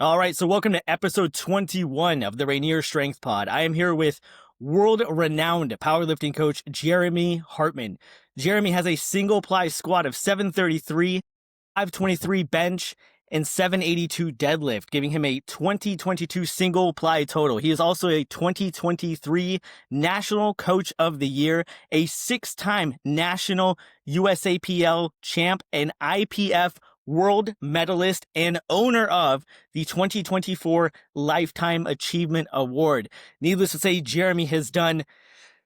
All right, so welcome to episode 21 of the Rainier Strength Pod. I am here with world-renowned powerlifting coach Jeremy Hartman. Jeremy has a single-ply squat of 733, 523 bench, and 782 deadlift, giving him a 2022 single-ply total. He is also a 2023 National Coach of the Year, a six-time National USAPL champ, and IPF world medalist, and owner of the 2024 Lifetime Achievement Award. Needless to say, Jeremy has done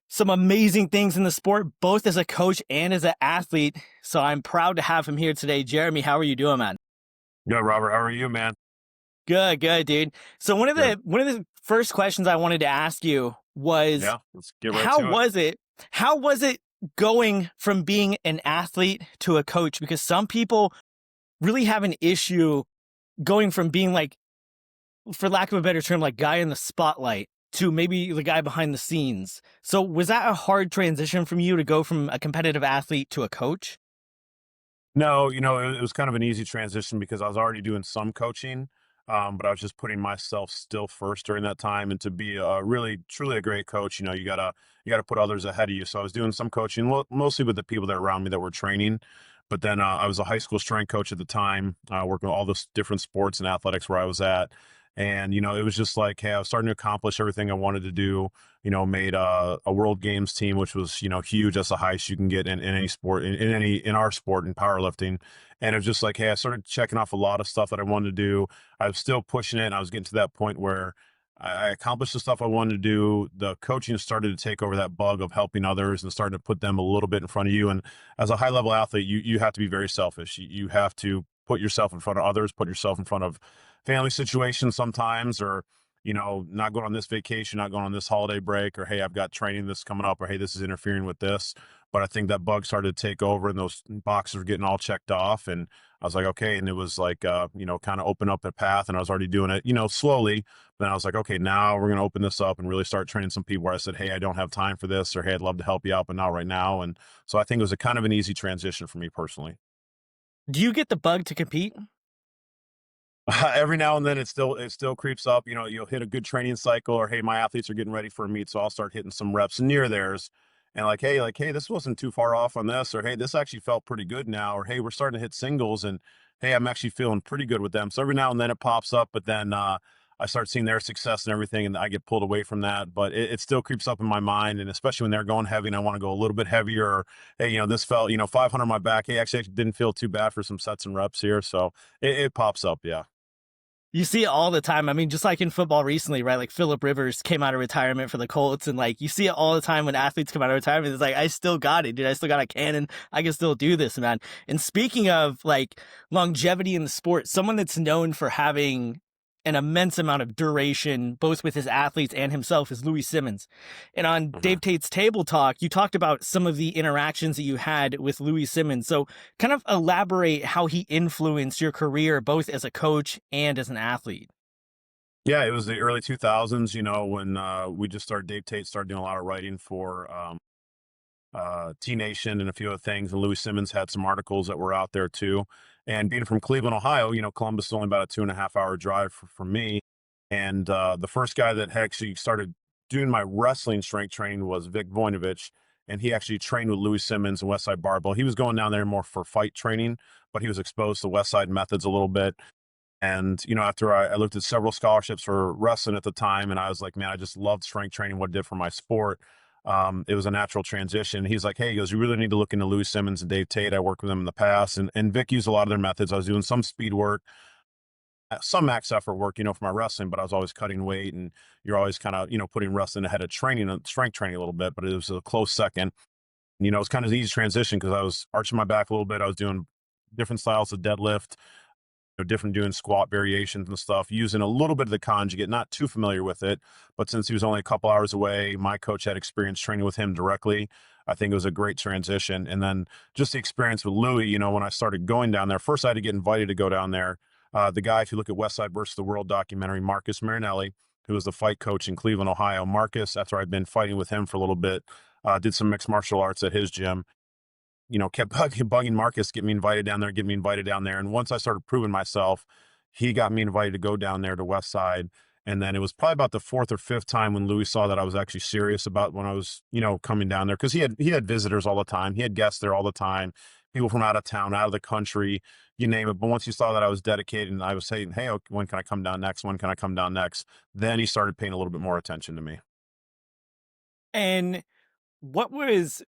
some amazing things in the sport, both as a coach and as an athlete. So I'm proud to have him here today. Jeremy, how are you doing, man? Good, Robert. How are you, man? Good, dude. So one of the first questions I wanted to ask you was, let's get right to it. How was it going from being an athlete to a coach? Because some people really have an issue going from being, like, for lack of a better term, like guy in the spotlight to maybe the guy behind the scenes. So was that a hard transition from you to go from a competitive athlete to a coach? No, it was kind of an easy transition because I was already doing some coaching, but I was just putting myself still first during that time. And to be really, truly a great coach, you gotta put others ahead of you. So I was doing some coaching, mostly with the people that were around me that were training. But then I was a high school strength coach at the time, working with all the different sports and athletics where I was at. And, it was just like, hey, I was starting to accomplish everything I wanted to do, made a world games team, which was, huge. That's the highest you can get in any sport, in our sport, in powerlifting. And it was just like, hey, I started checking off a lot of stuff that I wanted to do. I was still pushing it. And I was getting to that point where I accomplished the stuff I wanted to do. The coaching started to take over that bug of helping others and starting to put them a little bit in front of you. And as a high level athlete, you have to be very selfish. You have to put yourself in front of others, put yourself in front of family situations sometimes, or, not going on this vacation, not going on this holiday break, or, hey, I've got training this coming up, or, hey, this is interfering with this. But I think that bug started to take over and those boxes were getting all checked off. And I was like, okay. And it was like, kind of open up a path, and I was already doing it, slowly. Then I was like, okay, now we're going to open this up and really start training some people where I said, hey, I don't have time for this, or, hey, I'd love to help you out, but not right now. And so I think it was a kind of an easy transition for me personally. Do you get the bug to compete? Every now and then it still creeps up. You'll hit a good training cycle, or, hey, my athletes are getting ready for a meet, so I'll start hitting some reps near theirs. And hey, this wasn't too far off on this, or, hey, this actually felt pretty good now, or, hey, we're starting to hit singles, and, hey, I'm actually feeling pretty good with them. So every now and then it pops up, but then I start seeing their success and everything, and I get pulled away from that. But it still creeps up in my mind, and especially when they're going heavy and I want to go a little bit heavier, or, hey, this felt, 500 on my back. Hey, actually didn't feel too bad for some sets and reps here. So it pops up, yeah. You see it all the time. I mean, just like in football recently, right? Like Phillip Rivers came out of retirement for the Colts, and, like, you see it all the time when athletes come out of retirement. It's like, I still got it, dude. I still got a cannon. I can still do this, man. And speaking of, like, longevity in the sport, someone that's known for having an immense amount of duration, both with his athletes and himself, is Louis Simmons. And on Dave Tate's Table Talk, you talked about some of the interactions that you had with Louis Simmons. So kind of elaborate how he influenced your career, both as a coach and as an athlete. Yeah, it was the early 2000s, when we just started, Dave Tate started doing a lot of writing for T Nation and a few other things. And Louis Simmons had some articles that were out there too. And being from Cleveland, Ohio, Columbus is only about a 2.5 hour drive for me. And the first guy that actually started doing my wrestling strength training was Vic Voinovich. And he actually trained with Louis Simmons and Westside Barbell. He was going down there more for fight training, but he was exposed to Westside methods a little bit. And, after I looked at several scholarships for wrestling at the time, and I was like, man, I just loved strength training, what it did for my sport. It was a natural transition. He's like, hey, he goes, you really need to look into Louis Simmons and Dave Tate. I worked with them in the past, and Vic used a lot of their methods. I was doing some speed work, some max effort work, for my wrestling, but I was always cutting weight, and you're always kind of, putting wrestling ahead of training, strength training a little bit, but it was a close second. It was kind of an easy transition because I was arching my back a little bit. I was doing different styles of deadlift, different doing squat variations and stuff, using a little bit of the conjugate, not too familiar with it. But since he was only a couple hours away, my coach had experience training with him directly. I think it was a great transition. And then just the experience with Louis, when I started going down there, first I had to get invited to go down there. The guy, if you look at Westside versus the World documentary, Marcus Marinelli, who was the fight coach in Cleveland, Ohio. Marcus, after I'd been fighting with him for a little bit, did some mixed martial arts at his gym. Kept bugging Marcus, get me invited down there. And once I started proving myself, he got me invited to go down there to West Side. And then it was probably about the fourth or fifth time when Louis saw that I was actually serious about when I was, coming down there. Cause he had visitors all the time. He had guests there all the time, people from out of town, out of the country, you name it. But once he saw that I was dedicated and I was saying, hey, okay, when can I come down next? When can I come down next? Then he started paying a little bit more attention to me. And what was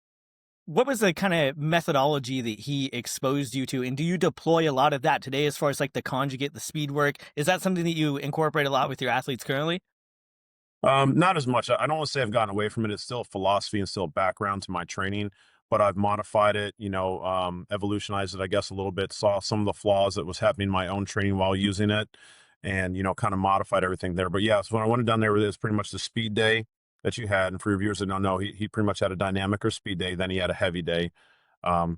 what was the kind of methodology that he exposed you to? And do you deploy a lot of that today as far as like the conjugate, the speed work? Is that something that you incorporate a lot with your athletes currently? Not as much. I don't want to say I've gotten away from it. It's still a philosophy and still a background to my training, but I've modified it, evolutionized it, I guess, a little bit, saw some of the flaws that was happening in my own training while using it and, kind of modified everything there. But yeah, so when I went down there, it was pretty much the speed day that you had. And for your viewers that don't know, he pretty much had a dynamic or speed day. Then he had a heavy day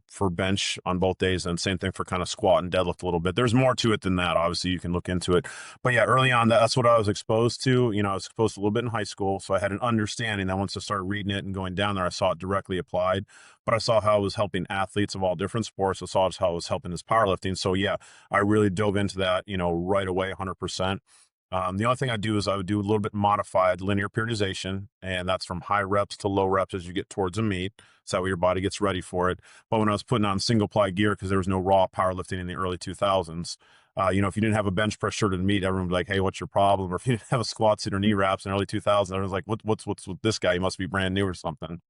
for bench on both days, and same thing for kind of squat and deadlift a little bit. There's more to it than that. Obviously, you can look into it. But yeah, early on, that's what I was exposed to. I was exposed to a little bit in high school, so I had an understanding that once I started reading it and going down there, I saw it directly applied. But I saw how it was helping athletes of all different sports. I saw how it was helping his powerlifting. So yeah, I really dove into that, right away, 100%. The only thing I do is I would do a little bit modified linear periodization, and that's from high reps to low reps as you get towards a meet. So that way your body gets ready for it. But when I was putting on single ply gear, because there was no raw powerlifting in the early 2000s, if you didn't have a bench press shirt at a meet, everyone would be like, hey, what's your problem? Or if you didn't have a squat sit or knee wraps in the early 2000s, everyone's like, what's with this guy? He must be brand new or something.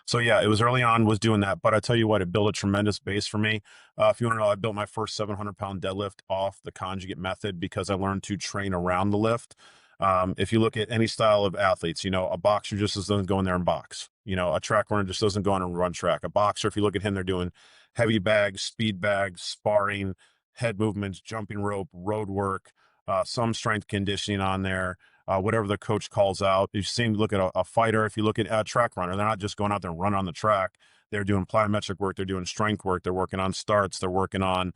So yeah, it was early on was doing that, but I tell you what, it built a tremendous base for me. If you want to know, I built my first 700-pound deadlift off the conjugate method because I learned to train around the lift. If you look at any style of athletes, a boxer just doesn't go in there and box. A track runner just doesn't go in and run track. A boxer, if you look at him, they're doing heavy bags, speed bags, sparring, head movements, jumping rope, road work, some strength conditioning on there, whatever the coach calls out. You seem to look at a fighter. If you look at a track runner, they're not just going out there and running on the track. They're doing plyometric work. They're doing strength work. They're working on starts. They're working on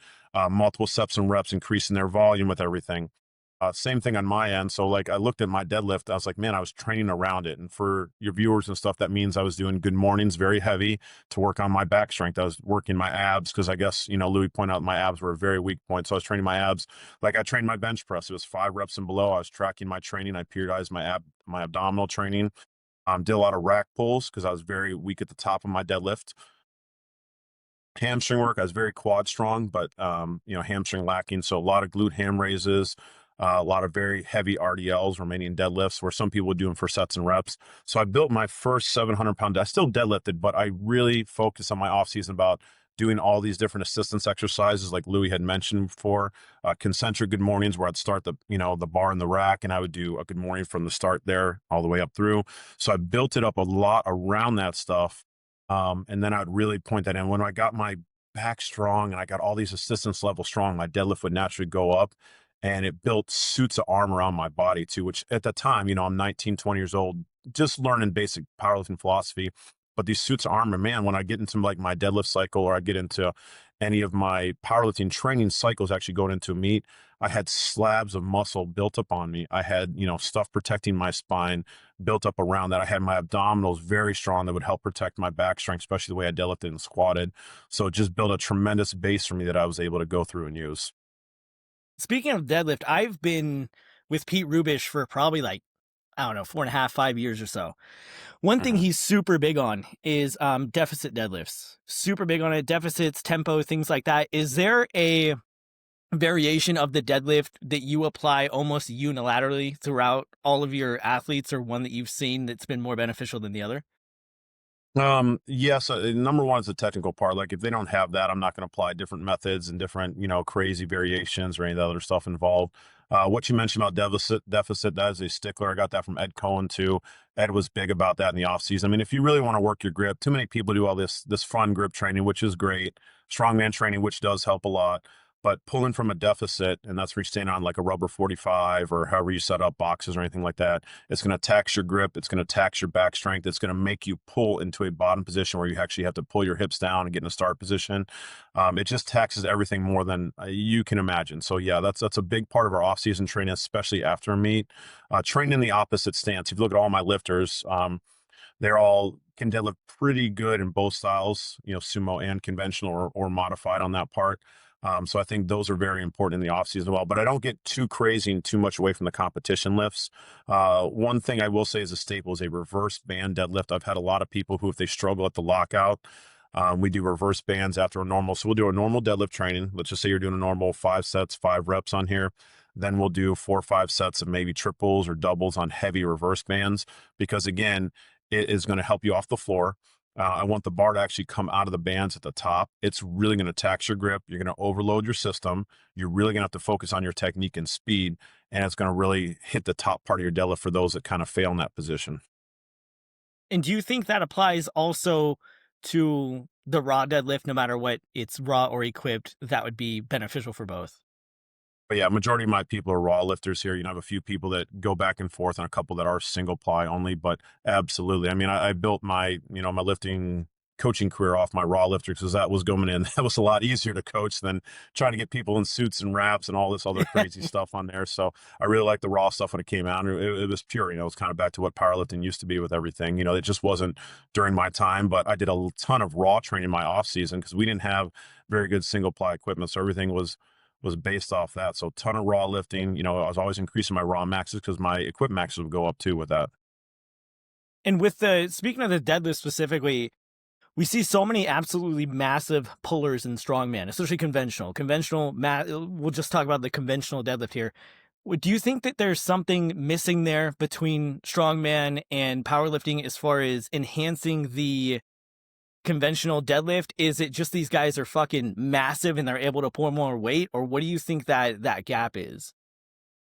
multiple steps and reps, increasing their volume with everything. Same thing on my end. So like I looked at my deadlift, I was like, man, I was training around it. And for your viewers and stuff, that means I was doing good mornings, very heavy to work on my back strength. I was working my abs because I guess, Louis pointed out my abs were a very weak point. So I was training my abs like I trained my bench press. It was 5 reps and below. I was tracking my training. I periodized my abdominal training. Did a lot of rack pulls because I was very weak at the top of my deadlift. Hamstring work, I was very quad strong, but hamstring lacking. So a lot of glute ham raises, a lot of very heavy RDLs, Romanian deadlifts, where some people would do them for sets and reps. So I built my first 700-pound. I still deadlifted, but I really focused on my off season about doing all these different assistance exercises, like Louis had mentioned before. Concentric good mornings, where I'd start the bar in the rack, and I would do a good morning from the start there all the way up through. So I built it up a lot around that stuff. And then I'd really point that in. When I got my back strong and I got all these assistance level strong, my deadlift would naturally go up, and it built suits of armor on my body too, which at the time, I'm 19, 20 years old, just learning basic powerlifting philosophy. But these suits of armor, man, when I get into like my deadlift cycle, or I get into any of my powerlifting training cycles, actually going into a meet, I had slabs of muscle built up on me. I had, stuff protecting my spine built up around that. I had my abdominals very strong that would help protect my back strength, especially the way I deadlifted and squatted. So it just built a tremendous base for me that I was able to go through and use. Speaking of deadlift, I've been with Pete Rubish for probably like, I don't know, 4.5, 5 years or so. One thing Mhm. he's super big on is deficit deadlifts. Super big on it, deficits, tempo, things like that. Is there a variation of the deadlift that you apply almost unilaterally throughout all of your athletes, or one that you've seen that's been more beneficial than the other? Yes, number one is the technical part. Like if they don't have that, I'm not going to apply different methods and different, crazy variations or any of the other stuff involved. What you mentioned about deficit, that is a stickler. I got that from Ed Cohen too. Ed was big about that in the off season. I mean, if you really want to work your grip, too many people do all this fun grip training, which is great. Strongman training, which does help a lot. But pulling from a deficit, and that's where you're staying on like a rubber 45 or however you set up boxes or anything like that, it's going to tax your grip. It's going to tax your back strength. It's going to make you pull into a bottom position where you actually have to pull your hips down and get in a start position. It just taxes everything more than you can imagine. So yeah, that's a big part of our off-season training, especially after a meet. Training in the opposite stance. If you look at all my lifters, they're all can deadlift pretty good in both styles, sumo and conventional or modified on that part. So I think those are very important in the offseason as well. But I don't get too crazy and too much away from the competition lifts. One thing I will say is a staple is a reverse band deadlift. I've had a lot of people who, if they struggle at the lockout, we do reverse bands after a normal. So we'll do a normal deadlift training. Let's just say you're doing a normal 5 sets, 5 reps on here. Then we'll do 4 or 5 sets of maybe triples or doubles on heavy reverse bands, because again, it is going to help you off the floor. I want the bar to actually come out of the bands at the top. It's really going to tax your grip. You're going to overload your system. You're really going to have to focus on your technique and speed, and it's going to really hit the top part of your deadlift for those that kind of fail in that position. And do you think that applies also to the raw deadlift, no matter what it's raw or equipped, that would be beneficial for both? But yeah, majority of my people are raw lifters here. I have a few people that go back and forth and a couple that are single ply only, but absolutely. I mean, I built my, my lifting coaching career off my raw lifters, because that was going in. That was a lot easier to coach than trying to get people in suits and wraps and all this other crazy stuff on there. So I really liked the raw stuff when it came out. It was pure, it was kind of back to what powerlifting used to be with everything. It just wasn't during my time, but I did a ton of raw training in my off season because we didn't have very good single ply equipment. So everything was based off that. So ton of raw lifting. I was always increasing my raw maxes because my equipment maxes would go up too with that. And speaking of the deadlift specifically, we see so many absolutely massive pullers in strongman, especially conventional. We'll just talk about the conventional deadlift here. Do you think that there's something missing there between strongman and powerlifting as far as enhancing the conventional deadlift? Is it just these guys are fucking massive and they're able to pull more weight, or what do you think that gap is?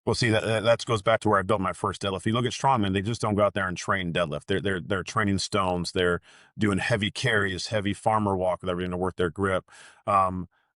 Well, see, that goes back to where I built my first deadlift. If you look at strongmen, they just don't go out there and train deadlift. They're training stones. They're doing heavy carries, heavy farmer walk with everything to work their grip.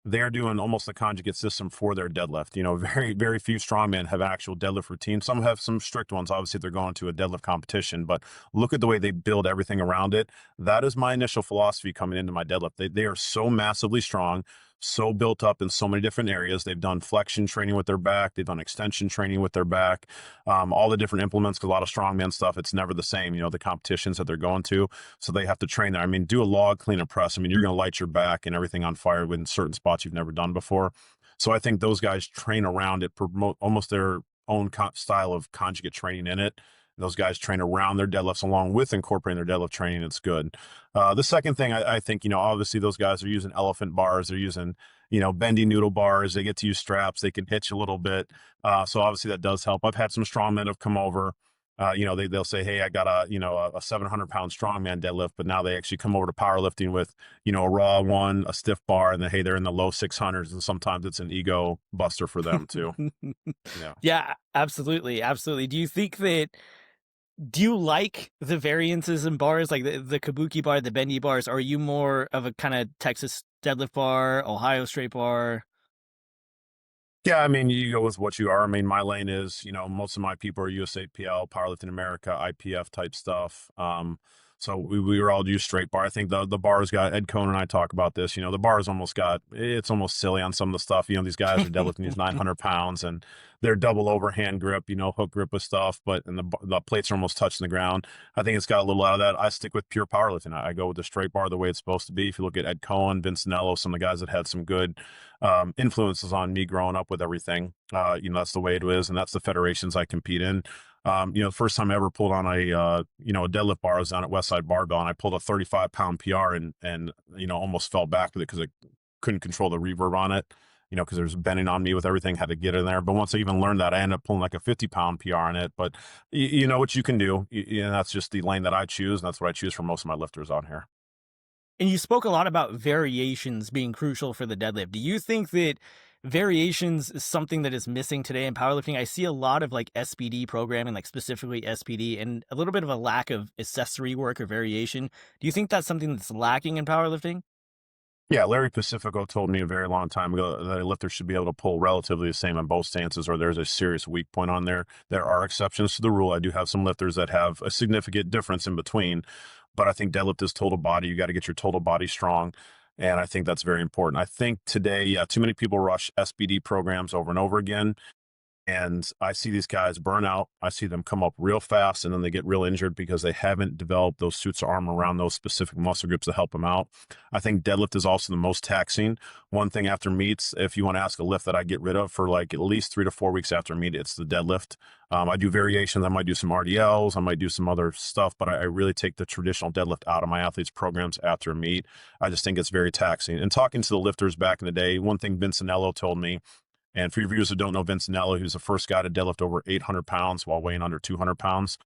They're doing almost a conjugate system for their deadlift. Very, very few strongmen have actual deadlift routines. Some have some strict ones, obviously, if they're going to a deadlift competition, but look at the way they build everything around it. That is my initial philosophy coming into my deadlift. They are so massively strong, so built up in so many different areas. They've done flexion training with their back. They've done extension training with their back. All the different implements, because a lot of strongman stuff, it's never the same, the competitions that they're going to. So they have to train there. I mean, do a log clean and press. I mean, you're going to light your back and everything on fire in certain spots you've never done before. So I think those guys train around it, promote almost their own style of conjugate training in it. Those guys train around their deadlifts along with incorporating their deadlift training. It's good. The second thing I think, obviously those guys are using elephant bars. They're using, bendy noodle bars. They get to use straps. They can hitch a little bit. So obviously that does help. I've had some strongmen have come over. They'll say, hey, I got a 700-pound strongman deadlift, but now they actually come over to powerlifting with, a raw one, a stiff bar, and then, hey, they're in the low 600s. And sometimes it's an ego buster for them too. Yeah. Yeah, absolutely. Absolutely. Do you like the variances in bars, like the kabuki bar, the bendy bars? Or are you more of a kind of Texas deadlift bar, Ohio straight bar? Yeah, I mean, you go with what you are. I mean, my lane is, most of my people are USAPL, Powerlifting America, IPF type stuff. So we were all use straight bar. I think the bar's got, Ed Cohn and I talk about this, the bar's it's almost silly on some of the stuff. These guys are deadlifting these 900 pounds and they're double overhand grip, hook grip with stuff, and the plates are almost touching the ground. I think it's got a little out of that. I stick with pure powerlifting. I go with the straight bar the way it's supposed to be. If you look at Ed Cohn, Vince Nello, some of the guys that had some good influences on me growing up with everything, that's the way it is. And that's the federations I compete in. The first time I ever pulled on a deadlift bar, I was down at Westside Barbell, and I pulled a 35-pound PR and almost fell back with it because I couldn't control the reverb on it, because there's bending on me with everything, had to get in there. But once I even learned that, I ended up pulling like a 50-pound PR on it. But you know what you can do. That's just the lane that I choose, and that's what I choose for most of my lifters on here. And you spoke a lot about variations being crucial for the deadlift. Do you think that variations is something that is missing today in powerlifting? I see a lot of like SPD programming, like specifically SPD, and a little bit of a lack of accessory work or variation. Do you think that's something that's lacking in powerlifting? Yeah, Larry Pacifico told me a very long time ago that a lifter should be able to pull relatively the same on both stances, or there's a serious weak point on there. There are exceptions to the rule. I do have some lifters that have a significant difference in between, but I think deadlift is total body. You got to get your total body strong. And I think that's very important. I think today, too many people rush SBD programs over and over again. And I see these guys burn out. I see them come up real fast and then they get real injured because they haven't developed those suits of armor around those specific muscle groups to help them out. I think deadlift is also the most taxing. One thing after meets, if you want to ask a lift that I get rid of for like at least 3 to 4 weeks after meet, it's the deadlift. I do variations. I might do some RDLs. I might do some other stuff, but I really take the traditional deadlift out of my athletes' programs after a meet. I just think it's very taxing. And talking to the lifters back in the day, one thing Vincenello told me, and for your viewers who don't know Vincenello, he was the first guy to deadlift over 800 pounds while weighing under 200 pounds.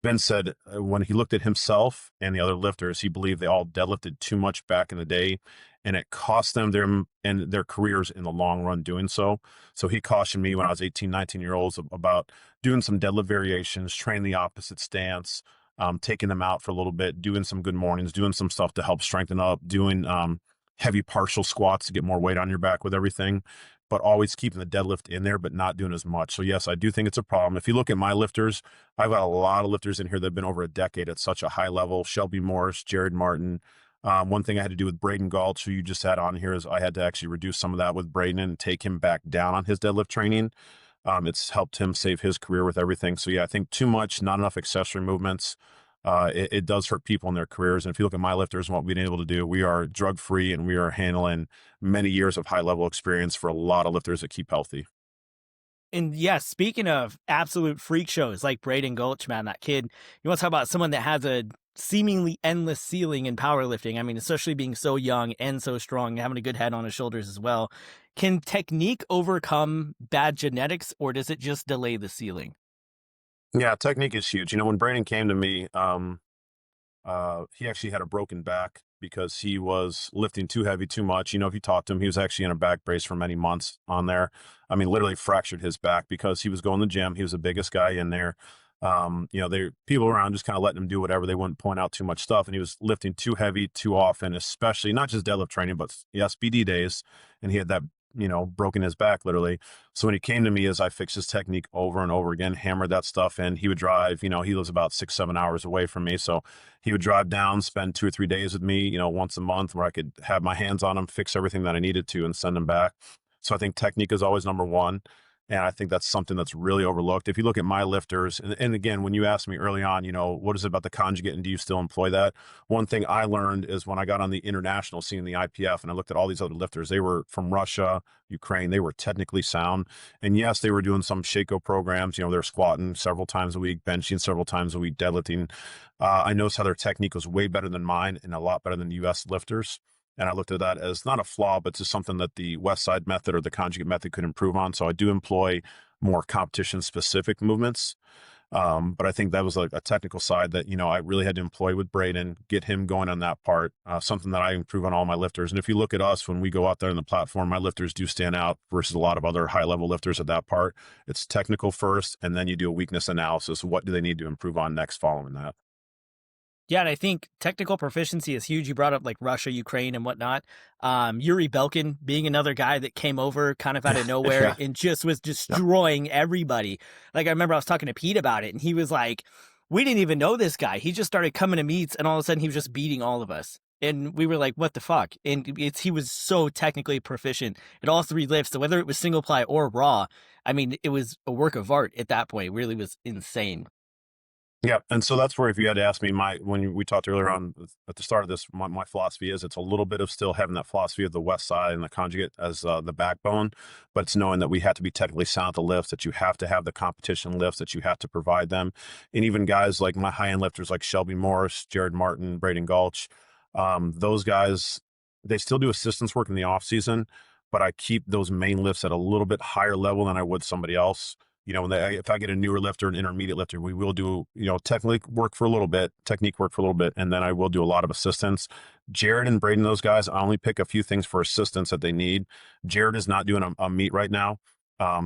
Vince said when he looked at himself and the other lifters, he believed they all deadlifted too much back in the day, and it cost them their careers in the long run doing so. So he cautioned me when I was 18, 19-year-olds about doing some deadlift variations, training the opposite stance, taking them out for a little bit, doing some good mornings, doing some stuff to help strengthen up, doing heavy partial squats to get more weight on your back with everything, but always keeping the deadlift in there, but not doing as much. So yes, I do think it's a problem. If you look at my lifters, I've got a lot of lifters in here that have been over a decade at such a high level. Shelby Morris, Jared Martin. One thing I had to do with Braden Gulch, who you just had on here, is I had to actually reduce some of that with Braden and take him back down on his deadlift training. It's helped him save his career with everything. So yeah, I think too much, not enough accessory movements. It does hurt people in their careers. And if you look at my lifters and what we've been able to do, we are drug free and we are handling many years of high level experience for a lot of lifters that keep healthy. And yes, speaking of absolute freak shows like Braden Gulch, man, that kid, you want to talk about someone that has a seemingly endless ceiling in powerlifting. I mean, especially being so young and so strong, having a good head on his shoulders as well. Can technique overcome bad genetics, or does it just delay the ceiling? Yeah, technique is huge. You know, when Braden came to me, he actually had a broken back because he was lifting too heavy, too much. You know, if you talked to him, he was actually in a back brace for many months on there. I mean, literally fractured his back because he was going to the gym. He was the biggest guy in there. You know, people around just kind of letting him do whatever. They wouldn't point out too much stuff. And he was lifting too heavy, too often, especially not just deadlift training, but yes, BD days. And he had that, you know, broken his back literally. So when he came to me, as I fixed his technique over and over again, hammered that stuff in, he would drive, you know, he lives about 6, 7 hours away from me. So he would drive down, spend 2 or 3 days with me, you know, once a month where I could have my hands on him, fix everything that I needed to and send him back. So I think technique is always number one. And I think that's something that's really overlooked. If you look at my lifters, and again, when you asked me early on, you know, what is it about the conjugate and do you still employ that? One thing I learned is when I got on the international scene, the IPF, and I looked at all these other lifters, they were from Russia, Ukraine, they were technically sound. And yes, they were doing some Shako programs, you know, they're squatting several times a week, benching several times a week, deadlifting. I noticed how their technique was way better than mine and a lot better than US lifters. And I looked at that as not a flaw, but just something that the West Side method or the conjugate method could improve on. So I do employ more competition specific movements. But I think that was like a technical side that, you know, I really had to employ with Braden, get him going on that part, something that I improve on all my lifters. And if you look at us, when we go out there on the platform, my lifters do stand out versus a lot of other high level lifters at that part. It's technical first, and then you do a weakness analysis. What do they need to improve on next following that? Yeah, and I think technical proficiency is huge. You brought up like Russia, Ukraine, and whatnot. Yuri Belkin being another guy that came over kind of out of nowhere Yeah. and just was Yeah. destroying everybody. Like I remember I was talking to Pete about it, and he was like, "We didn't even know this guy. He just started coming to meets, and all of a sudden he was just beating all of us." And we were like, "What the fuck?" And he was so technically proficient at all three lifts. So whether it was single ply or raw, I mean, it was a work of art at that point. It really was insane. Yeah, and so that's where if you had to ask me, when we talked earlier on at the start of this, my philosophy is it's a little bit of still having that philosophy of the West Side and the conjugate as the backbone, but it's knowing that we have to be technically sound at the lifts, that you have to have the competition lifts, that you have to provide them, and even guys like my high end lifters like Shelby Morris, Jared Martin, Braden Gulch, those guys, they still do assistance work in the off season, but I keep those main lifts at a little bit higher level than I would somebody else. You know, if I get a newer lifter, an intermediate lifter, we will do, you know, technique work for a little bit, and then I will do a lot of assistance. Jared and Braden, those guys, I only pick a few things for assistance that they need. Jared is not doing a meet right now.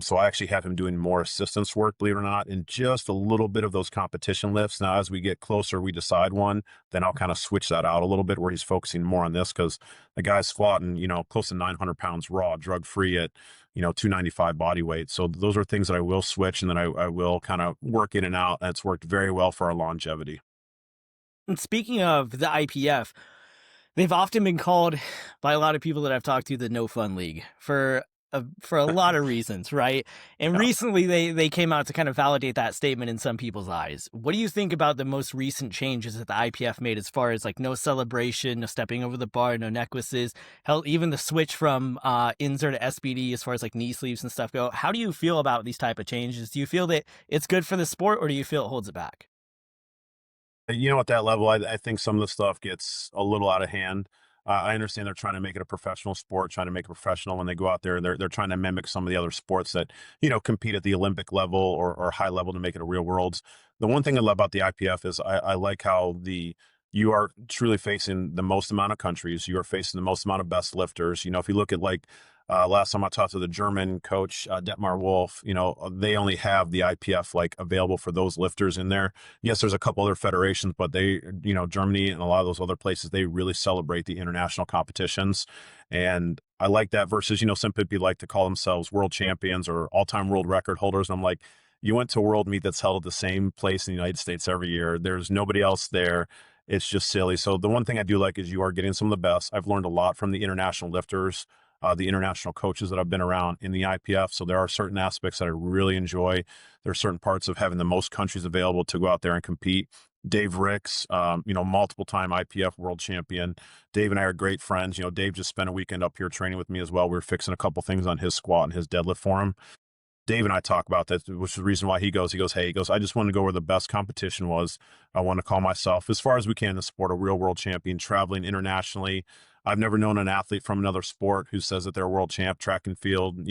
So I actually have him doing more assistance work, believe it or not, and just a little bit of those competition lifts. Now, as we get closer, we decide one, then I'll kind of switch that out a little bit where he's focusing more on this because the guy's squatting, you know, close to 900 pounds raw, drug free at, you know, 295 body weight. So those are things that I will switch and then I will kind of work in and out. And it's worked very well for our longevity. And speaking of the IPF, they've often been called by a lot of people that I've talked to the no fun league for for a lot of reasons, right? And Yeah. recently they came out to kind of validate that statement in some people's eyes. What do you think about the most recent changes that the IPF made as far as like no celebration, no stepping over the bar, no necklaces, hell, even the switch from Inzer to SBD as far as like knee sleeves and stuff go? How do you feel about these type of changes? Do you feel that it's good for the sport, or do you feel it holds it back? At that level, I think some of the stuff gets a little out of hand. I understand they're trying to make it a professional sport, trying to make it professional when they go out there. They're trying to mimic some of the other sports that, compete at the Olympic level or high level to make it a real worlds. The one thing I love about the IPF is I like how you are truly facing the most amount of countries. You are facing the most amount of best lifters. If you look at like last time I talked to the German coach, Detmar Wolf, they only have the IPF like available for those lifters in there. Yes, there's a couple other federations, but they, Germany and a lot of those other places, they really celebrate the international competitions. And I like that versus, some people like to call themselves world champions or all-time world record holders. And I'm like, you went to a world meet that's held at the same place in the United States every year. There's nobody else there. It's just silly. So the one thing I do like is you are getting some of the best. I've learned a lot from the international lifters, the international coaches that I've been around in the IPF. So there are certain aspects that I really enjoy. There are certain parts of having the most countries available to go out there and compete. Dave Ricks, multiple time IPF world champion. Dave and I are great friends. Dave just spent a weekend up here training with me as well. We were fixing a couple things on his squat and his deadlift for him. Dave and I talk about that, which is the reason why he goes, I just want to go where the best competition was. I want to call myself, as far as we can in the sport, a real world champion, traveling internationally. I've never known an athlete from another sport who says that they're a world champ, track and field,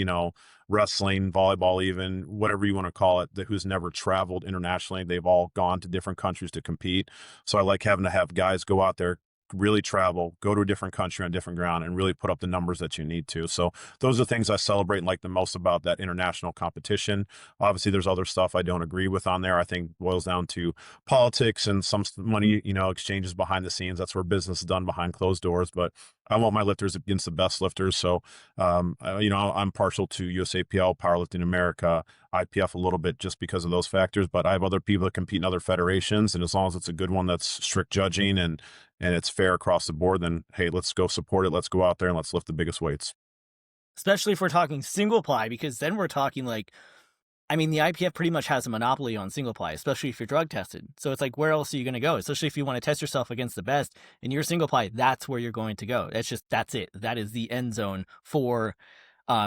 wrestling, volleyball, even whatever you want to call it, that who's never traveled internationally. They've all gone to different countries to compete. So I like having to have guys go out there, really travel, go to a different country on different ground, and really put up the numbers that you need to. So those are things I celebrate and like the most about that international competition. Obviously, there's other stuff I don't agree with on there. I think boils down to politics and some money, exchanges behind the scenes. That's where business is done behind closed doors. But I want my lifters against the best lifters. So, I'm partial to USAPL, Powerlifting America, IPF a little bit just because of those factors. But I have other people that compete in other federations. And as long as it's a good one that's strict judging and it's fair across the board, then hey, let's go support it. Let's go out there and let's lift the biggest weights. Especially if we're talking single ply, because then we're talking like, I mean, the IPF pretty much has a monopoly on single ply, especially if you're drug tested. So it's like, where else are you going to go? Especially if you want to test yourself against the best and you're single ply, that's where you're going to go. That's it. That is the end zone for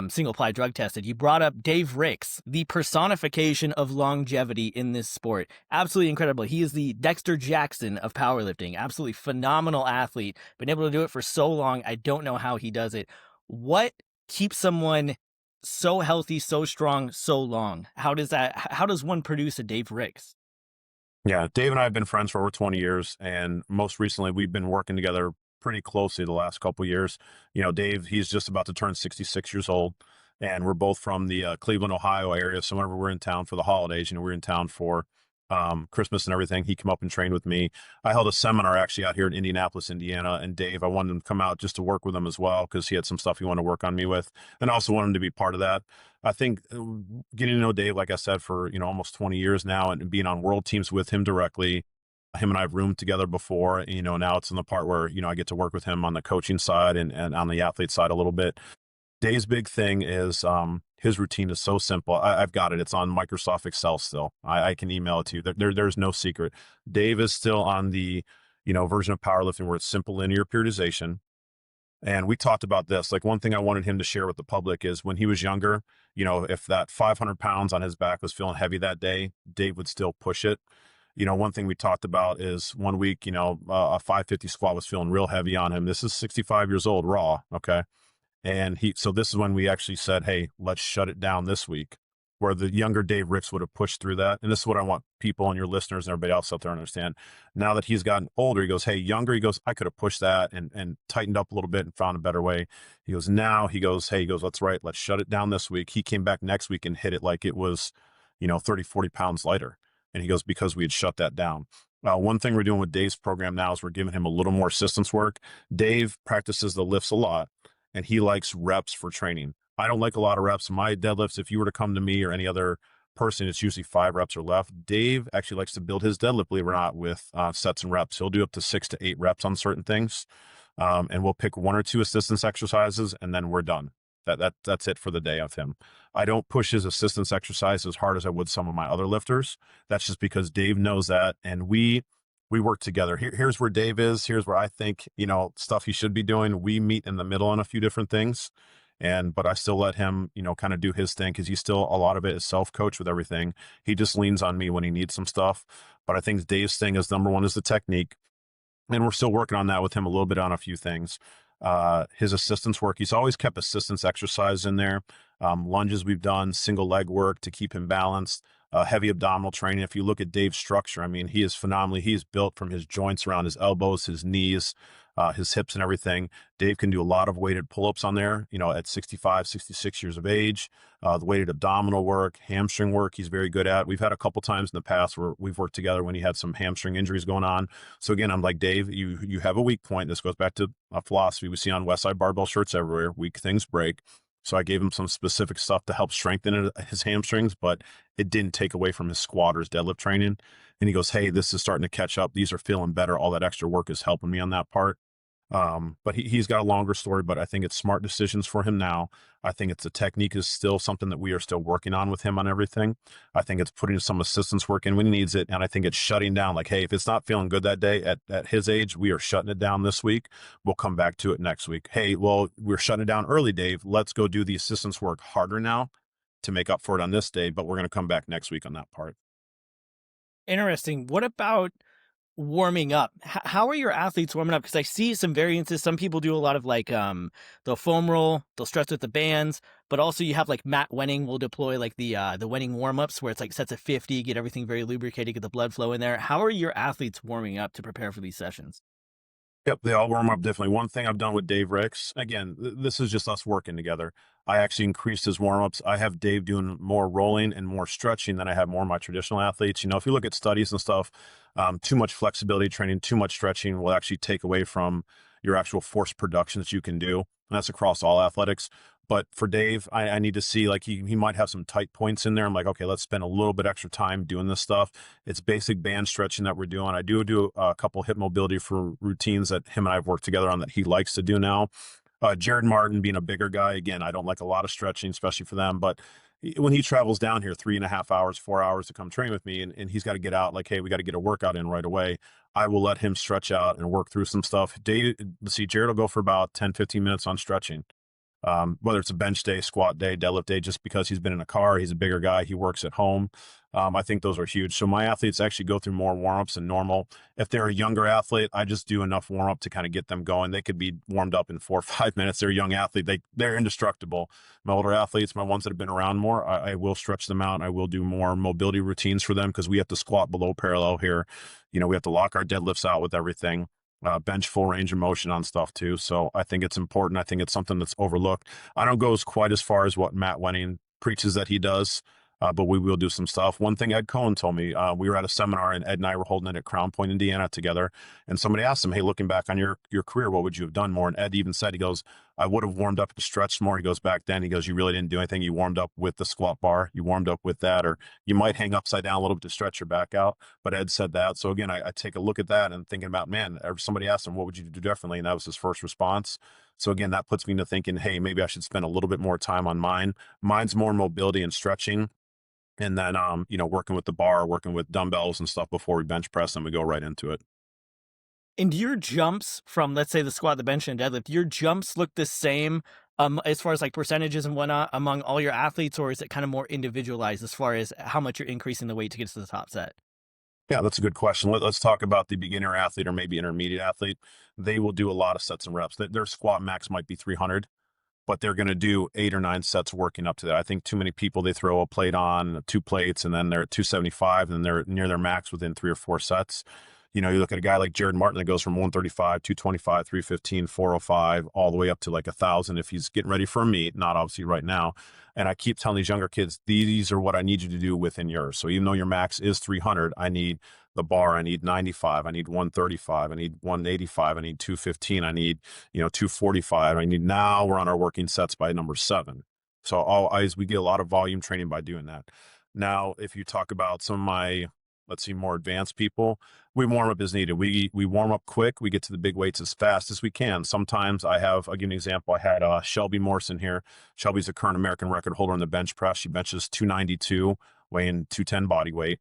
single ply drug tested. You brought up Dave Ricks, the personification of longevity in this sport. Absolutely incredible. He is the Dexter Jackson of powerlifting. Absolutely phenomenal athlete. Been able to do it for so long. I don't know how he does it. What keeps someone so healthy, so strong, so long? How does one produce a Dave Ricks? Yeah, Dave and I have been friends for over 20 years, and most recently we've been working together pretty closely the last couple of years. Dave, he's just about to turn 66 years old, and we're both from the Cleveland, Ohio area. So whenever we're in town for the holidays, we're in town for Christmas and everything, he come up and trained with me. I held a seminar actually out here in Indianapolis, Indiana, and Dave, I wanted him to come out just to work with him as well because he had some stuff he wanted to work on me with, and I also wanted him to be part of that. I think getting to know Dave, like I said, for almost 20 years now, and being on world teams with him directly. Him and I have roomed together before, now it's in the part where, I get to work with him on the coaching side and on the athlete side a little bit. Dave's big thing is his routine is so simple. I've got it. It's on Microsoft Excel still. I can email it to you. There's no secret. Dave is still on the, version of powerlifting where it's simple linear periodization. And we talked about this. Like one thing I wanted him to share with the public is when he was younger, if that 500 pounds on his back was feeling heavy that day, Dave would still push it. One thing we talked about is one week, a 550 squat was feeling real heavy on him. This is 65 years old, raw. Okay. And so this is when we actually said, hey, let's shut it down this week, where the younger Dave Ricks would have pushed through that. And this is what I want people and your listeners and everybody else out there to understand. Now that he's gotten older, he goes, hey, younger, he goes, I could have pushed that and tightened up a little bit and found a better way. He goes, that's right. Let's shut it down this week. He came back next week and hit it like it was, 30, 40 pounds lighter. And he goes, because we had shut that down. One thing we're doing with Dave's program now is we're giving him a little more assistance work. Dave practices the lifts a lot, and he likes reps for training. I don't like a lot of reps. My deadlifts, if you were to come to me or any other person, it's usually 5 reps or less. Dave actually likes to build his deadlift, believe it or not, with sets and reps. He'll do up to 6 to 8 reps on certain things. And we'll pick 1 or 2 assistance exercises, and then we're done. That's it for the day of him. I don't push his assistance exercise as hard as I would some of my other lifters. That's just because Dave knows that, and we work together. Here's where Dave is. Here's where I think, stuff he should be doing. We meet in the middle on a few different things. But I still let him, kind of do his thing because he's still, a lot of it is self-coach with everything. He just leans on me when he needs some stuff. But I think Dave's thing is number one is the technique. And we're still working on that with him a little bit on a few things. His assistance work, he's always kept assistance exercise in there. Lunges we've done, single leg work to keep him balanced, heavy abdominal training. If you look at Dave's structure, I mean, he is phenomenally, he's built from his joints around his elbows, his knees, his hips and everything. Dave can do a lot of weighted pull-ups on there, at 65, 66 years of age. The weighted abdominal work, hamstring work, he's very good at. We've had a couple times in the past where we've worked together when he had some hamstring injuries going on. So again, I'm like, Dave, you have a weak point. This goes back to a philosophy we see on Westside Barbell shirts everywhere. Weak things break. So I gave him some specific stuff to help strengthen his hamstrings, but it didn't take away from his squat or his deadlift training. And he goes, hey, this is starting to catch up. These are feeling better. All that extra work is helping me on that part. But he's got a longer story, but I think it's smart decisions for him now. I think it's the technique is still something that we are still working on with him on everything. I think it's putting some assistance work in when he needs it. And I think it's shutting down like, hey, if it's not feeling good that day at his age, we are shutting it down this week. We'll come back to it next week. Hey, well, we're shutting it down early, Dave. Let's go do the assistance work harder now to make up for it on this day, but we're going to come back next week on that part. Interesting. What about warming up? How are your athletes warming up? Because I see some variances. Some people do a lot of they'll foam roll, they'll stretch with the bands, but also you have like Matt Wenning will deploy like the Wenning warm-ups where it's like sets of 50, get everything very lubricated, get the blood flow in there. How are your athletes warming up to prepare for these sessions? Yep, they all warm up differently. One thing I've done with Dave Ricks, again, this is just us working together. I actually increased his warm-ups. I have Dave doing more rolling and more stretching than I have more of my traditional athletes. If you look at studies and stuff, too much flexibility training, too much stretching will actually take away from your actual force production that you can do. And that's across all athletics. But for Dave, I need to see like he might have some tight points in there. I'm like, okay, let's spend a little bit extra time doing this stuff. It's basic band stretching that we're doing. I do a couple hip mobility for routines that him and I have worked together on that he likes to do now. Jared Martin being a bigger guy, again, I don't like a lot of stretching, especially for them. But when he travels down here 3.5 hours, 4 hours to come train with me, and he's got to get out, like, hey, we got to get a workout in right away. I will let him stretch out and work through some stuff. Jared will go for about 10, 15 minutes on stretching. Whether it's a bench day, squat day, deadlift day, just because he's been in a car, he's a bigger guy, he works at home. I think those are huge. So my athletes actually go through more warm-ups than normal. If they're a younger athlete, I just do enough warm-up to kind of get them going. They could be warmed up in 4 or 5 minutes. They're a young athlete. They're indestructible. My older athletes, my ones that have been around more, I will stretch them out. I will do more mobility routines for them because we have to squat below parallel here. We have to lock our deadlifts out with everything. Bench full range of motion on stuff too. So I think it's important. I think it's something that's overlooked. I don't go quite as far as what Matt Wenning preaches that he does, but we will do some stuff. One thing Ed Cohen told me, we were at a seminar and Ed and I were holding it at Crown Point, Indiana together. And somebody asked him, hey, looking back on your career, what would you have done more? And Ed even said, he goes, I would have warmed up and stretched more. He goes, back then, he goes, you really didn't do anything. You warmed up with the squat bar. You warmed up with that, or you might hang upside down a little bit to stretch your back out. But Ed said that. So again, I take a look at that and thinking about, man, somebody asked him, what would you do differently? And that was his first response. So again, that puts me into thinking, hey, maybe I should spend a little bit more time on mine. Mine's more mobility and stretching. And then, working with the bar, working with dumbbells and stuff before we bench press, and we go right into it. And do your jumps from, let's say, the squat, the bench, and deadlift, your jumps look the same as far as like percentages and whatnot among all your athletes, or is it kind of more individualized as far as how much you're increasing the weight to get to the top set? Yeah, that's a good question. Let's talk about the beginner athlete or maybe intermediate athlete. They will do a lot of sets and reps. Their squat max might be 300. But they're going to do 8 or 9 sets working up to that. I think too many people, they throw a plate on, 2 plates, and then they're at 275, and they're near their max within 3 or 4 sets. You look at a guy like Jared Martin that goes from 135, 225, 315, 405, all the way up to like 1,000 if he's getting ready for a meet, not obviously right now. And I keep telling these younger kids, these are what I need you to do within yours. So even though your max is 300, I need the bar, I need 95, I need 135, I need 185, I need 215, I need, 245. Now we're on our working sets by number 7. So we get a lot of volume training by doing that. Now, if you talk about some of my let's see, more advanced people, we warm up as needed. We warm up quick. We get to the big weights as fast as we can. Sometimes I'll give you an example. I had Shelby Morrison here. Shelby's a current American record holder in the bench press. She benches 292, weighing 210 body weight.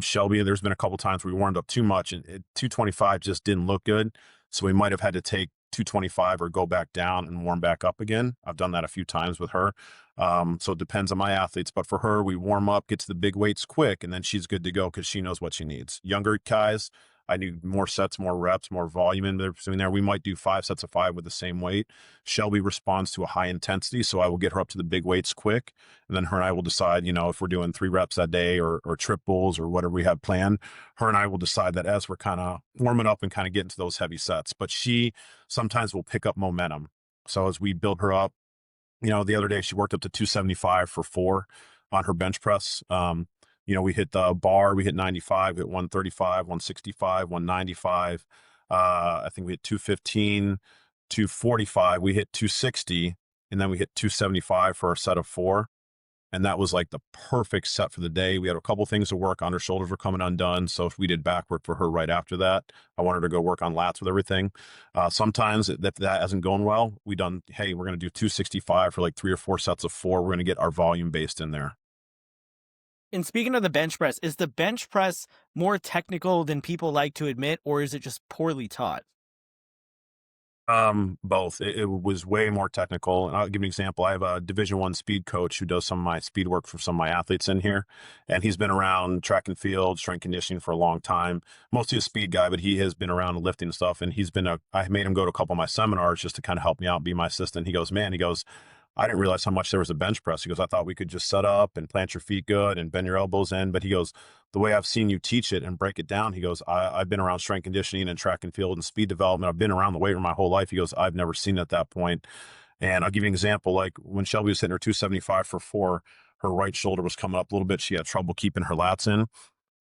Shelby, there's been a couple times we warmed up too much, and 225 just didn't look good. So we might have had to take 225 or go back down and warm back up again. I've done that a few times with her. So it depends on my athletes, but for her, we warm up, get to the big weights quick, and then she's good to go because she knows what she needs. Younger guys, I need more sets, more reps, more volume in there. We might do 5 sets of 5 with the same weight. Shelby responds to a high intensity, so I will get her up to the big weights quick. And then her and I will decide, if we're doing 3 reps that day or triples or whatever we have planned, her and I will decide that as we're kind of warming up and kind of getting to those heavy sets. But she sometimes will pick up momentum. So as we build her up, the other day she worked up to 275 for 4 on her bench press. We hit the bar, we hit 95, we hit 135, 165, 195. I think we hit 215, 245, we hit 260, and then we hit 275 for our set of 4. And that was like the perfect set for the day. We had a couple things to work on. Her shoulders were coming undone. So if we did back work for her right after that, I wanted her to go work on lats with everything. Sometimes if that hasn't going well, we're going to do 265 for like 3 or 4 sets of 4. We're going to get our volume based in there. And speaking of the bench press, is the bench press more technical than people like to admit, or is it just poorly taught? Both. It was way more technical. And I'll give you an example. I have a Division I speed coach who does some of my speed work for some of my athletes in here. And he's been around track and field, strength conditioning for a long time. Mostly a speed guy, but he has been around lifting stuff. And I made him go to a couple of my seminars just to kind of help me out, be my assistant. He goes, I didn't realize how much there was a bench press. He goes, I thought we could just set up and plant your feet good and bend your elbows in. But he goes, the way I've seen you teach it and break it down, he goes, I've been around strength conditioning and track and field and speed development. I've been around the weight room my whole life. He goes, I've never seen it at that point. And I'll give you an example. Like when Shelby was hitting her 275 for 4, her right shoulder was coming up a little bit. She had trouble keeping her lats in,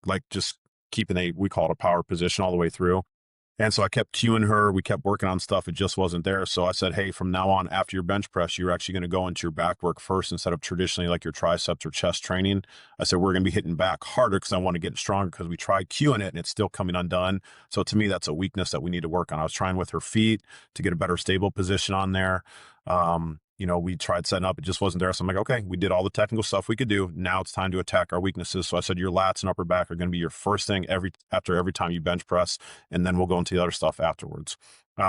like just keeping we call it a power position all the way through. And so I kept cueing her. We kept working on stuff. It just wasn't there. So I said, hey, from now on, after your bench press, you're actually going to go into your back work first instead of traditionally like your triceps or chest training. I said, we're going to be hitting back harder because I want to get stronger because we tried cueing it and it's still coming undone. So to me, that's a weakness that we need to work on. I was trying with her feet to get a better stable position on there. We tried setting up. It just wasn't there. So I'm like, okay, we did all the technical stuff we could do. Now it's time to attack our weaknesses. So I said, your lats and upper back are going to be your first thing every time you bench press, and then we'll go into the other stuff afterwards.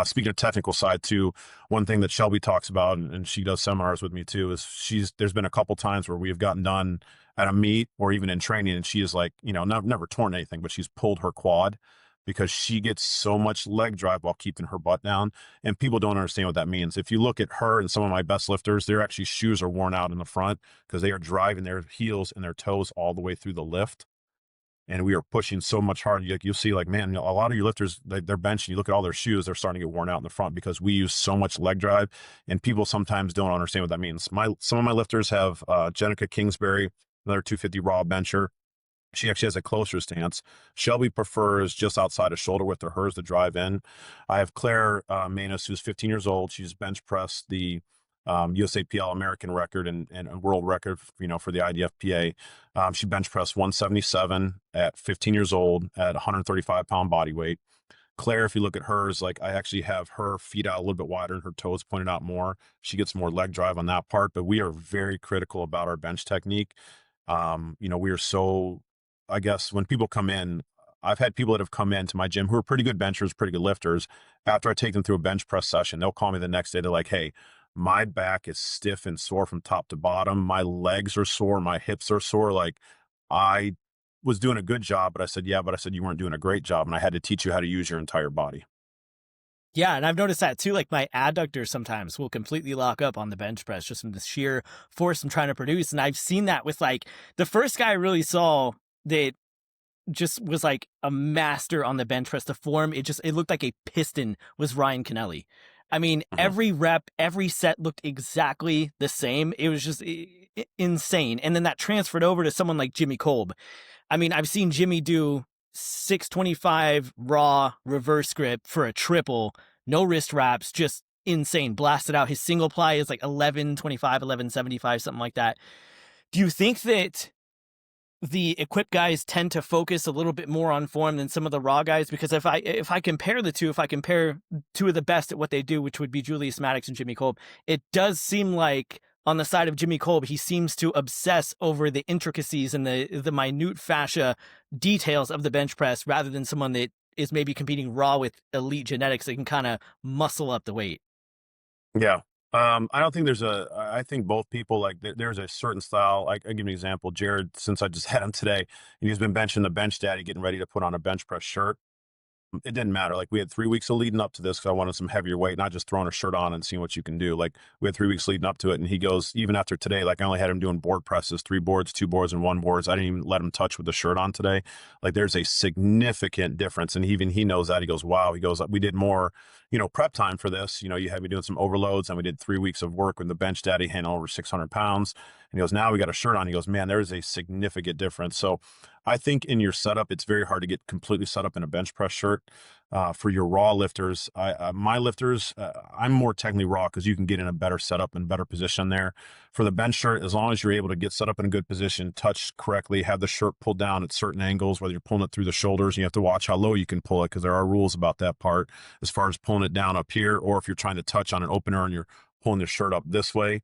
Speaking of technical side too, one thing that Shelby talks about, and she does seminars with me too, is there's been a couple times where we have gotten done at a meet or even in training, and she is like, never torn anything, but she's pulled her quad because she gets so much leg drive while keeping her butt down. And people don't understand what that means. If you look at her and some of my best lifters, their actually shoes are worn out in the front because they are driving their heels and their toes all the way through the lift. And we are pushing so much hard. You'll see like, man, a lot of your lifters, they're benching. You look at all their shoes, they're starting to get worn out in the front because we use so much leg drive, and people sometimes don't understand what that means. Some of my lifters have Jenica Kingsbury, another 250 raw bencher. She actually has a closer stance. Shelby prefers just outside of shoulder width or hers to drive in. I have Claire Manus, who's 15 years old. She's bench pressed the USAPL American record and world record, for the IDFPA. She bench pressed 177 at 15 years old at 135 pound body weight. Claire, if you look at hers, like I actually have her feet out a little bit wider and her toes pointed out more. She gets more leg drive on that part, but we are very critical about our bench technique. We are so, I guess when people come in, I've had people that have come into my gym who are pretty good benchers, pretty good lifters. After I take them through a bench press session, they'll call me the next day. They're like, hey, my back is stiff and sore from top to bottom. My legs are sore. My hips are sore. Like I was doing a good job, but I said, you weren't doing a great job. And I had to teach you how to use your entire body. Yeah, and I've noticed that too. Like my adductors sometimes will completely lock up on the bench press just from the sheer force I'm trying to produce. And I've seen that with like the first guy I really saw that just was like a master on the bench press. The form, it looked like a piston, was Ryan Kennelly. I mean, every rep, every set looked exactly the same. It was just insane. And then that transferred over to someone like Jimmy Kolb. I mean, I've seen Jimmy do 625 raw reverse grip for a triple, no wrist wraps, just insane. Blasted out. His single ply is like 1125, 1175, something like that. Do you think that the equipped guys tend to focus a little bit more on form than some of the raw guys? Because if I compare the two, if I compare two of the best at what they do, which would be Julius Maddox and Jimmy Kolb, it does seem like on the side of Jimmy Kolb, he seems to obsess over the intricacies and the minute fascia details of the bench press rather than someone that is maybe competing raw with elite genetics that can kind of muscle up the weight. Yeah. I don't think I think both people, like, there's a certain style. I give you an example. Jared, since I just had him today, and he's been benching the bench daddy, getting ready to put on a bench press shirt. It didn't matter. Like, we had 3 weeks of leading up to this because I wanted some heavier weight, not just throwing a shirt on and seeing what you can do. Like, we had 3 weeks leading up to it. And he goes, even after today, like, I only had him doing board presses, 3 boards, 2 boards, and 1 boards. I didn't even let him touch with the shirt on today. Like, there's a significant difference. And even he knows that. He goes, wow. He goes, we did more, prep time for this. You had me doing some overloads, and we did 3 weeks of work with the bench daddy, handling over 600 pounds. And he goes, now we got a shirt on. He goes, man, there's a significant difference. So I think in your setup, it's very hard to get completely set up in a bench press shirt. For your raw lifters, my lifters, I'm more technically raw because you can get in a better setup and better position there. For the bench shirt, as long as you're able to get set up in a good position, touch correctly, have the shirt pulled down at certain angles, whether you're pulling it through the shoulders, you have to watch how low you can pull it because there are rules about that part as far as pulling it down up here, or if you're trying to touch on an opener and you're pulling the shirt up this way.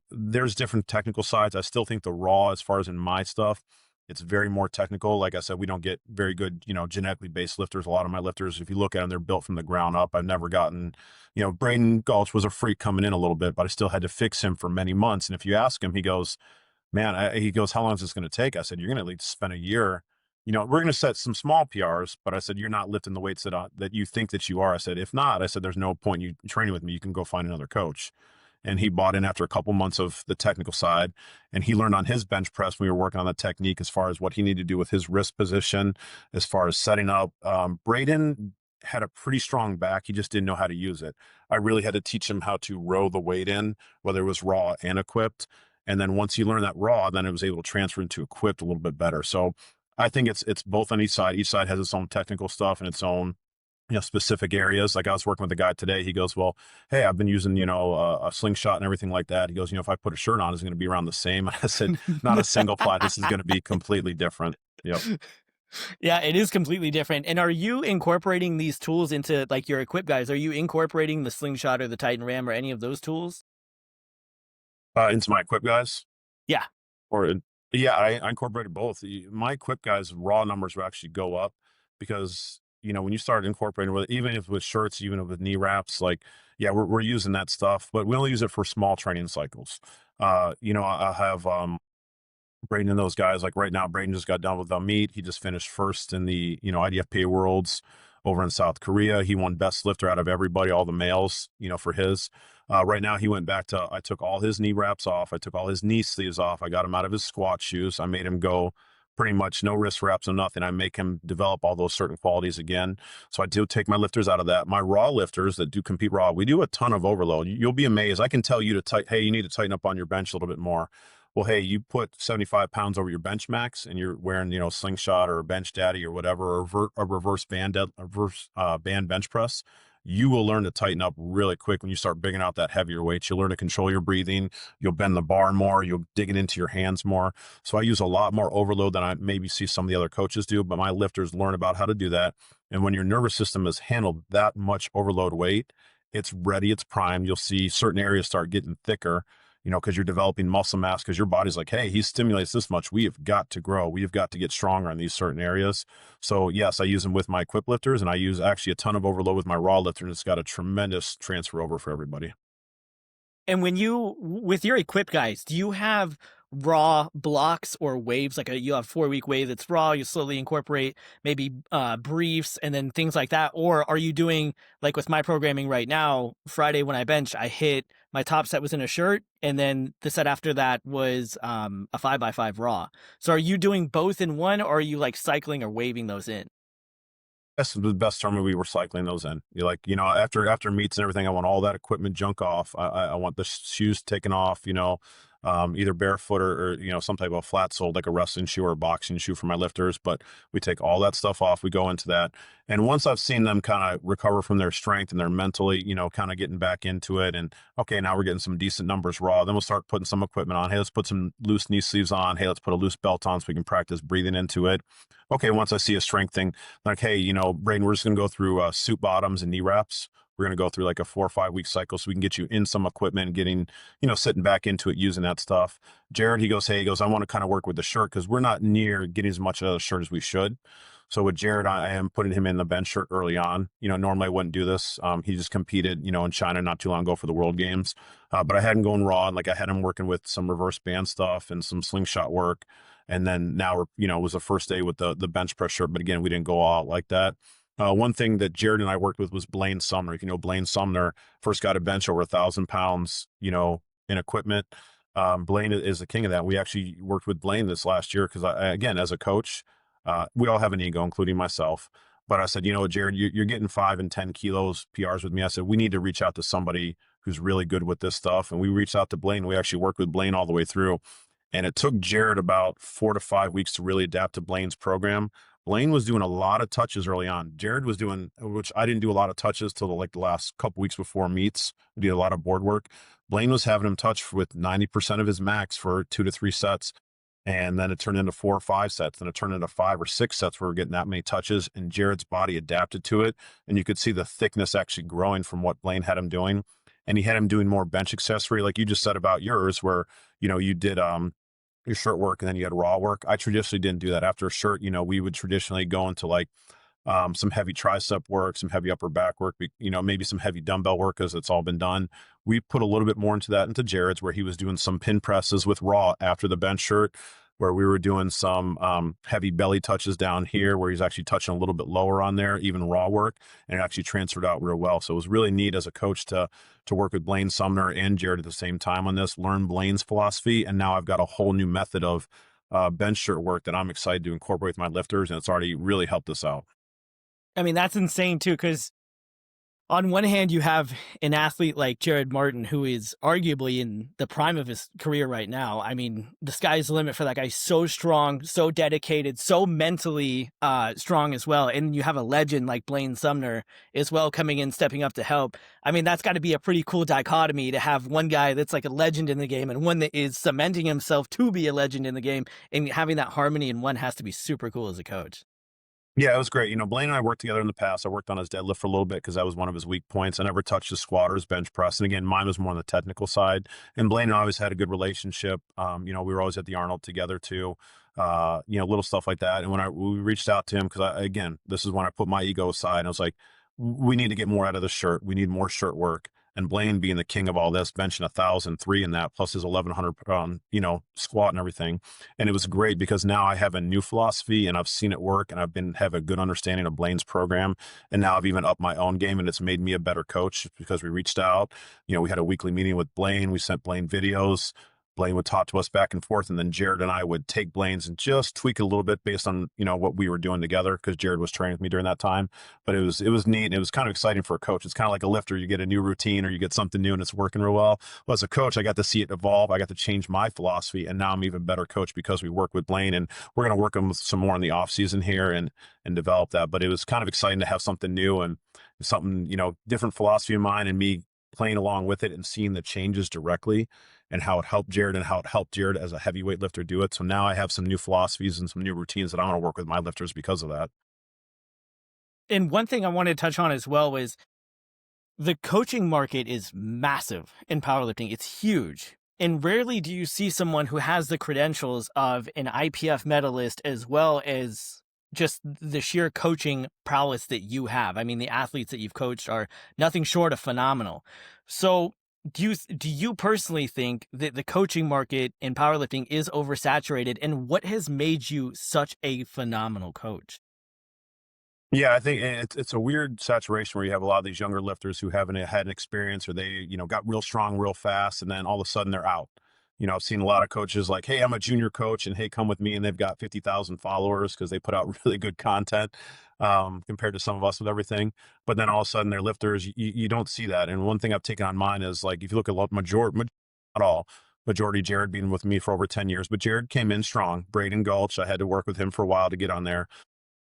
There's different technical sides. I still think the raw, as far as in my stuff, it's very more technical. Like I said, we don't get very good, genetically based lifters. A lot of my lifters, if you look at them, they're built from the ground up. I've never gotten, Braden Gulch was a freak coming in a little bit, but I still had to fix him for many months. And if you ask him, he goes, man, he goes, how long is this going to take? I said, you're going to at least spend a year. We're going to set some small PRs, but I said, you're not lifting the weights that you think that you are. I said, if not, I said, there's no point you training with me. You can go find another coach. And he bought in after a couple months of the technical side, and he learned on his bench press when we were working on the technique as far as what he needed to do with his wrist position, as far as setting up. Braden had a pretty strong back. He just didn't know how to use it. I really had to teach him how to row the weight in, whether it was raw and equipped. And then once he learned that raw, then it was able to transfer into equipped a little bit better. So I think it's both on each side. Each side has its own technical stuff and its own specific areas. Like, I was working with a guy today. He goes, well, hey, I've been using, a slingshot and everything like that. He goes, if I put a shirt on, it's going to be around the same. I said, not a single ply. This is going to be completely different. Yep. Yeah, it is completely different. And are you incorporating these tools into like your equipped guys? Are you incorporating the slingshot or the Titan Ram or any of those tools? Into my equip guys? Yeah. Yeah, I incorporated both. My equip guys' raw numbers will actually go up because, when you start incorporating with, even if with shirts, even with knee wraps, like, yeah, we're using that stuff, but we only use it for small training cycles. I have, Braden and those guys, like right now, Braden just got done with the meet. He just finished first in the, IDFPA Worlds over in South Korea. He won best lifter out of everybody, all the males, for his. Right now, he went back to, I took all his knee wraps off. I took all his knee sleeves off. I got him out of his squat shoes. I made him go pretty much no wrist wraps, no nothing. I make him develop all those certain qualities again. So I do take my lifters out of that. My raw lifters that do compete raw, we do a ton of overload. You'll be amazed. I can tell you hey, you need to tighten up on your bench a little bit more. Well, hey, you put 75 pounds over your bench max and you're wearing, slingshot or a bench daddy or whatever, or a reverse band bench press, you will learn to tighten up really quick when you start bigging out that heavier weight. You'll learn to control your breathing. You'll bend the bar more. You'll dig it into your hands more. So I use a lot more overload than I maybe see some of the other coaches do, but my lifters learn about how to do that. And when your nervous system has handled that much overload weight, it's ready, it's primed. You'll see certain areas start getting thicker, because you're developing muscle mass, because your body's like, hey, he stimulates this much. We have got to grow. We have got to get stronger in these certain areas. So yes, I use them with my equip lifters, and I use actually a ton of overload with my raw lifter, and it's got a tremendous transfer over for everybody. And with your equipped guys, do you have raw blocks or waves? Like you have 4-week wave that's raw, you slowly incorporate maybe briefs and then things like that? Or are you doing, like with my programming right now, Friday when I bench, I hit my top set was in a shirt, and then the set after that was a 5x5 raw. So are you doing both in one, or are you like cycling or waving those in? That's the best term. We were cycling those in. You're like, after meets and everything, I want all that equipment junk off. I want the shoes taken off. either barefoot or some type of flat sole, like a wrestling shoe or a boxing shoe for my lifters. But we take all that stuff off. We go into that. And once I've seen them kind of recover from their strength and they're mentally, kind of getting back into it, and okay, now we're getting some decent numbers raw, then we'll start putting some equipment on. Hey, let's put some loose knee sleeves on. Hey, let's put a loose belt on so we can practice breathing into it. Okay, once I see a strength thing, like, hey, Braden, we're just going to go through suit bottoms and knee wraps. We're going to go through like a 4 or 5 week cycle so we can get you in some equipment, getting, sitting back into it, using that stuff. Jared, he goes, I want to kind of work with the shirt because we're not near getting as much of the shirt as we should. So with Jared, I am putting him in the bench shirt early on. Normally I wouldn't do this. He just competed, in China not too long ago for the World Games. But I had him going raw, and like I had him working with some reverse band stuff and some slingshot work. And then now it was the first day with the bench press shirt. But again, we didn't go all out like that. One thing that Jared and I worked with was Blaine Sumner. If you know Blaine Sumner, first got a bench over 1,000 pounds, in equipment. Blaine is the king of that. We actually worked with Blaine this last year because, again, as a coach, we all have an ego, including myself. But I said, Jared, you're getting 5 and 10 kilos PRs with me. I said, we need to reach out to somebody who's really good with this stuff. And we reached out to Blaine. We actually worked with Blaine all the way through. And it took Jared about 4 to 5 weeks to really adapt to Blaine's program. Blaine was doing a lot of touches early on. Jared was doing, which I didn't do a lot of touches till the last couple weeks before meets. We did a lot of board work. Blaine was having him touch with 90% of his max for 2 to 3 sets. And then it turned into 4 or 5 sets. Then it turned into 5 or 6 sets where we're getting that many touches. And Jared's body adapted to it. And you could see the thickness actually growing from what Blaine had him doing. And he had him doing more bench accessory, like you just said about yours, where, you did your shirt work and then you had raw work. I traditionally didn't do that. After a shirt, we would traditionally go into like some heavy tricep work, some heavy upper back work, maybe some heavy dumbbell work because it's all been done. We put a little bit more into Jared's, where he was doing some pin presses with raw after the bench shirt, where we were doing some heavy belly touches down here, where he's actually touching a little bit lower on there, even raw work, and it actually transferred out real well. So it was really neat as a coach to work with Blaine Sumner and Jared at the same time on this, learn Blaine's philosophy, and now I've got a whole new method of bench shirt work that I'm excited to incorporate with my lifters, and it's already really helped us out. I mean, that's insane too, because on one hand, you have an athlete like Jared Martin, who is arguably in the prime of his career right now. I mean, the sky's the limit for that guy. So strong, so dedicated, so mentally strong as well. And you have a legend like Blaine Sumner as well coming in, stepping up to help. I mean, that's got to be a pretty cool dichotomy to have one guy that's like a legend in the game and one that is cementing himself to be a legend in the game, and having that harmony in one has to be super cool as a coach. Yeah, it was great. Blaine and I worked together in the past. I worked on his deadlift for a little bit because that was one of his weak points. I never touched his squat or his bench press. And again, mine was more on the technical side. And Blaine and I always had a good relationship. We were always at the Arnold together too. Little stuff like that. And when we reached out to him, because again, this is when I put my ego aside. And I was like, we need to get more out of the shirt. We need more shirt work. And Blaine being the king of all this, benching 1,003 in that, plus his 1,100 squat and everything. And it was great because now I have a new philosophy and I've seen it work, and have a good understanding of Blaine's program. And now I've even upped my own game, and it's made me a better coach because we reached out. We had a weekly meeting with Blaine. We sent Blaine videos. Blaine would talk to us back and forth, and then Jared and I would take Blaine's and just tweak it a little bit based on, what we were doing together, because Jared was training with me during that time. But it was neat, and it was kind of exciting for a coach. It's kind of like a lifter. You get a new routine or you get something new and it's working real well. Well, as a coach, I got to see it evolve. I got to change my philosophy, and now I'm even better coach because we work with Blaine, and we're going to work on some more in the off season here and develop that. But it was kind of exciting to have something new and something, different philosophy of mine, and me playing along with it and seeing the changes directly and how it helped Jared as a heavyweight lifter do it. So now I have some new philosophies and some new routines that I want to work with my lifters because of that. And one thing I wanted to touch on as well was the coaching market is massive in powerlifting. It's huge. And rarely do you see someone who has the credentials of an IPF medalist as well as just the sheer coaching prowess that you have. I mean, the athletes that you've coached are nothing short of phenomenal. So do you personally think that the coaching market in powerlifting is oversaturated, and what has made you such a phenomenal coach? Yeah, I think it's a weird saturation where you have a lot of these younger lifters who haven't had an experience, or they, got real strong real fast, and then all of a sudden they're out. I've seen a lot of coaches like, hey, I'm a junior coach, and hey, come with me. And they've got 50,000 followers because they put out really good content compared to some of us with everything. But then all of a sudden they're lifters. You don't see that. And one thing I've taken on mine is, like, if you look at majority, not all, majority Jared being with me for over 10 years, but Jared came in strong. Braden Gulch, I had to work with him for a while to get on there.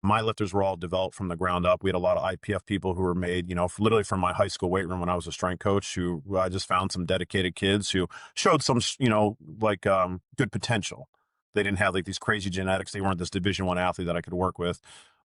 My lifters were all developed from the ground up. We had a lot of IPF people who were made, literally from my high school weight room when I was a strength coach, who I just found some dedicated kids who showed some, good potential. They didn't have like these crazy genetics. They weren't this Division I athlete that I could work with.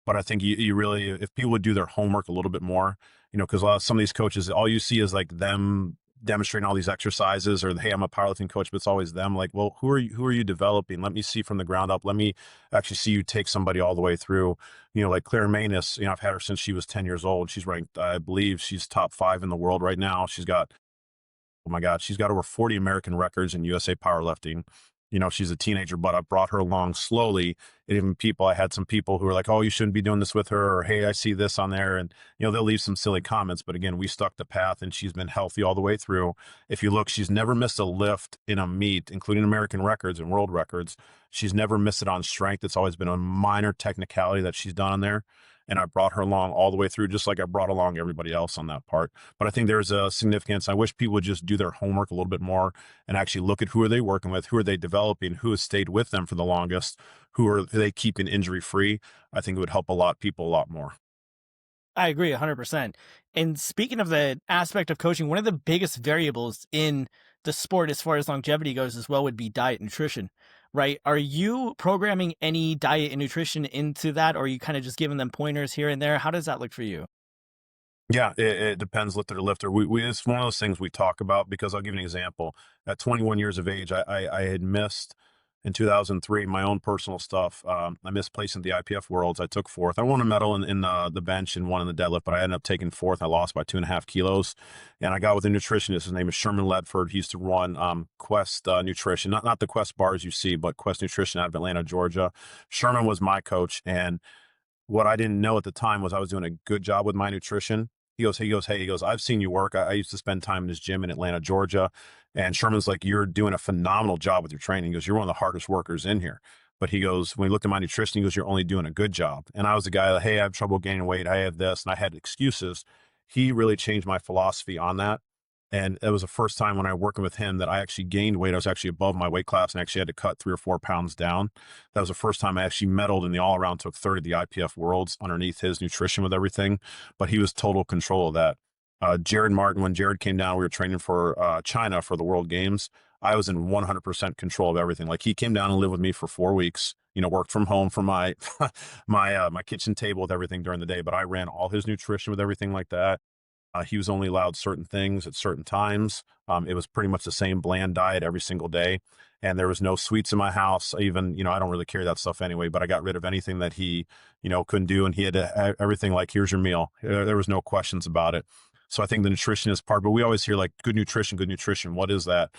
But I think you really, if people would do their homework a little bit more, because some of these coaches, all you see is like them demonstrating all these exercises, or hey, I'm a powerlifting coach, but it's always them. Like, well, who are you developing? Let me see from the ground up. Let me actually see you take somebody all the way through. Like Claire Manus, I've had her since she was 10 years old. She's ranked, I believe she's top 5 in the world right now. Oh my God, she's got over 40 American records in USA powerlifting. She's a teenager, but I brought her along slowly. And even I had some people who were like, oh, you shouldn't be doing this with her, or hey, I see this on there. And, they'll leave some silly comments. But again, we stuck the path, and she's been healthy all the way through. If you look, she's never missed a lift in a meet, including American records and world records. She's never missed it on strength. It's always been a minor technicality that she's done on there. And I brought her along all the way through, just like I brought along everybody else on that part. But I think there's a significance. I wish people would just do their homework a little bit more and actually look at who are they working with, who are they developing, who has stayed with them for the longest, who are they keeping injury free. I think it would help people a lot more. I agree 100%. And speaking of the aspect of coaching, one of the biggest variables in the sport as far as longevity goes as well would be diet and nutrition, right? Are you programming any diet and nutrition into that, or are you kind of just giving them pointers here and there? How does that look for you? Yeah, it depends lifter to lifter. It's one of those things we talk about, because I'll give you an example. At 21 years of age, I had missed in 2003 my own personal stuff. I missed placing the IPF Worlds. I took fourth. I won a medal in the bench and one in the deadlift, but I ended up taking fourth. I lost by 2.5 kilos, and I got with a nutritionist. His name is Sherman Ledford. He used to run Quest Nutrition, not the Quest bars you see, but Quest Nutrition out of Atlanta, Georgia. Sherman was my coach, and what I didn't know at the time was I was doing a good job with my nutrition. Hey, I've seen you work. I used to spend time in his gym in Atlanta, Georgia. And Sherman's like, you're doing a phenomenal job with your training. He goes, you're one of the hardest workers in here. But he goes, when he looked at my nutrition, he goes, you're only doing a good job. And I was the guy that, hey, I have trouble gaining weight. I have this. And I had excuses. He really changed my philosophy on that. And it was the first time when I was working with him that I actually gained weight. I was actually above my weight class and actually had to cut 3 or 4 pounds down. That was the first time I actually medaled in the all around, took third of the IPF Worlds underneath his nutrition with everything. But he was total control of that. Jared Martin, when Jared came down, we were training for China for the World Games. I was in 100% control of everything. Like, he came down and lived with me for 4 weeks, worked from home from my, my kitchen table with everything during the day, but I ran all his nutrition with everything like that. He was only allowed certain things at certain times. It was pretty much the same bland diet every single day. And there was no sweets in my house. Even, I don't really carry that stuff anyway, but I got rid of anything that he, couldn't do. And he had everything like, here's your meal. There was no questions about it. So I think the nutrition is part, but we always hear like good nutrition, good nutrition. What is that?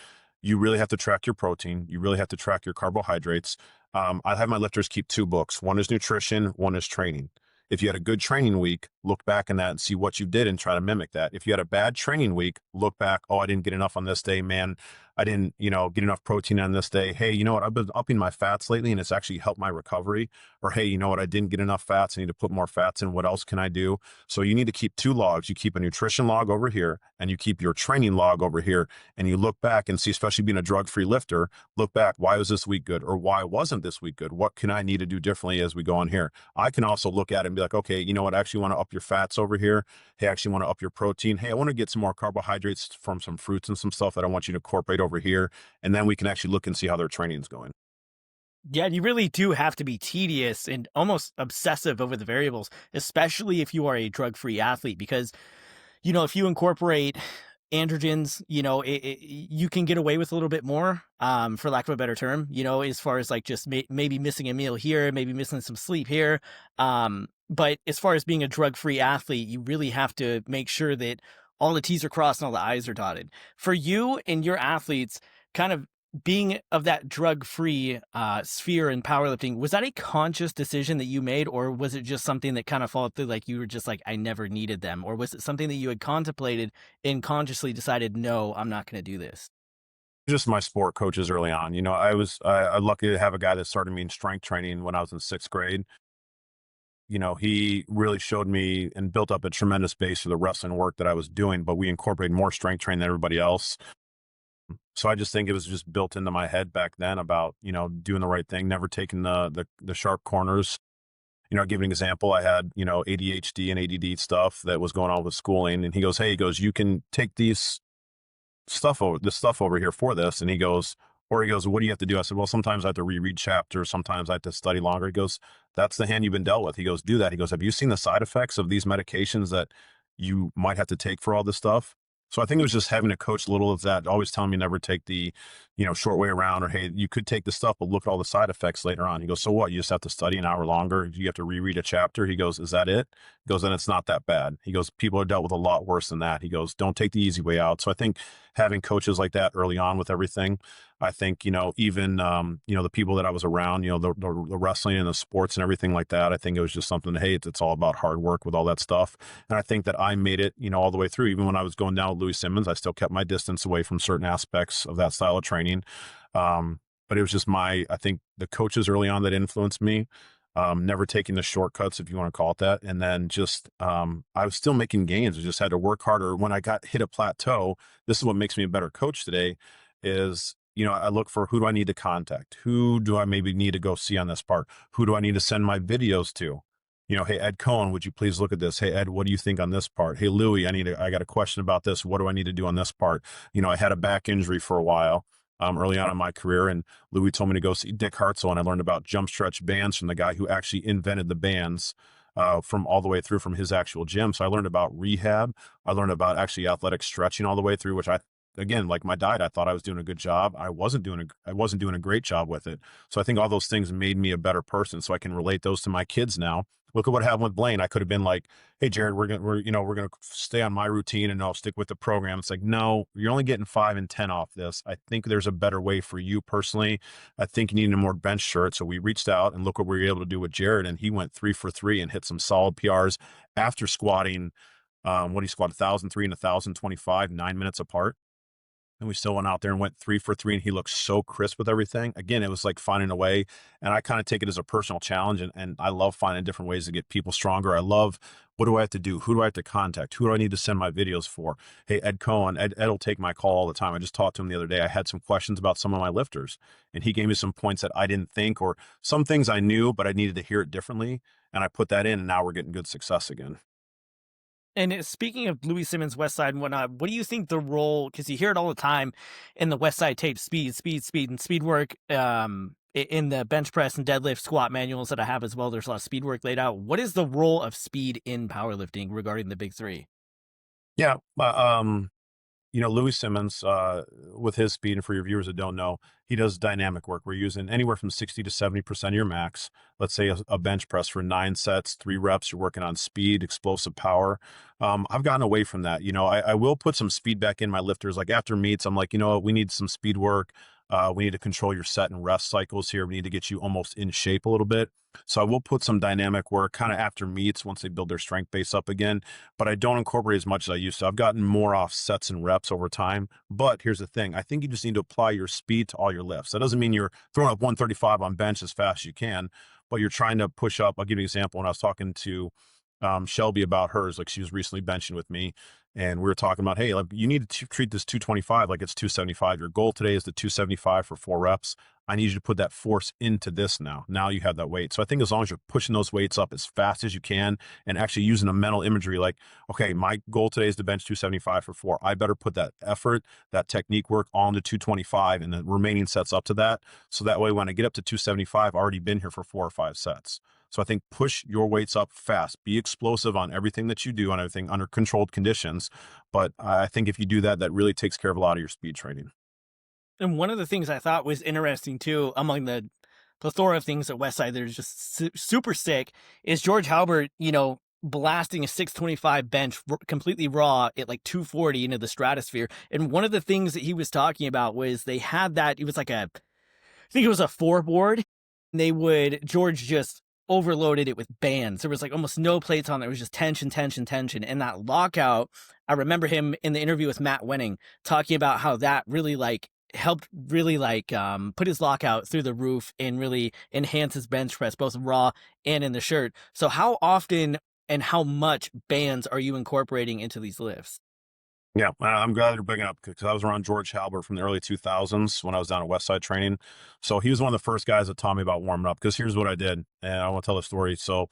You really have to track your protein. You really have to track your carbohydrates. I have my lifters keep 2 books. One is nutrition, one is training. If you had a good training week, look back in that and see what you did and try to mimic that. If you had a bad training week, look back, oh, I didn't get enough on this day, man. I didn't, get enough protein on this day. Hey, you know what? I've been upping my fats lately and it's actually helped my recovery. Or, hey, you know what? I didn't get enough fats. I need to put more fats in. What else can I do? So you need to keep 2 logs. You keep a nutrition log over here and you keep your training log over here. And you look back and see, especially being a drug-free lifter, look back, why was this week good? Or why wasn't this week good? What can I need to do differently as we go on here? I can also look at it and be like, okay, you know what? I actually want to up your fats over here. Hey, I actually want to up your protein. Hey, I want to get some more carbohydrates from some fruits and some stuff that I want you to incorporate over here. And then we can actually look and see how their training is going. Yeah, you really do have to be tedious and almost obsessive over the variables, especially if you are a drug-free athlete, because, if you incorporate androgens, you can get away with a little bit more, for lack of a better term, as far as like just maybe missing a meal here, maybe missing some sleep here. But as far as being a drug-free athlete, you really have to make sure that all the T's are crossed and all the I's are dotted. For you and your athletes, kind of being of that drug-free sphere in powerlifting, was that a conscious decision that you made, or was it just something that kind of followed through, like you were just like, I never needed them? Or was it something that you had contemplated and consciously decided, no, I'm not going to do this? Just my sport coaches early on. I lucky to have a guy that started me in strength training when I was in 6th grade. He really showed me and built up a tremendous base for the wrestling work that I was doing, but we incorporated more strength training than everybody else. So I just think it was just built into my head back then about, doing the right thing, never taking the sharp corners. I'll give you an example. I had, ADHD and ADD stuff that was going on with schooling. And he goes, you can take this stuff over here for this. And he goes, what do you have to do? I said, well, sometimes I have to reread chapters. Sometimes I have to study longer. He goes, that's the hand you've been dealt with. He goes, do that. He goes, have you seen the side effects of these medications that you might have to take for all this stuff? So I think it was just having a coach little of that, always telling me never take the, short way around, or, hey, you could take the stuff, but look at all the side effects later on. He goes, so what? You just have to study an hour longer. You have to reread a chapter. He goes, is that it? He goes, then it's not that bad. He goes, people are dealt with a lot worse than that. He goes, don't take the easy way out. So I think having coaches like that early on with everything, I think, even, the people that I was around, the wrestling and the sports and everything like that, I think it was just something, hey, it's all about hard work with all that stuff. And I think that I made it, all the way through. Even when I was going down with Louis Simmons, I still kept my distance away from certain aspects of that style of training. But it was just I think the coaches early on that influenced me, never taking the shortcuts, if you want to call it that. And then just, I was still making gains. I just had to work harder. When I hit a plateau, this is what makes me a better coach today is, I look for, who do I need to contact? Who do I maybe need to go see on this part? Who do I need to send my videos to? Hey, Ed Cohen, would you please look at this? Hey, Ed, what do you think on this part? Hey, Louie, I got a question about this. What do I need to do on this part? I had a back injury for a while, early on in my career, and Louie told me to go see Dick Hartzell, and I learned about jump stretch bands from the guy who actually invented the bands, from all the way through from his actual gym. So I learned about rehab. I learned about actually athletic stretching all the way through, which again, like my diet, I thought I was doing a good job. I wasn't doing a great job with it. So I think all those things made me a better person. So I can relate those to my kids now. Look at what happened with Blaine. I could have been like, hey, Jared, we're going to stay on my routine and I'll stick with the program. It's like, no, you're only getting 5 and 10 off this. I think there's a better way for you personally. I think you need a more bench shirt. So we reached out, and look what we were able to do with Jared. And he went 3 for 3 and hit some solid PRs after squatting. What he squatted 1,003 and 1,025, 9 minutes apart. And we still went out there and went 3 for 3, and he looked so crisp with everything. Again, it was like finding a way, and I kind of take it as a personal challenge, and I love finding different ways to get people stronger. I love, what do I have to do? Who do I have to contact? Who do I need to send my videos for? Hey, Ed Cohen, Ed will take my call all the time. I just talked to him the other day. I had some questions about some of my lifters, and he gave me some points that I didn't think, or some things I knew, but I needed to hear it differently. And I put that in, and now we're getting good success again. And speaking of Louis Simmons, West Side and whatnot, what do you think the role, because you hear it all the time in the West Side tape, speed, and speed work, in the bench press and deadlift squat manuals that I have as well, there's a lot of speed work laid out. What is the role of speed in powerlifting regarding the big three? Yeah. Louis Simmons, with his speed, and for your viewers that don't know, he does dynamic work. We're using anywhere from 60 to 70% of your max. Let's say a bench press for 9 sets, 3 reps. You're working on speed, explosive power. I've gotten away from that. I will put some speed back in my lifters. Like after meets, I'm like, we need some speed work. We need to control your set and rest cycles here. We need to get you almost in shape a little bit. So I will put some dynamic work kind of after meets once they build their strength base up again, but I don't incorporate as much as I used to. I've gotten more off sets and reps over time. But here's the thing. I think you just need to apply your speed to all your lifts. That doesn't mean you're throwing up 135 on bench as fast as you can, but you're trying to push up. I'll give you an example. When I was talking to Shelby about hers, like she was recently benching with me, and we were talking about, hey, like you need to treat this 225 like it's 275. Your goal today is the 275 for 4 reps. I need you to put that force into this now. Now you have that weight. So I think as long as you're pushing those weights up as fast as you can and actually using a mental imagery like, okay, my goal today is to bench 275 for 4. I better put that effort, that technique work on to 225 and the remaining sets up to that. So that way, when I get up to 275, I've already been here for 4 or 5 sets. So I think push your weights up fast, be explosive on everything that you do, on everything under controlled conditions. But I think if you do that, that really takes care of a lot of your speed training. And one of the things I thought was interesting too, among the plethora of things at Westside that are just super sick, is George Halbert, blasting a 625 bench completely raw at like 240 into the stratosphere. And one of the things that he was talking about was they had that, it was like I think it was a 4 board. George just overloaded it with bands. There was like almost no plates on there. It was just tension. And that lockout, I remember him in the interview with Matt Wenning talking about how that really helped put his lockout through the roof and really enhance his bench press, both raw and in the shirt. So how often and how much bands are you incorporating into these lifts? Yeah, I'm glad you're bringing it up because I was around George Halbert from the early 2000s when I was down at Westside training. So he was one of the first guys that taught me about warming up because here's what I did. And I want to tell the story. So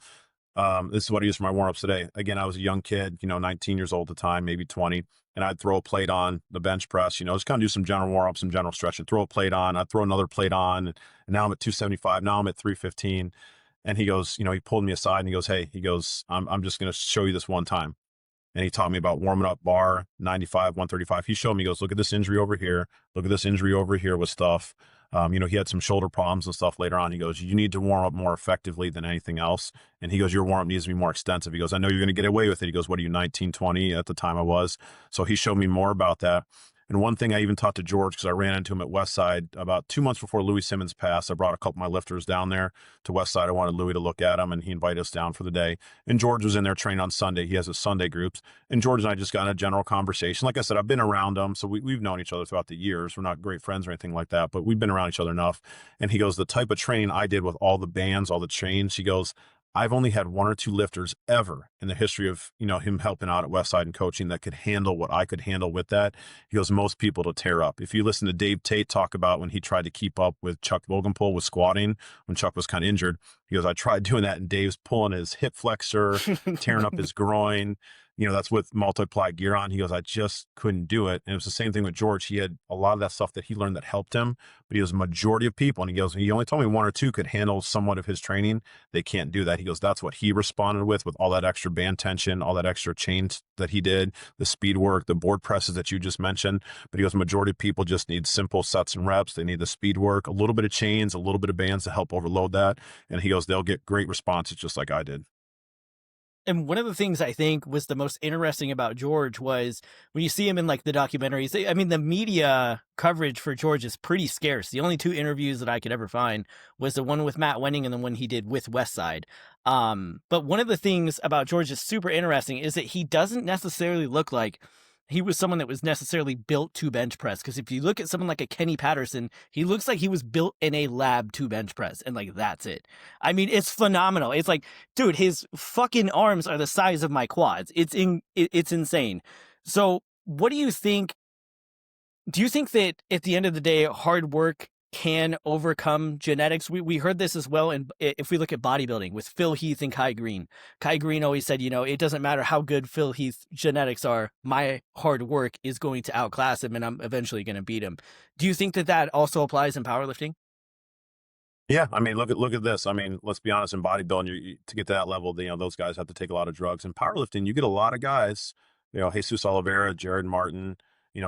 this is what I use for my warm-ups today. Again, I was a young kid, 19 years old at the time, maybe 20, and I'd throw a plate on the bench press, just kind of do some general warm-ups, some general stretching, throw a plate on, I'd throw another plate on, and now I'm at 275, now I'm at 315. And he goes, he pulled me aside and he goes, hey, he goes, I'm just going to show you this one time. And he taught me about warming up bar 95, 135. He showed me, he goes, look at this injury over here. Look at this injury over here with stuff. He had some shoulder problems and stuff later on. He goes, you need to warm up more effectively than anything else. And he goes, your warm up needs to be more extensive. He goes, I know you're going to get away with it. He goes, what are you, 19, 20 at the time I was. So he showed me more about that. And one thing I even taught to George, because I ran into him at Westside about 2 months before Louis Simmons passed. I brought a couple of my lifters down there to Westside. I wanted Louis to look at him, and he invited us down for the day. And George was in there training on Sunday. He has his Sunday groups. And George and I just got in a general conversation. Like I said, I've been around him, so we've known each other throughout the years. We're not great friends or anything like that, but we've been around each other enough. And he goes, the type of training I did with all the bands, all the chains, he goes, I've only had one or two lifters ever in the history of, him helping out at Westside and coaching that could handle what I could handle with that. He goes, most people to tear up. If you listen to Dave Tate talk about when he tried to keep up with Chuck Loganpool with squatting, when Chuck was kind of injured, he goes, I tried doing that and Dave's pulling his hip flexor, tearing up his groin. That's with multiply gear on. He goes, I just couldn't do it. And it was the same thing with George. He had a lot of that stuff that he learned that helped him, but he was a majority of people. And he goes, he only told me one or two could handle somewhat of his training. They can't do that. He goes, that's what he responded with all that extra band tension, all that extra chains that he did, the speed work, the board presses that you just mentioned. But he goes, majority of people just need simple sets and reps. They need the speed work, a little bit of chains, a little bit of bands to help overload that. And he goes, they'll get great responses just like I did. And one of the things I think was the most interesting about George was when you see him in like the documentaries. I mean, the media coverage for George is pretty scarce. The only two interviews that I could ever find was the one with Matt Wenning and the one he did with Westside. But one of the things about George is super interesting is that he doesn't necessarily look like he was someone that was necessarily built to bench press. Because if you look at someone like a Kenny Patterson, he looks like he was built in a lab to bench press, and like that's it. I mean, it's phenomenal. It's like, dude, his fucking arms are the size of my quads. It's insane. So, what do you think? Do you think that at the end of the day, hard work can overcome genetics? We heard this as well. And if we look at bodybuilding with Phil Heath and Kai Green always said, it doesn't matter how good Phil Heath's genetics are, my hard work is going to outclass him and I'm eventually going to beat him. Do you think that that also applies in powerlifting? Yeah, I mean, look at this. I mean, let's be honest. In bodybuilding, to get to that level, those guys have to take a lot of drugs. In powerlifting, you get a lot of guys. Jesus Oliveira, Jared Martin.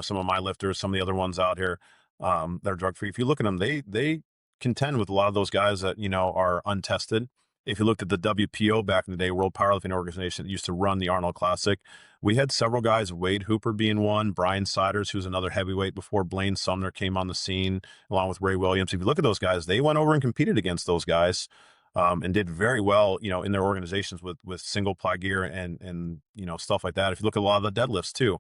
Some of my lifters, some of the other ones out here that are drug free. If you look at them, they contend with a lot of those guys that are untested. If you looked at the WPO back in the day, World Powerlifting Organization that used to run the Arnold Classic, we had several guys, Wade Hooper being one, Brian Siders, who's another heavyweight before Blaine Sumner came on the scene, along with Ray Williams. If you look at those guys, they went over and competed against those guys and did very well, in their organizations with single ply gear and stuff like that. If you look at a lot of the deadlifts too,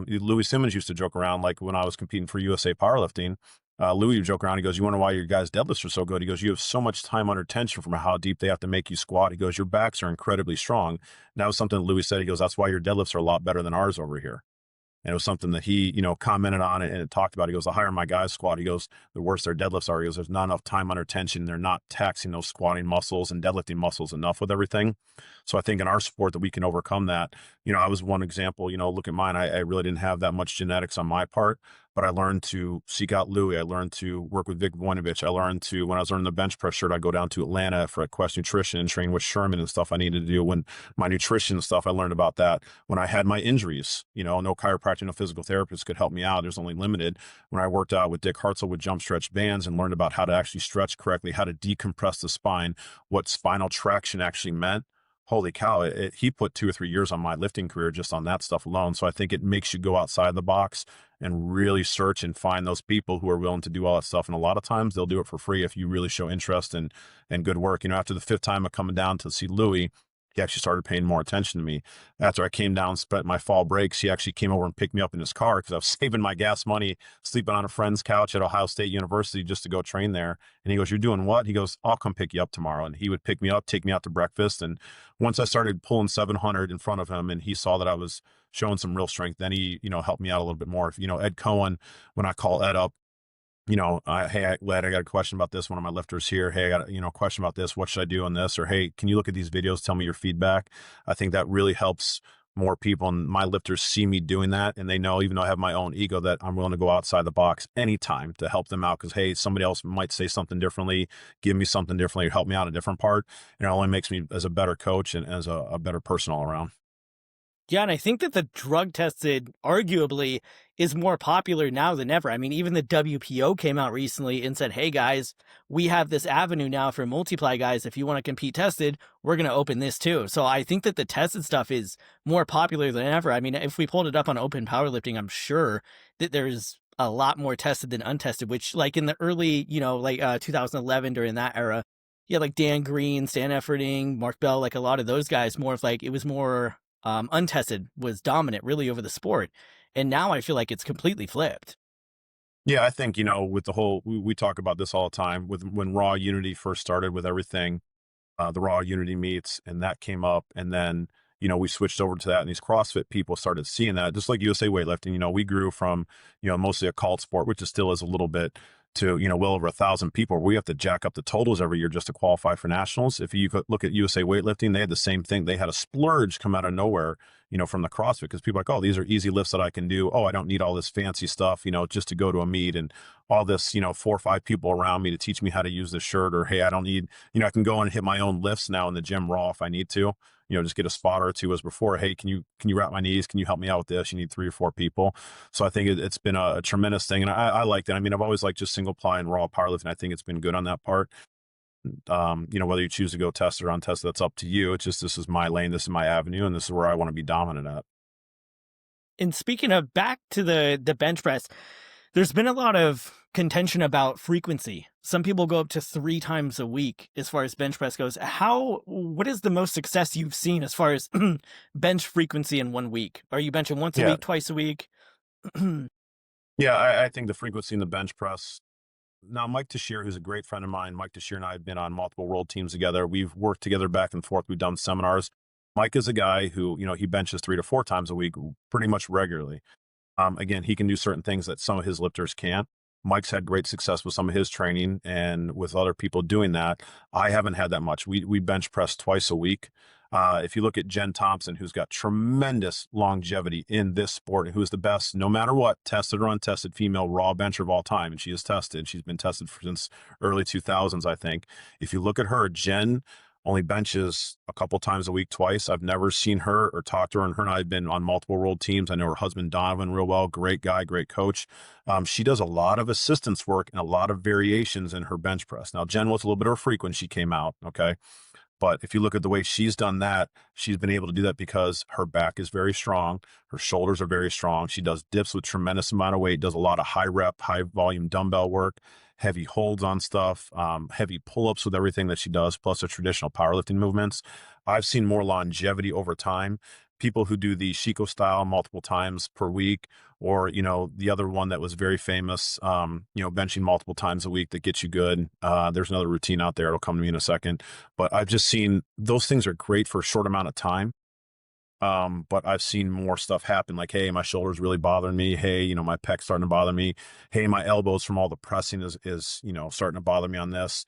Louis Simmons used to joke around, like when I was competing for USA Powerlifting, Louis would joke around. He goes, you wonder why your guys' deadlifts are so good? He goes, you have so much time under tension from how deep they have to make you squat. He goes, your backs are incredibly strong. And that was something that Louis said. He goes, that's why your deadlifts are a lot better than ours over here. And it was something that he, commented on it and talked about. He goes, the higher my guys squat, he goes, the worse their deadlifts are. He goes, there's not enough time under tension. They're not taxing those squatting muscles and deadlifting muscles enough with everything. So I think in our sport that we can overcome that. I was one example, look at mine. I really didn't have that much genetics on my part, but I learned to seek out Louis. I learned to work with Vic Voinovich. I learned to, when I was learning the bench press shirt, I'd go down to Atlanta for Quest Nutrition and train with Sherman and stuff I needed to do. When my nutrition stuff, I learned about that. When I had my injuries, no chiropractor, no physical therapist could help me out. There's only limited. When I worked out with Dick Hartzell with jump stretch bands and learned about how to actually stretch correctly, how to decompress the spine, what spinal traction actually meant. Holy cow, he put 2 or 3 years on my lifting career just on that stuff alone. So I think it makes you go outside the box and really search and find those people who are willing to do all that stuff. And a lot of times they'll do it for free if you really show interest and good work. After the 5th time of coming down to see Louis, he actually started paying more attention to me. After I came down, spent my fall breaks, he actually came over and picked me up in his car because I was saving my gas money, sleeping on a friend's couch at Ohio State University just to go train there. And he goes, "You're doing what?" He goes, "I'll come pick you up tomorrow." And he would pick me up, take me out to breakfast. And once I started pulling 700 in front of him and he saw that I was showing some real strength, then he, helped me out a little bit more. Ed Cohen, when I call Ed up, hey, Led, I got a question about this. One of my lifters here. Hey, I got a question about this. What should I do on this? Or, hey, can you look at these videos? Tell me your feedback. I think that really helps more people. And my lifters see me doing that. And they know, even though I have my own ego, that I'm willing to go outside the box anytime to help them out. Because, hey, somebody else might say something differently, give me something differently, or help me out in a different part. And it only makes me as a better coach and as a better person all around. Yeah, and I think that the drug tested arguably is more popular now than ever. I mean, even the WPO came out recently and said, "Hey guys, we have this avenue now for multiply guys. If you want to compete tested, we're going to open this too." So I think that the tested stuff is more popular than ever. I mean, if we pulled it up on Open Powerlifting, I'm sure that there's a lot more tested than untested, which like in the early, 2011 during that era, yeah, like Dan Green, Stan Efferding, Mark Bell, like a lot of those guys, more of like, it was more untested was dominant really over the sport. And now I feel like it's completely flipped. Yeah, I think, with the whole, we talk about this all the time with when Raw Unity first started with everything, the Raw Unity meets, and that came up. And then, we switched over to that, and these CrossFit people started seeing that, just like USA weightlifting. We grew from, mostly a cult sport, which it still is a little bit, to, well over 1,000 people. We have to jack up the totals every year just to qualify for nationals. If you could look at USA weightlifting, they had the same thing. They had a splurge come out of nowhere, from the CrossFit, because people are like, "Oh, these are easy lifts that I can do. Oh, I don't need all this fancy stuff, just to go to a meet and all this, 4 or 5 people around me to teach me how to use this shirt." Or, "Hey, I don't need, I can go and hit my own lifts now in the gym raw if I need to, just get a spotter or two." As before, "Hey, can you wrap my knees? Can you help me out with this?" You need 3 or 4 people. So I think it's been a tremendous thing. And I like that. I mean, I've always liked just single ply and raw powerlifting. I think it's been good on that part. Whether you choose to go test or untested, that's up to you. It's just, this is my lane, this is my avenue, and this is where I want to be dominant at. And speaking of back to the bench press, there's been a lot of contention about frequency. Some people go up to 3 times a week as far as bench press goes. What is the most success you've seen as far as bench frequency in 1 week? Are you benching once a Yeah. week, twice a week? Yeah, I think the frequency in the bench press. Now, Mike Tashir, who's a great friend of mine, Mike Tashir and I have been on multiple world teams together. We've worked together back and forth. We've done seminars. Mike is a guy who, he benches 3 to 4 times a week, pretty much regularly. Again, he can do certain things that some of his lifters can't. Mike's had great success with some of his training and with other people doing that. I haven't had that much. We bench press twice a week. If you look at Jen Thompson, who's got tremendous longevity in this sport, and who is the best, no matter what, tested or untested female raw bencher of all time, and she is tested. She's been tested since early 2000s, I think. If you look at her, Jen only benches a couple times a week, twice. I've never seen her or talked to her, and her and I have been on multiple world teams. I know her husband, Donovan, real well. Great guy, great coach. She does a lot of assistance work and a lot of variations in her bench press. Now, Jen was a little bit of a freak when she came out, okay? But if you look at the way she's done that, she's been able to do that because her back is very strong. Her shoulders are very strong. She does dips with tremendous amount of weight, does a lot of high rep, high volume dumbbell work, heavy holds on stuff, heavy pull-ups with everything that she does, plus the traditional powerlifting movements. I've seen more longevity over time. People who do the Chico style multiple times per week, or, the other one that was very famous, benching multiple times a week that gets you good. There's another routine out there. It'll come to me in a second, but I've just seen those things are great for a short amount of time. But I've seen more stuff happen, like, "Hey, my shoulder's really bothering me. Hey, my pec's starting to bother me. Hey, my elbows from all the pressing is starting to bother me on this."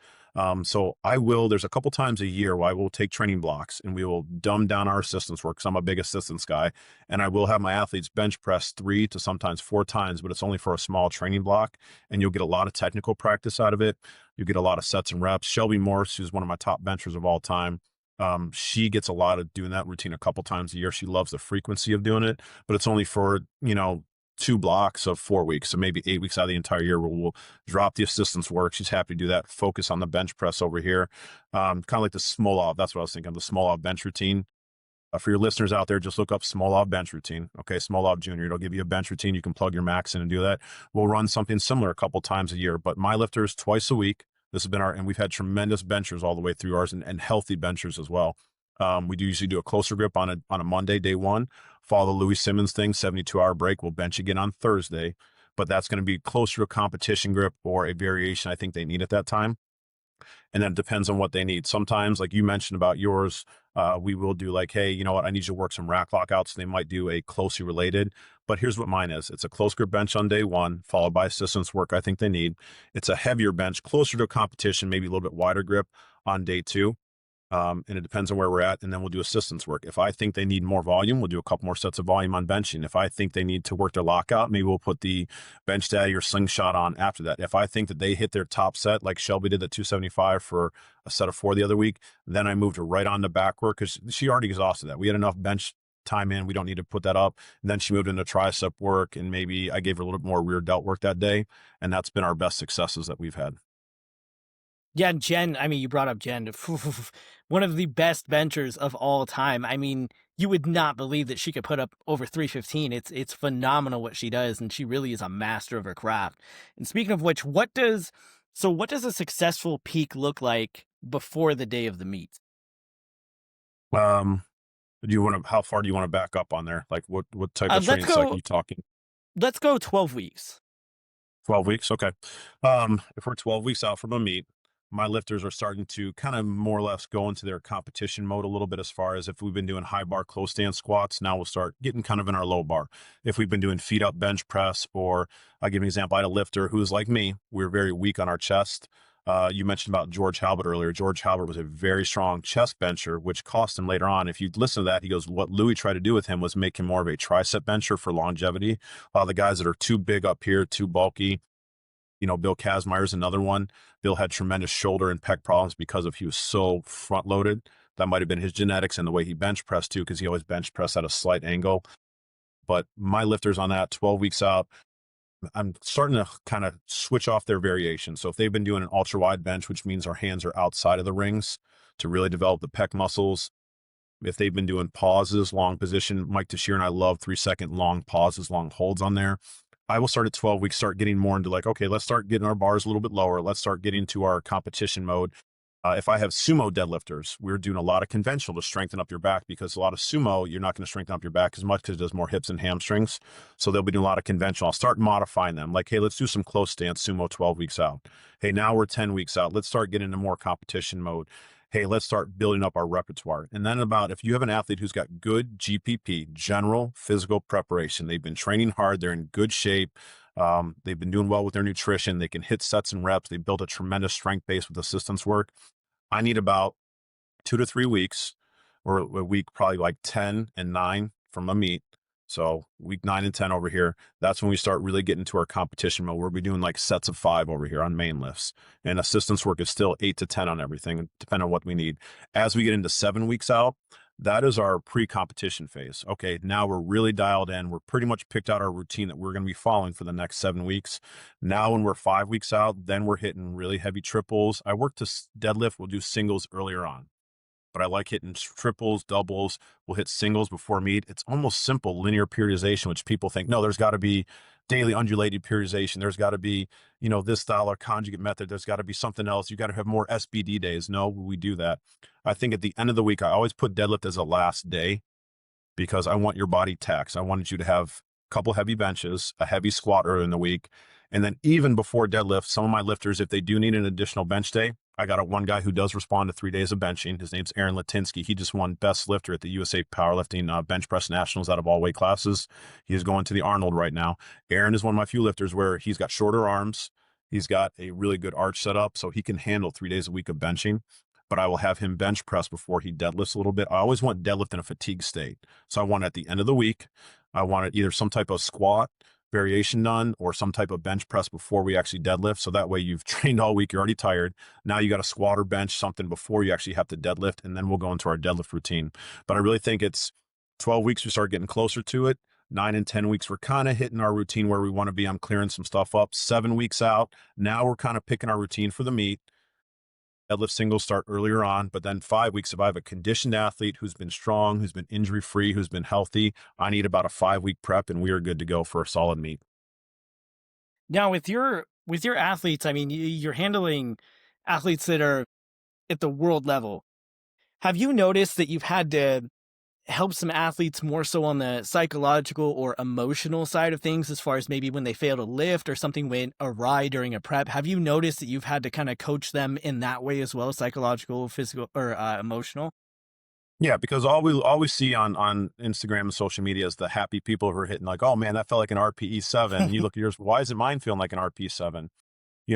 So there's a couple times a year where I will take training blocks and we will dumb down our assistance work, because I'm a big assistance guy. And I will have my athletes bench press 3 to sometimes 4 times, but it's only for a small training block. And you'll get a lot of technical practice out of it. You get a lot of sets and reps. Shelby Morse, who's one of my top benchers of all time, she gets a lot of doing that routine a couple times a year. She loves the frequency of doing it, but it's only for, 2 blocks of 4 weeks. So maybe 8 weeks out of the entire year where we'll drop the assistance work. She's happy to do that. Focus on the bench press over here. Kind of like the Smolov. That's what I was thinking, the Smolov bench routine. For your listeners out there, just look up Smolov bench routine. Okay. Smolov Jr. It'll give you a bench routine. You can plug your max in and do that. We'll run something similar a couple times a year, but my lifters twice a week. This has been and we've had tremendous benchers all the way through ours, and healthy benchers as well. We do usually do a closer grip on a Monday, day one. Follow the Louis Simmons thing, 72-hour break. We'll bench again on Thursday, but that's going to be closer to a competition grip or a variation I think they need at that time. And then it depends on what they need. Sometimes, like you mentioned about yours, we will do like, hey, you know what? I need you to work some rack lockouts. So they might do a closely related. But here's what mine is. It's a close grip bench on day one, followed by assistance work I think they need. It's a heavier bench, closer to a competition, maybe a little bit wider grip on day two. And it depends on where we're at. And then we'll do assistance work. If I think they need more volume, we'll do a couple more sets of volume on benching. If I think they need to work their lockout, maybe we'll put the bench daddy or slingshot on after that. If I think that they hit their top set, like Shelby did at 275 for a set of 4 the other week, then I moved her right on to back work because she already exhausted that. We had enough bench time in. We don't need to put that up. And then she moved into tricep work, and maybe I gave her a little bit more rear delt work that day. And that's been our best successes that we've had. Yeah, and Jen, I mean, you brought up Jen, one of the best benchers of all time. I mean, you would not believe that she could put up over 315. It's phenomenal what she does, and she really is a master of her craft. And speaking of which, what does a successful peak look like before the day of the meet? Um, how far do you want to back up on there? Like what type of Let's training cycle go. are you talking? Let's go 12 weeks. 12 weeks. Okay. If we're 12 weeks out from a meet, my lifters are starting to kind of more or less go into their competition mode a little bit. As far as if we've been doing high bar close stand squats, now we'll start getting kind of in our low bar. If we've been doing feet up bench press, or I'll give you an example. I had a lifter who's like me. We're very weak on our chest. You mentioned about George Halbert earlier. George Halbert was a very strong chest bencher, which cost him later on. If you listen to that, he goes, what Louis tried to do with him was make him more of a tricep bencher for longevity. A lot of the guys that are too big up here, too bulky, Bill Kazmaier's another one. Bill had tremendous shoulder and pec problems because he was so front loaded. That might have been his genetics and the way he bench pressed too, because he always bench pressed at a slight angle. But my lifters on that 12 weeks out, I'm starting to kind of switch off their variation. So if they've been doing an ultra wide bench, which means our hands are outside of the rings to really develop the pec muscles. If they've been doing pauses, long position, Mike Teixeira and I love 3-second long pauses, long holds on there. I will start at 12 weeks, start getting more into like, okay, let's start getting our bars a little bit lower. Let's start getting to our competition mode. If I have sumo deadlifters, we're doing a lot of conventional to strengthen up your back, because a lot of sumo, you're not going to strengthen up your back as much because it does more hips and hamstrings. So they'll be doing a lot of conventional. I'll start modifying them. Like, hey, let's do some close stance sumo 12 weeks out. Hey, now we're 10 weeks out. Let's start getting into more competition mode. Hey, let's start building up our repertoire. And then if you have an athlete who's got good GPP, general physical preparation, they've been training hard, they're in good shape, they've been doing well with their nutrition, they can hit sets and reps, they built a tremendous strength base with assistance work. I need about 2 to 3 weeks, or a week, probably like 10 and 9 from a meet. So week 9 and 10 over here, that's when we start really getting to our competition mode. We'll be doing like sets of 5 over here on main lifts, and assistance work is still 8 to 10 on everything, depending on what we need. As we get into 7 weeks out, that is our pre-competition phase. Okay, now we're really dialed in. We're pretty much picked out our routine that we're going to be following for the next 7 weeks. Now, when we're 5 weeks out, then we're hitting really heavy triples. I work to deadlift. We'll do singles earlier on, but I like hitting triples, doubles. We'll hit singles before meet. It's almost simple linear periodization, which people think, no, there's got to be daily undulated periodization. There's got to be, this style or conjugate method. There's got to be something else. You got to have more SBD days. No, we do that. I think at the end of the week, I always put deadlift as a last day, because I want your body taxed. I wanted you to have a couple heavy benches, a heavy squat early in the week. And then even before deadlift, some of my lifters, if they do need an additional bench day, I got one guy who does respond to 3 days of benching. His name's Aaron Latinsky. He just won best lifter at the USA Powerlifting Bench Press Nationals out of all weight classes. He is going to the Arnold right now. Aaron is one of my few lifters where he's got shorter arms. He's got a really good arch set up, so he can handle 3 days a week of benching. But I will have him bench press before he deadlifts a little bit. I always want deadlift in a fatigue state. So I want at the end of the week, I want either some type of squat variation done or some type of bench press before we actually deadlift. So that way you've trained all week, you're already tired. Now you got to squat or bench something before you actually have to deadlift, and then we'll go into our deadlift routine. But I really think it's 12 weeks, we start getting closer to it. 9 and 10 weeks, we're kind of hitting our routine where we want to be. I'm clearing some stuff up. 7 weeks out, now we're kind of picking our routine for the meet. Deadlift singles start earlier on, but then 5 weeks, if I have a conditioned athlete who's been strong, who's been injury-free, who's been healthy, I need about a 5-week prep, and we are good to go for a solid meet. Now, with your athletes, I mean, you're handling athletes that are at the world level. Have you noticed that you've had to help some athletes more so on the psychological or emotional side of things as far as maybe when they fail to lift or something went awry during a prep? Have you noticed that you've had to kind of coach them in that way as well, psychological, physical, or emotional? Yeah, because all we see on Instagram and social media is the happy people who are hitting like, oh man, that felt like an RPE 7. And you look at yours, why is it mine feeling like an RP 7?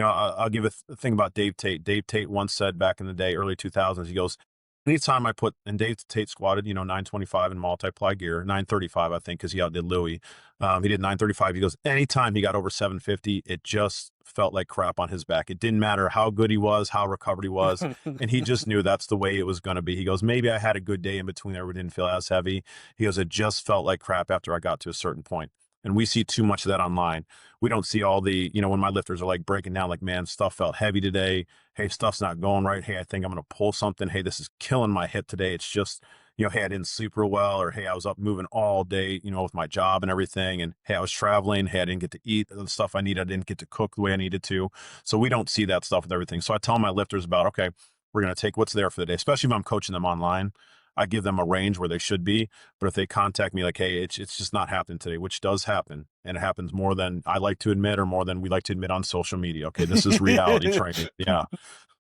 I'll give a thing about Dave Tate. Dave Tate once said back in the day, early 2000s, he goes, anytime I put, and Dave Tate squatted, 925 in multiply gear, 935, I think, because he outdid Louis. He did 935. He goes, anytime he got over 750, it just felt like crap on his back. It didn't matter how good he was, how recovered he was. And he just knew that's the way it was going to be. He goes, maybe I had a good day in between there. We didn't feel as heavy. He goes, it just felt like crap after I got to a certain point. And we see too much of that online. We don't see all the, when my lifters are like breaking down, like, man, stuff felt heavy today. Hey, stuff's not going right. Hey, I think I'm going to pull something. Hey, this is killing my hip today. It's just, hey, I didn't sleep real well. Or, hey, I was up moving all day, with my job and everything. And hey, I was traveling. Hey, I didn't get to eat the stuff I needed. I didn't get to cook the way I needed to. So we don't see that stuff with everything. So I tell my lifters about, okay, we're going to take what's there for the day, especially if I'm coaching them online. I give them a range where they should be, but if they contact me like, hey, it's just not happening today, which does happen. And it happens more than I like to admit or more than we like to admit on social media. Okay, this is reality training. Yeah.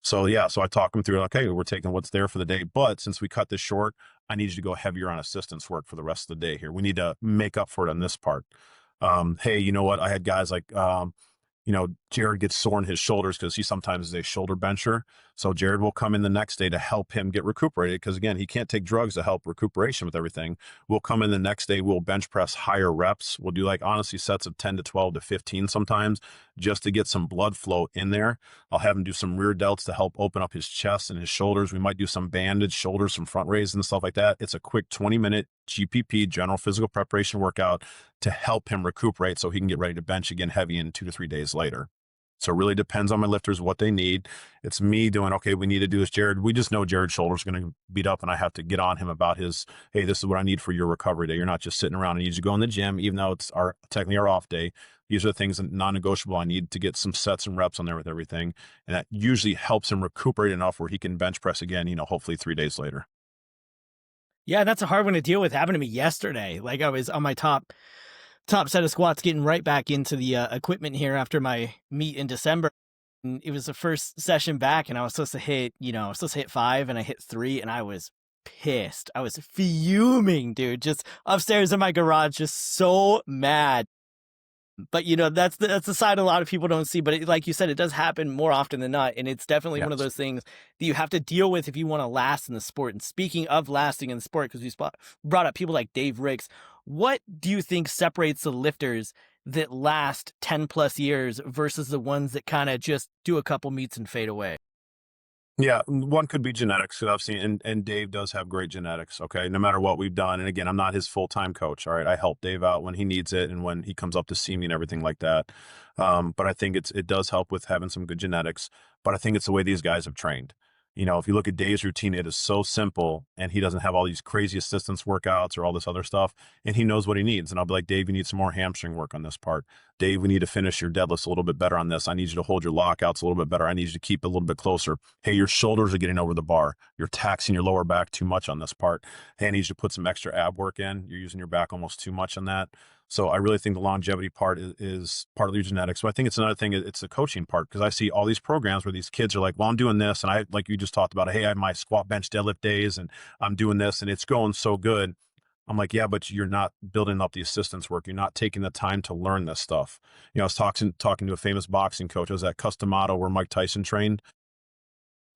So I talk them through, okay, we're taking what's there for the day. But since we cut this short, I need you to go heavier on assistance work for the rest of the day here. We need to make up for it on this part. Hey, you know what? I had guys like, Jared gets sore in his shoulders because he sometimes is a shoulder bencher. So Jared will come in the next day to help him get recuperated because, again, he can't take drugs to help recuperation with everything. We'll come in the next day. We'll bench press higher reps. We'll do like, honestly, sets of 10 to 12 to 15 sometimes just to get some blood flow in there. I'll have him do some rear delts to help open up his chest and his shoulders. We might do some banded shoulders, some front raises and stuff like that. It's a quick 20-minute GPP, general physical preparation workout to help him recuperate so he can get ready to bench again heavy in 2 to 3 days later. So it really depends on my lifters, what they need. It's me doing, okay, we need to do this, Jared. We just know Jared's shoulder's going to beat up and I have to get on him about his, hey, this is what I need for your recovery day. You're not just sitting around. I need you to go in the gym, even though it's technically our off day. These are the things that non-negotiable. I need to get some sets and reps on there with everything. And that usually helps him recuperate enough where he can bench press again, hopefully 3 days later. Yeah, that's a hard one to deal with. Happened to me yesterday. Like I was on my top set of squats, getting right back into the equipment here after my meet in December. And it was the first session back, and I was supposed to hit, I was supposed to hit 5, and I hit 3, and I was pissed. I was fuming, dude. Just upstairs in my garage, just so mad. But that's the side a lot of people don't see. But like you said, it does happen more often than not, and it's definitely one of those things that you have to deal with if you want to last in the sport. And speaking of lasting in the sport, because we brought up people like Dave Ricks, what do you think separates the lifters that last 10 plus years versus the ones that kind of just do a couple meets and fade away? Yeah, one could be genetics. So I've seen, and Dave does have great genetics. Okay, no matter what we've done. And again, I'm not his full-time coach. All right, I help Dave out when he needs it and when he comes up to see me and everything like that. But I think it does help with having some good genetics. But I think it's the way these guys have trained. If you look at Dave's routine, it is so simple, and he doesn't have all these crazy assistance workouts or all this other stuff, and he knows what he needs. And I'll be like, Dave, you need some more hamstring work on this part. Dave, we need to finish your deadlifts a little bit better on this. I need you to hold your lockouts a little bit better. I need you to keep it a little bit closer. Hey, your shoulders are getting over the bar. You're taxing your lower back too much on this part. Hey, I need you to put some extra ab work in. You're using your back almost too much on that. So I really think the longevity part is part of your genetics. So I think it's another thing. It's the coaching part, because I see all these programs where these kids are like, well, I'm doing this. And I, like you just talked about, hey, I have my squat, bench, deadlift days and I'm doing this and it's going so good. I'm like, yeah, but you're not building up the assistance work. You're not taking the time to learn this stuff. I was talking to a famous boxing coach. I was at Customato where Mike Tyson trained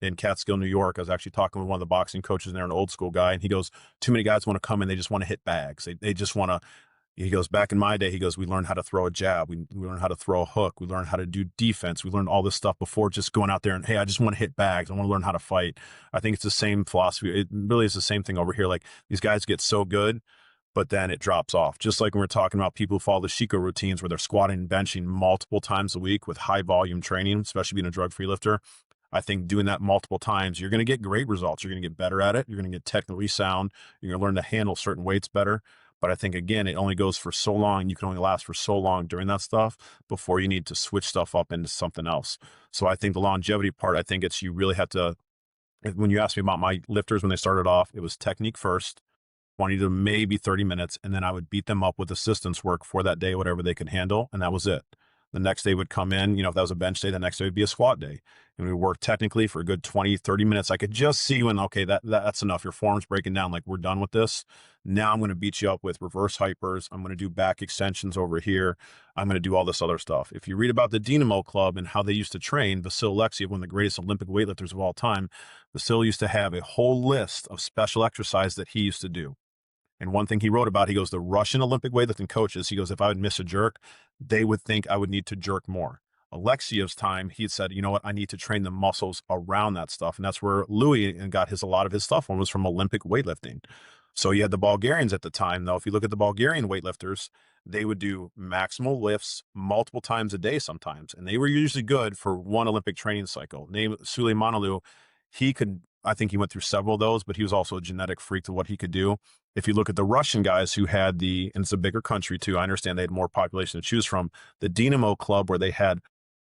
in Catskill, New York. I was actually talking with one of the boxing coaches there, an old school guy. And he goes, too many guys want to come in. They just want to hit bags. They just want to. He goes, back in my day, he goes, we learned how to throw a jab. We learned how to throw a hook. We learned how to do defense. We learned all this stuff before just going out there and, hey, I just want to hit bags. I want to learn how to fight. I think it's the same philosophy. It really is the same thing over here. Like, these guys get so good, but then it drops off. Just like when we're talking about people who follow the Chico routines where they're squatting and benching multiple times a week with high volume training, especially being a drug-free lifter. I think doing that multiple times, you're going to get great results. You're going to get better at it. You're going to get technically sound. You're going to learn to handle certain weights better. But I think, again, it only goes for so long. You can only last for so long during that stuff before you need to switch stuff up into something else. So I think the longevity part, I think it's, you really have to When you asked me about my lifters when they started off, it was technique first, 20 to maybe 30 minutes, and then I would beat them up with assistance work for that day, whatever they could handle, and that was it. The next day would come in, if that was a bench day, the next day would be a squat day. And we worked technically for a good 20, 30 minutes. I could just see when, okay, that's enough. Your form's breaking down. Like, we're done with this. Now I'm going to beat you up with reverse hypers. I'm going to do back extensions over here. I'm going to do all this other stuff. If you read about the Dynamo Club and how they used to train, Vasil Alexiev, one of the greatest Olympic weightlifters of all time, Vasil used to have a whole list of special exercise that he used to do. And one thing he wrote about, he goes, the Russian Olympic weightlifting coaches, he goes, if I would miss a jerk, they would think I would need to jerk more. Alexiev's time, he said, you know what, I need to train the muscles around that stuff. And that's where Louis got a lot of his stuff from, was from Olympic weightlifting. So you had the Bulgarians at the time, though. If you look at the Bulgarian weightlifters, they would do maximal lifts multiple times a day sometimes. And they were usually good for one Olympic training cycle. Name Suleymanoglu, I think he went through several of those, but he was also a genetic freak to what he could do. If you look at the Russian guys who had and it's a bigger country too, I understand they had more population to choose from, the Dynamo Club, where they had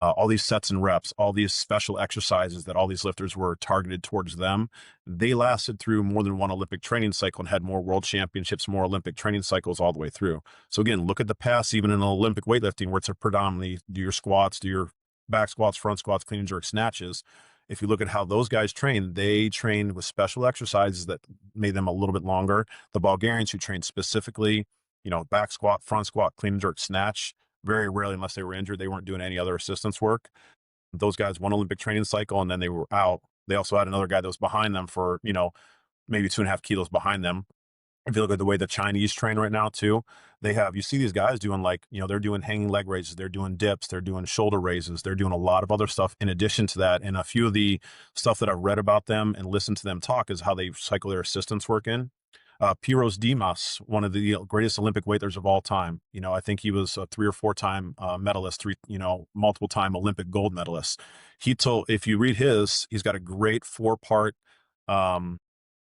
all these sets and reps, all these special exercises that all these lifters were targeted towards them, they lasted through more than one Olympic training cycle and had more world championships, more Olympic training cycles all the way through. So again, look at the past, even in Olympic weightlifting, where it's a predominantly do your squats, do your back squats, front squats, clean and jerk snatches. If you look at how those guys train, they trained with special exercises that made them a little bit longer. The Bulgarians, who trained specifically, back squat, front squat, clean and jerk snatch, very rarely, unless they were injured, they weren't doing any other assistance work. Those guys, one Olympic training cycle, and then they were out. They also had another guy that was behind them for, maybe 2.5 kilos behind them. If you look at the way the Chinese train right now too, you see these guys doing they're doing hanging leg raises, they're doing dips, they're doing shoulder raises, they're doing a lot of other stuff in addition to that. And a few of the stuff that I've read about them and listened to them talk is how they cycle their assistance work in. Piros Dimas, one of the greatest Olympic weightlifters of all time. I think he was a 3 or 4 time medalist, multiple time Olympic gold medalist. If you read he's got a great 4-part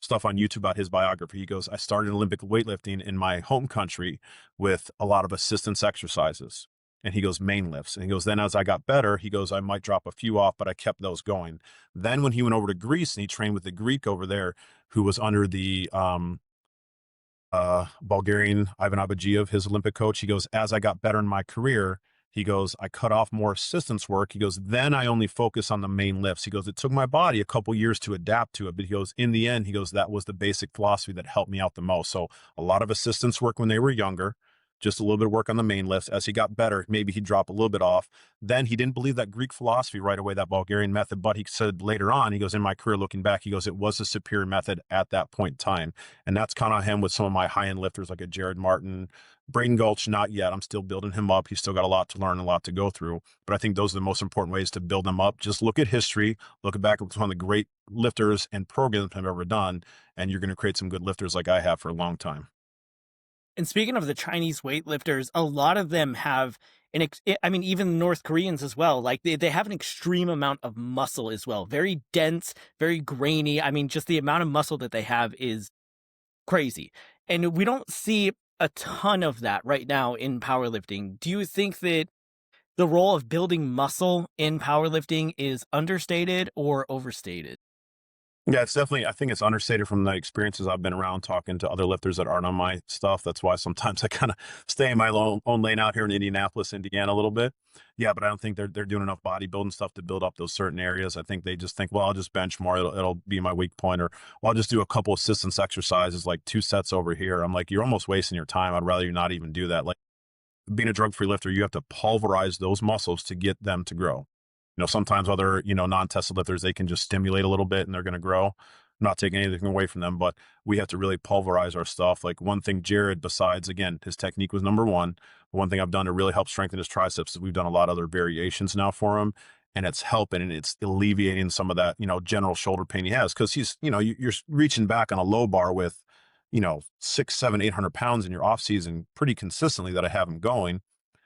stuff on YouTube about his biography. He goes, I started Olympic weightlifting in my home country with a lot of assistance exercises. And he goes, main lifts. And he goes, then as I got better, he goes, I might drop a few off, but I kept those going. Then when he went over to Greece and he trained with the Greek over there, who was under the Bulgarian Ivan Abadjiev, his Olympic coach, he goes, as I got better in my career, he goes, I cut off more assistance work. He goes, then I only focus on the main lifts. He goes, it took my body a couple years to adapt to it, but he goes, in the end, he goes, that was the basic philosophy that helped me out the most. So a lot of assistance work when they were younger, just a little bit of work on the main lifts. As he got better, maybe he'd drop a little bit off. Then he didn't believe that Greek philosophy right away, that Bulgarian method, but he said later on, he goes, in my career, looking back, he goes, it was a superior method at that point in time. And that's kind of him with some of my high-end lifters like a Jared Martin. Braden Gulch, not yet. I'm still building him up. He's still got a lot to learn, a lot to go through. But I think those are the most important ways to build them up. Just look at history, look back at some of the great lifters and programs I've ever done, and you're going to create some good lifters like I have for a long time. And speaking of the Chinese weightlifters, a lot of them have even North Koreans as well. Like they have an extreme amount of muscle as well. Very dense, very grainy. I mean, just the amount of muscle that they have is crazy. And we don't see a ton of that right now in powerlifting. Do you think that the role of building muscle in powerlifting is understated or overstated? Yeah, it's definitely, I think it's understated from the experiences I've been around talking to other lifters that aren't on my stuff. That's why sometimes I kind of stay in my own lane out here in Indianapolis, Indiana a little bit. Yeah, but I don't think they're doing enough bodybuilding stuff to build up those certain areas. I think they just think, well, I'll just bench more. It'll be my weak point, or well, I'll just do a couple assistance exercises, like 2 sets over here. I'm like, you're almost wasting your time. I'd rather you not even do that. Like being a drug-free lifter, you have to pulverize those muscles to get them to grow. Sometimes other, non-tested lifters, they can just stimulate a little bit and they're going to grow. I'm not taking anything away from them, but we have to really pulverize our stuff. Like one thing Jared, besides, again, his technique was number one. One thing I've done to really help strengthen his triceps is we've done a lot of other variations now for him, and it's helping and it's alleviating some of that, general shoulder pain he has. Cause he's, you're reaching back on a low bar with, 600, 700, 800 pounds in your off season pretty consistently that I have him going.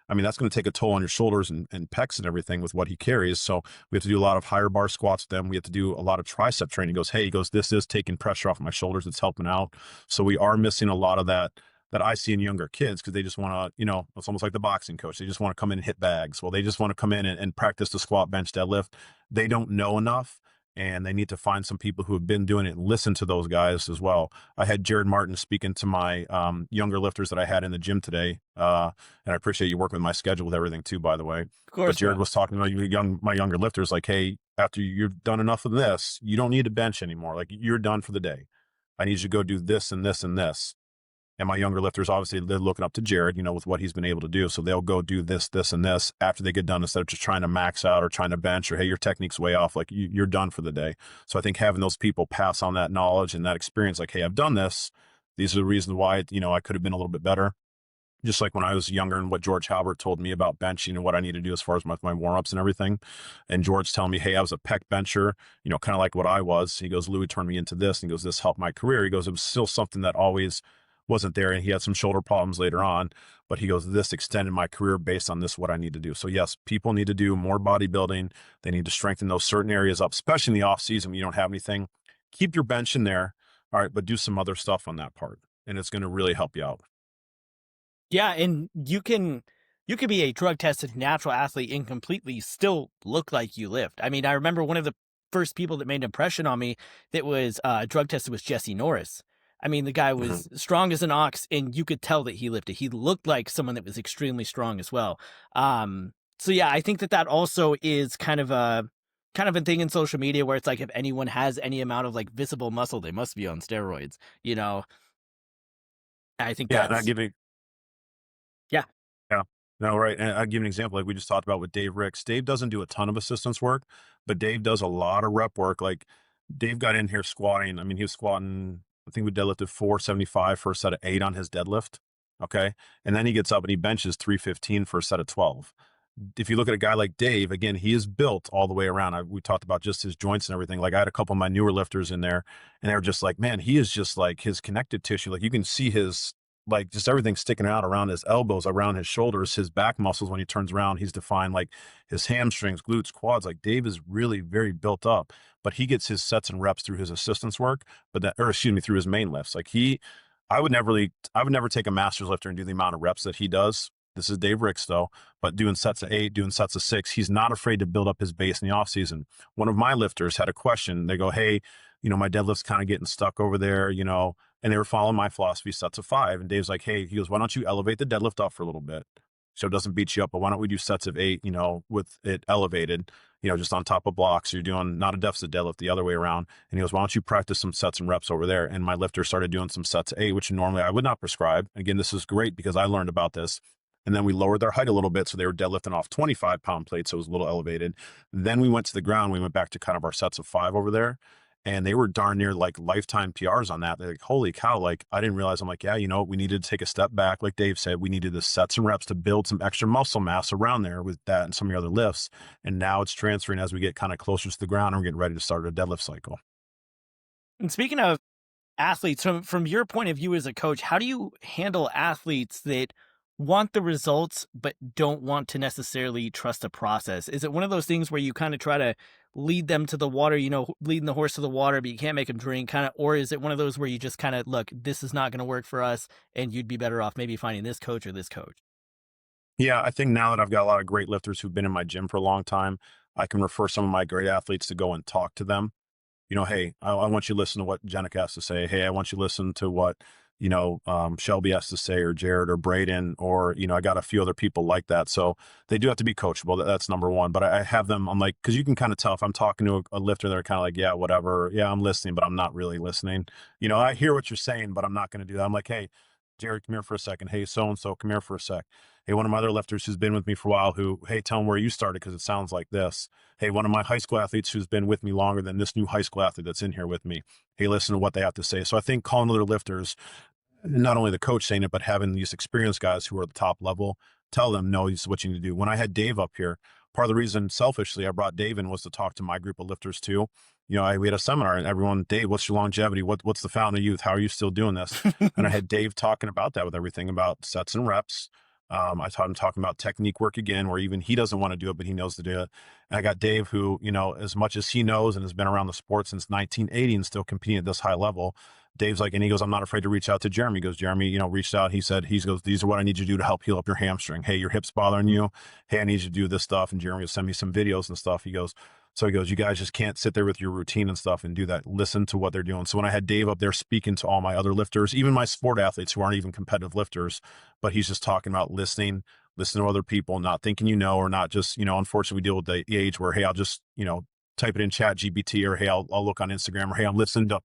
I mean, that's going to take a toll on your shoulders and pecs and everything with what he carries. So we have to do a lot of higher bar squats with them. We have to do a lot of tricep training. He goes, this is taking pressure off my shoulders. It's helping out. So we are missing a lot of that I see in younger kids, because they just want to, it's almost like the boxing coach. They just want to come in and hit bags. Well, they just want to come in and practice the squat, bench, deadlift. They don't know enough. and they need to find some people who have been doing it and listen to those guys as well. I had Jared Martin speaking to my younger lifters that I had in the gym today, and I appreciate you working with my schedule with everything too, by the way. Of course, But Jared bro. was talking about my younger lifters, like, hey, after you've done enough of this, you don't need to bench anymore. Like, you're done for the day. I need you to go do this and this and this. And my younger lifters, obviously, they're looking up to Jared, with what he's been able to do. So they'll go do this, this, and this after they get done, instead of just trying to max out or trying to bench or, hey, your technique's way off. Like, you're done for the day. So I think having those people pass on that knowledge and that experience, like, hey, I've done this. These are the reasons why, I could have been a little bit better. Just like when I was younger and what George Halbert told me about benching and what I need to do as far as my warm-ups and everything. And George telling me, hey, I was a pec bencher, kind of like what I was. He goes, Louis turned me into this. And he goes, this helped my career. He goes, it was still something that always wasn't there. And he had some shoulder problems later on, but he goes, this extended my career based on this, what I need to do. So yes, people need to do more bodybuilding. They need to strengthen those certain areas up, especially in the off season when you don't have anything. Keep your bench in there. All right, but do some other stuff on that part. And it's going to really help you out. Yeah, and you can be a drug tested natural athlete and completely still look like you lift. I mean, I remember one of the first people that made an impression on me that was drug tested was Jesse Norris. I mean, the guy was strong as an ox, and you could tell that he lifted. He looked like someone that was extremely strong as well. So yeah, I think that also is kind of a thing in social media where it's like, if anyone has any amount of like visible muscle, they must be on steroids. I think Yeah, and that's yeah. Yeah. No, right. And I'll give you an example like we just talked about with Dave Ricks. Dave doesn't do a ton of assistance work, but Dave does a lot of rep work. Like Dave got in here squatting. I mean, he was squatting, I think we deadlifted 475 for a set of 8 on his deadlift. Okay. And then he gets up and he benches 315 for a set of 12. If you look at a guy like Dave, again, he is built all the way around. We talked about just his joints and everything. Like I had a couple of my newer lifters in there and they were just like, man, he is just like his connective tissue. Like you can see his, like just everything sticking out around his elbows, around his shoulders, his back muscles. When he turns around, he's defined, like his hamstrings, glutes, quads. Like Dave is really very built up, but he gets his sets and reps through his assistance work, through his main lifts. Like I would never take a master's lifter and do the amount of reps that he does. This is Dave Ricks though, but doing sets of 8, doing sets of 6, he's not afraid to build up his base in the off season. One of my lifters had a question. They go, hey, my deadlift's kind of getting stuck over there, and they were following my philosophy, sets of 5. And Dave's like, hey, he goes, why don't you elevate the deadlift up for a little bit so it doesn't beat you up? But why don't we do sets of 8, with it elevated, just on top of blocks. So you're doing not a deficit deadlift, the other way around. And he goes, why don't you practice some sets and reps over there? And my lifter started doing some sets of 8, which normally I would not prescribe. Again, this is great because I learned about this. And then we lowered their height a little bit. So they were deadlifting off 25-pound plates. So it was a little elevated. Then we went to the ground. We went back to kind of our sets of 5 over there. And they were darn near like lifetime PRs on that. They're like, holy cow. Like, I didn't realize. I'm like, yeah, we needed to take a step back. Like Dave said, we needed the sets and reps to build some extra muscle mass around there with that and some of your other lifts. And now it's transferring as we get kind of closer to the ground and we're getting ready to start a deadlift cycle. And speaking of athletes, from your point of view as a coach, how do you handle athletes that want the results but don't want to necessarily trust the process? Is it one of those things where you kind of try to lead them to the water, leading the horse to the water, but you can't make them drink, kind of? Or is it one of those where you just kind of, look, this is not going to work for us and you'd be better off maybe finding this coach or this coach? Yeah, I think now that I've got a lot of great lifters who've been in my gym for a long time, I can refer some of my great athletes to go and talk to them. Hey, I want you to listen to what Jenica has to say. Hey, I want you to listen to what, Shelby has to say, or Jared or Braden, or, I got a few other people like that. So they do have to be coachable. That's number one. But I have them, I'm like, because you can kind of tell if I'm talking to a lifter, they're kind of like, yeah, whatever. Yeah, I'm listening, but I'm not really listening. I hear what you're saying, but I'm not going to do that. I'm like, hey, Jared, come here for a second. Hey, so-and-so, come here for a sec. Hey, one of my other lifters who's been with me for a while hey, tell them where you started because it sounds like this. Hey, one of my high school athletes who's been with me longer than this new high school athlete that's in here with me. Hey, listen to what they have to say. So I think calling other lifters, not only the coach saying it, but having these experienced guys who are at the top level, tell them, no, this is what you need to do. When I had Dave up here, part of the reason selfishly I brought Dave in was to talk to my group of lifters too. We had a seminar and everyone, Dave, what's your longevity? What's the fountain of youth? How are you still doing this? And I had Dave talking about that with everything about sets and reps. I taught him talking about technique work again, where even he doesn't want to do it, but he knows to do it. And I got Dave who, as much as he knows and has been around the sport since 1980 and still competing at this high level, Dave's like, and he goes, I'm not afraid to reach out to Jeremy. He goes, Jeremy, reached out. He said, he goes, these are what I need you to do to help heal up your hamstring. Hey, your hip's bothering you. Hey, I need you to do this stuff. And Jeremy will send me some videos and stuff. He goes, you guys just can't sit there with your routine and stuff and do that. Listen to what they're doing. So when I had Dave up there speaking to all my other lifters, even my sport athletes who aren't even competitive lifters, but he's just talking about listening to other people, not thinking, or not just, unfortunately we deal with the age where, hey, I'll just, type it in chat GPT, or hey, I'll look on Instagram, or hey, I'm listening to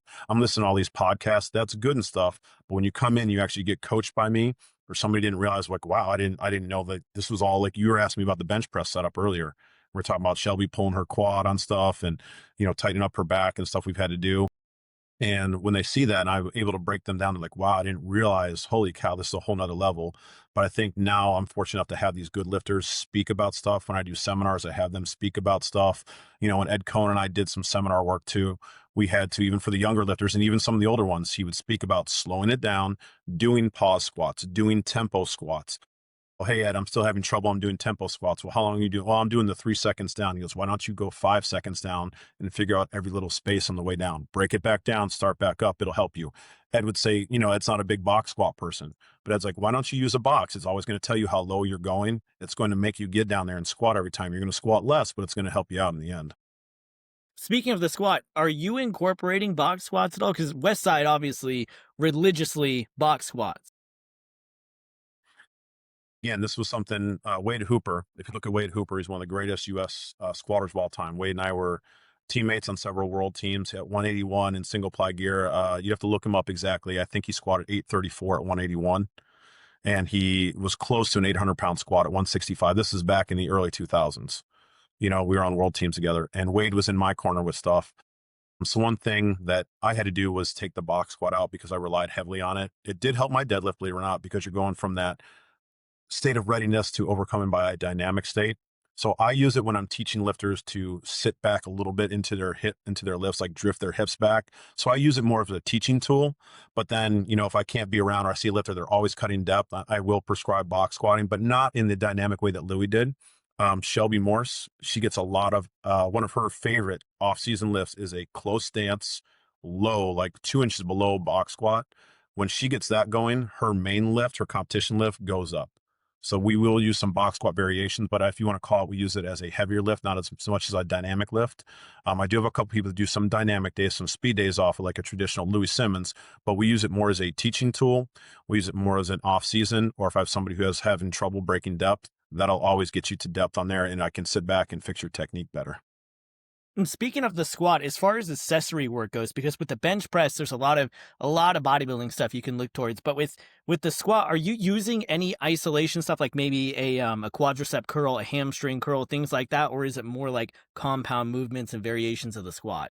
all these podcasts. That's good and stuff. But when you come in, you actually get coached by me, or somebody didn't realize, like, wow, I didn't know that this was all, like, you were asking me about the bench press setup earlier. We're talking about Shelby pulling her quad on stuff and, tightening up her back and stuff we've had to do. And when they see that, and I'm able to break them down to, like, wow, I didn't realize, holy cow, this is a whole nother level. But I think now I'm fortunate enough to have these good lifters speak about stuff. When I do seminars, I have them speak about stuff. When Ed Cohn and I did some seminar work too, we had to, even for the younger lifters and even some of the older ones, he would speak about slowing it down, doing pause squats, doing tempo squats. Well, hey, Ed, I'm still having trouble. I'm doing tempo squats. Well, how long are you doing? Well, I'm doing the 3 seconds down. He goes, why don't you go 5 seconds down and figure out every little space on the way down? Break it back down, start back up. It'll help you. Ed would say, Ed's not a big box squat person, but Ed's like, why don't you use a box? It's always going to tell you how low you're going. It's going to make you get down there and squat every time. You're going to squat less, but it's going to help you out in the end. Speaking of the squat, are you incorporating box squats at all? Because Westside obviously religiously box squats. Again, this was something, Wade Hooper, if you look at Wade Hooper, he's one of the greatest U.S. Squatters of all time. Wade and I were teammates on several world teams at 181 in single ply gear. You have to look him up exactly. I think he squatted 834 at 181, and he was close to an 800-pound squat at 165. This is back in the early 2000s. We were on world teams together, and Wade was in my corner with stuff. So one thing that I had to do was take the box squat out because I relied heavily on it. It did help my deadlift, believe it or not, because you're going from that state of readiness to overcoming by a dynamic state. So I use it when I'm teaching lifters to sit back a little bit into their lifts, like drift their hips back. So I use it more as a teaching tool. But then, if I can't be around or I see a lifter, they're always cutting depth, I will prescribe box squatting, but not in the dynamic way that Louie did. Shelby Morse, she gets a lot of, one of her favorite off-season lifts is a close stance, low, like 2 inches below box squat. When she gets that going, her main lift, her competition lift goes up. So we will use some box squat variations, but if you want to call it, we use it as a heavier lift, not as so much as a dynamic lift. I do have a couple people that do some dynamic days, some speed days off of like a traditional Louis Simmons, but we use it more as a teaching tool. We use it more as an off season, or if I have somebody who is having trouble breaking depth, that'll always get you to depth on there, and I can sit back and fix your technique better. And speaking of the squat, as far as accessory work goes, because with the bench press, there's a lot of bodybuilding stuff you can look towards. But with the squat, are you using any isolation stuff, like maybe a quadricep curl, a hamstring curl, things like that, or is it more like compound movements and variations of the squat?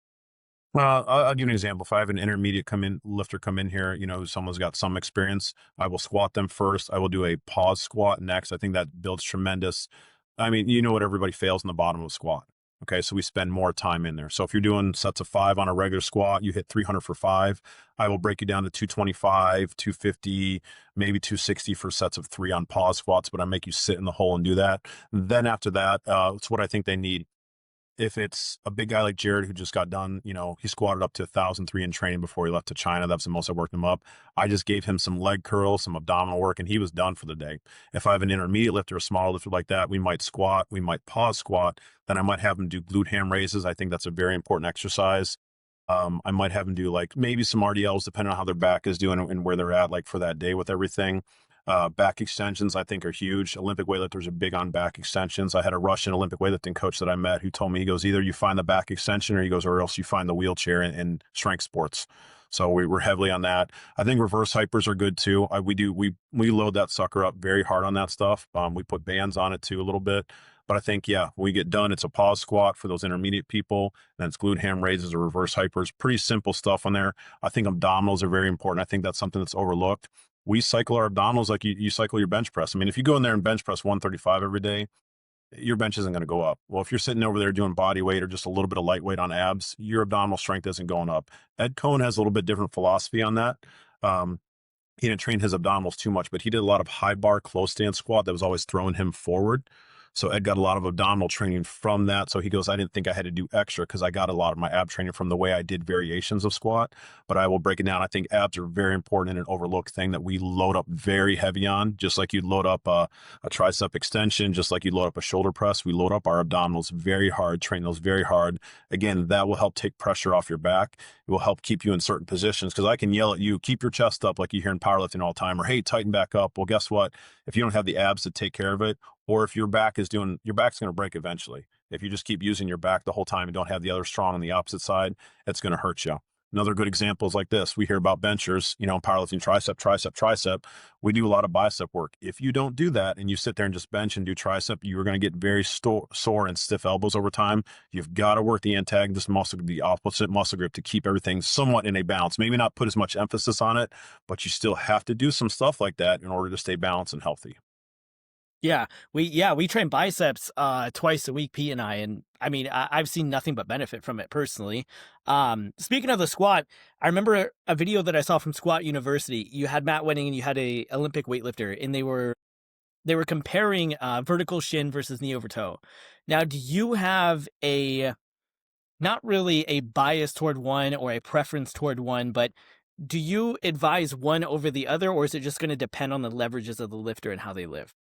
I'll give you an example. If I have an intermediate lifter come in here, someone's got some experience, I will squat them first. I will do a pause squat next. I think that builds tremendous. I mean, what everybody fails in the bottom of a squat. Okay, so we spend more time in there. So if you're doing sets of 5 on a regular squat, you hit 300 for 5. I will break you down to 225, 250, maybe 260 for sets of 3 on pause squats, but I make you sit in the hole and do that. Then after that, it's what I think they need. If it's a big guy like Jared who just got done, he squatted up to 1,003 in training before he left to China. That's the most I worked him up. I just gave him some leg curls, some abdominal work, and he was done for the day. If I have an intermediate lifter, a smaller lifter like that, we might squat, we might pause squat. Then I might have him do glute ham raises. I think that's a very important exercise. I might have them do like maybe some RDLs, depending on how their back is doing and where they're at, like for that day with everything. Back extensions, I think, are huge. Olympic weightlifters are big on back extensions. I had a Russian Olympic weightlifting coach that I met who told me, he goes, either you find the back extension or else you find the wheelchair in strength sports. So we were heavily on that. I think reverse hypers are good too. We load that sucker up very hard on that stuff. We put bands on it too a little bit. But I think, when we get done, it's a pause squat for those intermediate people. Then it's glute ham raises or reverse hypers. Pretty simple stuff on there. I think abdominals are very important. I think that's something that's overlooked. We cycle our abdominals like you cycle your bench press. I mean, if you go in there and bench press 135 every day, your bench isn't going to go up. Well, if you're sitting over there doing body weight or just a little bit of lightweight on abs, your abdominal strength isn't going up. Ed Cohn has a little bit different philosophy on that. He didn't train his abdominals too much, but he did a lot of high bar close stance squat that was always throwing him forward. So Ed got a lot of abdominal training from that. So he goes, I didn't think I had to do extra because I got a lot of my ab training from the way I did variations of squat. But I will break it down. I think abs are very important and an overlooked thing that we load up very heavy on, just like you'd load up a tricep extension, just like you load up a shoulder press. We load up our abdominals very hard, train those very hard. Again, that will help take pressure off your back. It will help keep you in certain positions, because I can yell at you, keep your chest up like you hear in powerlifting all the time, or hey, tighten back up. Well, guess what? If you don't have the abs to take care of it, or if your back's going to break eventually. If you just keep using your back the whole time and don't have the other strong on the opposite side, it's going to hurt you. Another good example is like this. We hear about benchers, powerlifting, tricep. We do a lot of bicep work. If you don't do that and you sit there and just bench and do tricep, you're going to get very sore and stiff elbows over time. You've got to work the antagonist muscle, the opposite muscle group, to keep everything somewhat in a balance. Maybe not put as much emphasis on it, but you still have to do some stuff like that in order to stay balanced and healthy. Yeah, we train biceps twice a week, Pete and and I mean, I've seen nothing but benefit from it personally. Speaking of the squat, I remember a video that I saw from Squat University. You had Matt Wenning and you had a Olympic weightlifter, and they were comparing vertical shin versus knee over toe. Now, do you have not really a bias toward one or a preference toward one, but do you advise one over the other, or is it just going to depend on the leverages of the lifter and how they live?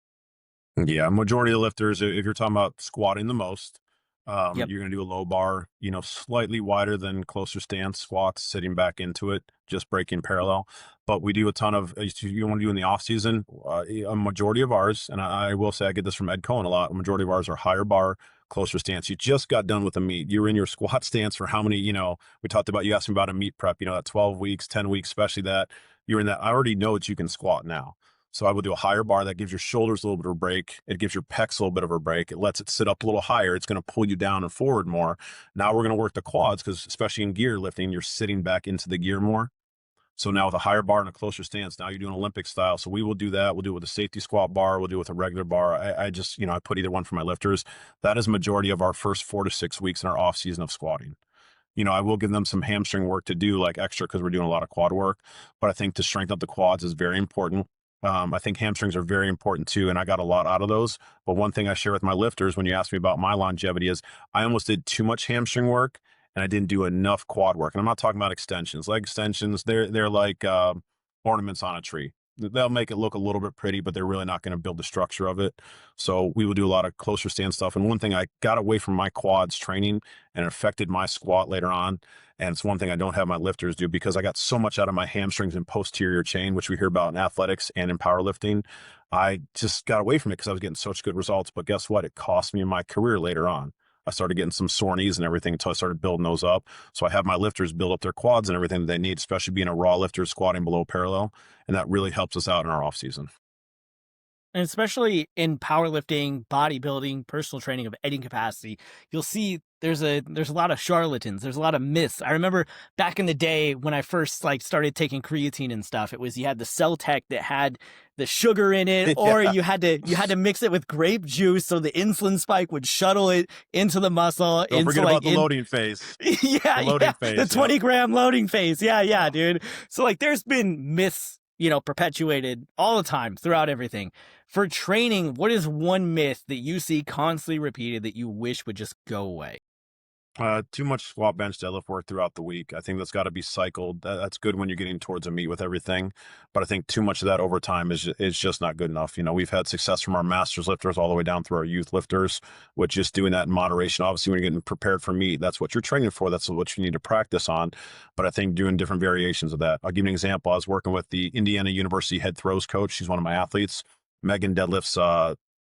Yeah, majority of lifters, if you're talking about squatting the most, Yep. you're going to do a low bar, slightly wider than closer stance squats, sitting back into it, just breaking parallel. But we do a ton of, you want to do in the off season, a majority of ours, and I will say I get this from Ed Cohen a lot, a majority of ours are higher bar, closer stance. You just got done with a meet. You were in your squat stance for how many, we talked about, you asked me about a meet prep, that 12 weeks, 10 weeks, especially that you're in that. I already know that you can squat now. So I will do a higher bar that gives your shoulders a little bit of a break. It gives your pecs a little bit of a break. It lets it sit up a little higher. It's going to pull you down and forward more. Now we're going to work the quads, because especially in gear lifting, you're sitting back into the gear more. So now with a higher bar and a closer stance, now you're doing Olympic style. So we will do that. We'll do it with a safety squat bar. We'll do it with a regular bar. I just, I put either one for my lifters. That is majority of our first 4 to 6 weeks in our off season of squatting. I will give them some hamstring work to do, like extra, because we're doing a lot of quad work. But I think to strengthen up the quads is very important. I think hamstrings are very important too, and I got a lot out of those. But one thing I share with my lifters when you ask me about my longevity is I almost did too much hamstring work and I didn't do enough quad work. And I'm not talking about extensions. Leg extensions, they're like ornaments on a tree. They'll make it look a little bit pretty, but they're really not going to build the structure of it. So we will do a lot of closer stance stuff. And one thing I got away from my quads training, and it affected my squat later on, and it's one thing I don't have my lifters do, because I got so much out of my hamstrings and posterior chain, which we hear about in athletics and in powerlifting. I just got away from it because I was getting such good results. But guess what? It cost me in my career later on. I started getting some sore knees and everything until I started building those up. So I have my lifters build up their quads and everything that they need, especially being a raw lifter squatting below parallel. And that really helps us out in our off season. And especially in powerlifting, bodybuilding, personal training of any capacity, you'll see there's a lot of charlatans. There's a lot of myths. I remember back in the day when I first started taking creatine and stuff, it was you had the Cell-Tech that had the sugar in it, or Yeah. you had to mix it with grape juice so the insulin spike would shuttle it into the muscle. Don't forget about the loading phase. Yeah, The loading the phase. 20 gram loading phase. Yeah, dude. So there's been myths, perpetuated all the time throughout everything. For training, what is one myth that you see constantly repeated that you wish would just go away? Too much squat, bench, deadlift work throughout the week. I think that's got to be cycled. That's good when you're getting towards a meet with everything, but I think too much of that over time is just not good enough. We've had success from our masters lifters all the way down through our youth lifters, with just doing that in moderation. Obviously, when you're getting prepared for meet, that's what you're training for. That's what you need to practice on. But I think doing different variations of that. I'll give you an example. I was working with the Indiana University head throws coach. She's one of my athletes. Megan deadlifts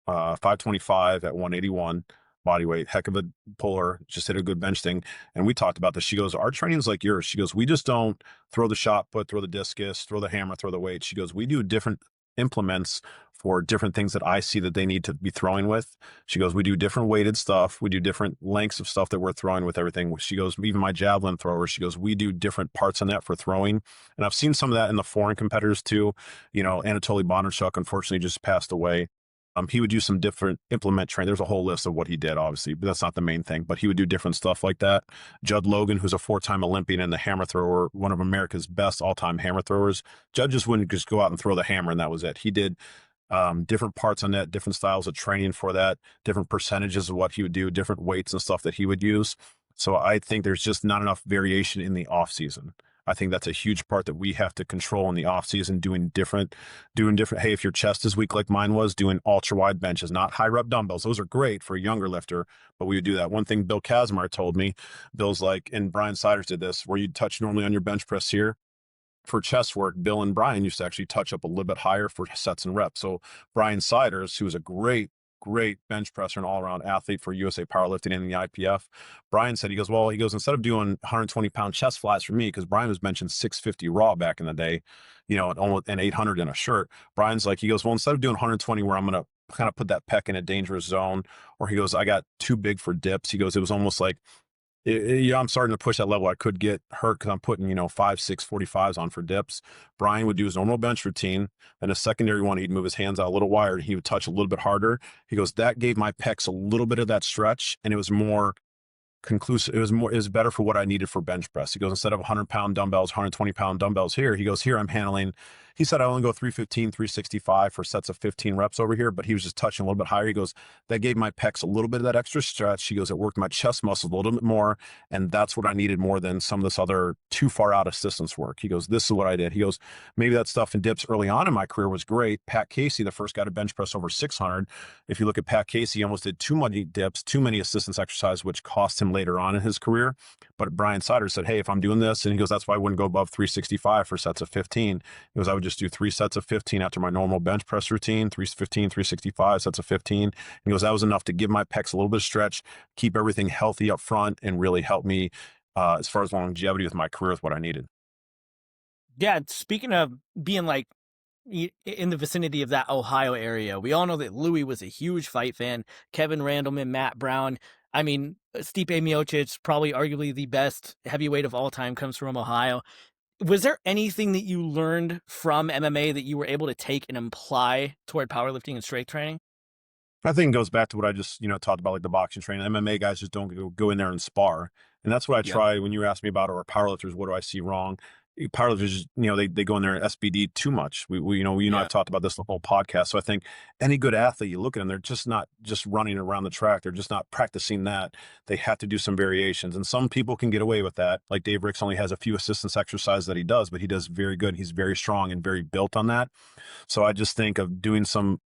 525 at 181. Body weight, heck of a puller, just hit a good bench thing. And we talked about this. She goes, our training is like yours. She goes, we just don't throw the shot put, throw the discus, throw the hammer, throw the weight. She goes, we do different implements for different things that I see that they need to be throwing with. She goes, we do different weighted stuff. We do different lengths of stuff that we're throwing with everything. She goes, even my javelin thrower, she goes, we do different parts on that for throwing. And I've seen some of that in the foreign competitors too. Anatoly Bondarchuk unfortunately just passed away. He would do some different implement training. There's a whole list of what he did, obviously, but that's not the main thing. But he would do different stuff like that. Judd Logan, who's a 4-time Olympian and the hammer thrower, one of America's best all-time hammer throwers. Judd just wouldn't just go out and throw the hammer and that was it. He did different parts on that, different styles of training for that, different percentages of what he would do, different weights and stuff that he would use. So I think there's just not enough variation in the off season. I think that's a huge part that we have to control in the off season, doing different. Hey, if your chest is weak like mine was, doing ultra wide benches, not high rep dumbbells. Those are great for a younger lifter, but we would do that. One thing Bill Kazmar told me, Bill's like, and Brian Siders did this, where you touch normally on your bench press here for chest work. Bill and Brian used to actually touch up a little bit higher for sets and reps. So Brian Siders, who was a great bench presser and all-around athlete for USA Powerlifting and the IPF. Brian said, he goes, instead of doing 120-pound chest flies for me, because Brian was benching 650 raw back in the day, and 800 in a shirt. Brian's like, he goes, well, instead of doing 120 where I'm going to kind of put that pec in a dangerous zone, or he goes, I got too big for dips. He goes, it was almost like, I'm starting to push that level. I could get hurt because I'm putting, 5, 6, 45s on for dips. Brian would do his normal bench routine. And a secondary one, he'd move his hands out a little wider. He would touch a little bit harder. He goes, that gave my pecs a little bit of that stretch. And it was more conclusive. It was better for what I needed for bench press. He goes, instead of 100-pound dumbbells, 120-pound dumbbells here, he goes, here I'm handling, he said, I only go 315, 365 for sets of 15 reps over here, but he was just touching a little bit higher. He goes, that gave my pecs a little bit of that extra stretch. He goes, it worked my chest muscles a little bit more. And that's what I needed more than some of this other too far out assistance work. He goes, this is what I did. He goes, maybe that stuff in dips early on in my career was great. Pat Casey, the first guy to bench press over 600. If you look at Pat Casey, he almost did too many dips, too many assistance exercises, which cost him later on in his career. But Brian Sider said, hey, if I'm doing this, and he goes, that's why I wouldn't go above 365 for sets of 15. He goes, I would just do 3 sets of 15 after my normal bench press routine, 315, 365 sets of 15. He goes, that was enough to give my pecs a little bit of stretch, keep everything healthy up front, and really help me as far as longevity with my career with what I needed. Yeah, speaking of being like in the vicinity of that Ohio area, we all know that Louis was a huge fight fan. Kevin Randleman, Matt Brown. I mean, Stipe Miocic, probably arguably the best heavyweight of all time, comes from Ohio. Was there anything that you learned from MMA that you were able to take and apply toward powerlifting and strength training? I think it goes back to what I just, talked about, like the boxing training. MMA guys just don't go in there and spar. And that's what I Yep. try when you ask me about, or powerlifters, what do I see wrong? Powerlifters, they go in there and SBD too much. I've talked about this the whole podcast. So I think any good athlete, you look at them, they're just not just running around the track. They're just not practicing that. They have to do some variations. And some people can get away with that. Like Dave Ricks only has a few assistance exercises that he does, but he does very good. He's very strong and very built on that. So I just think of doing some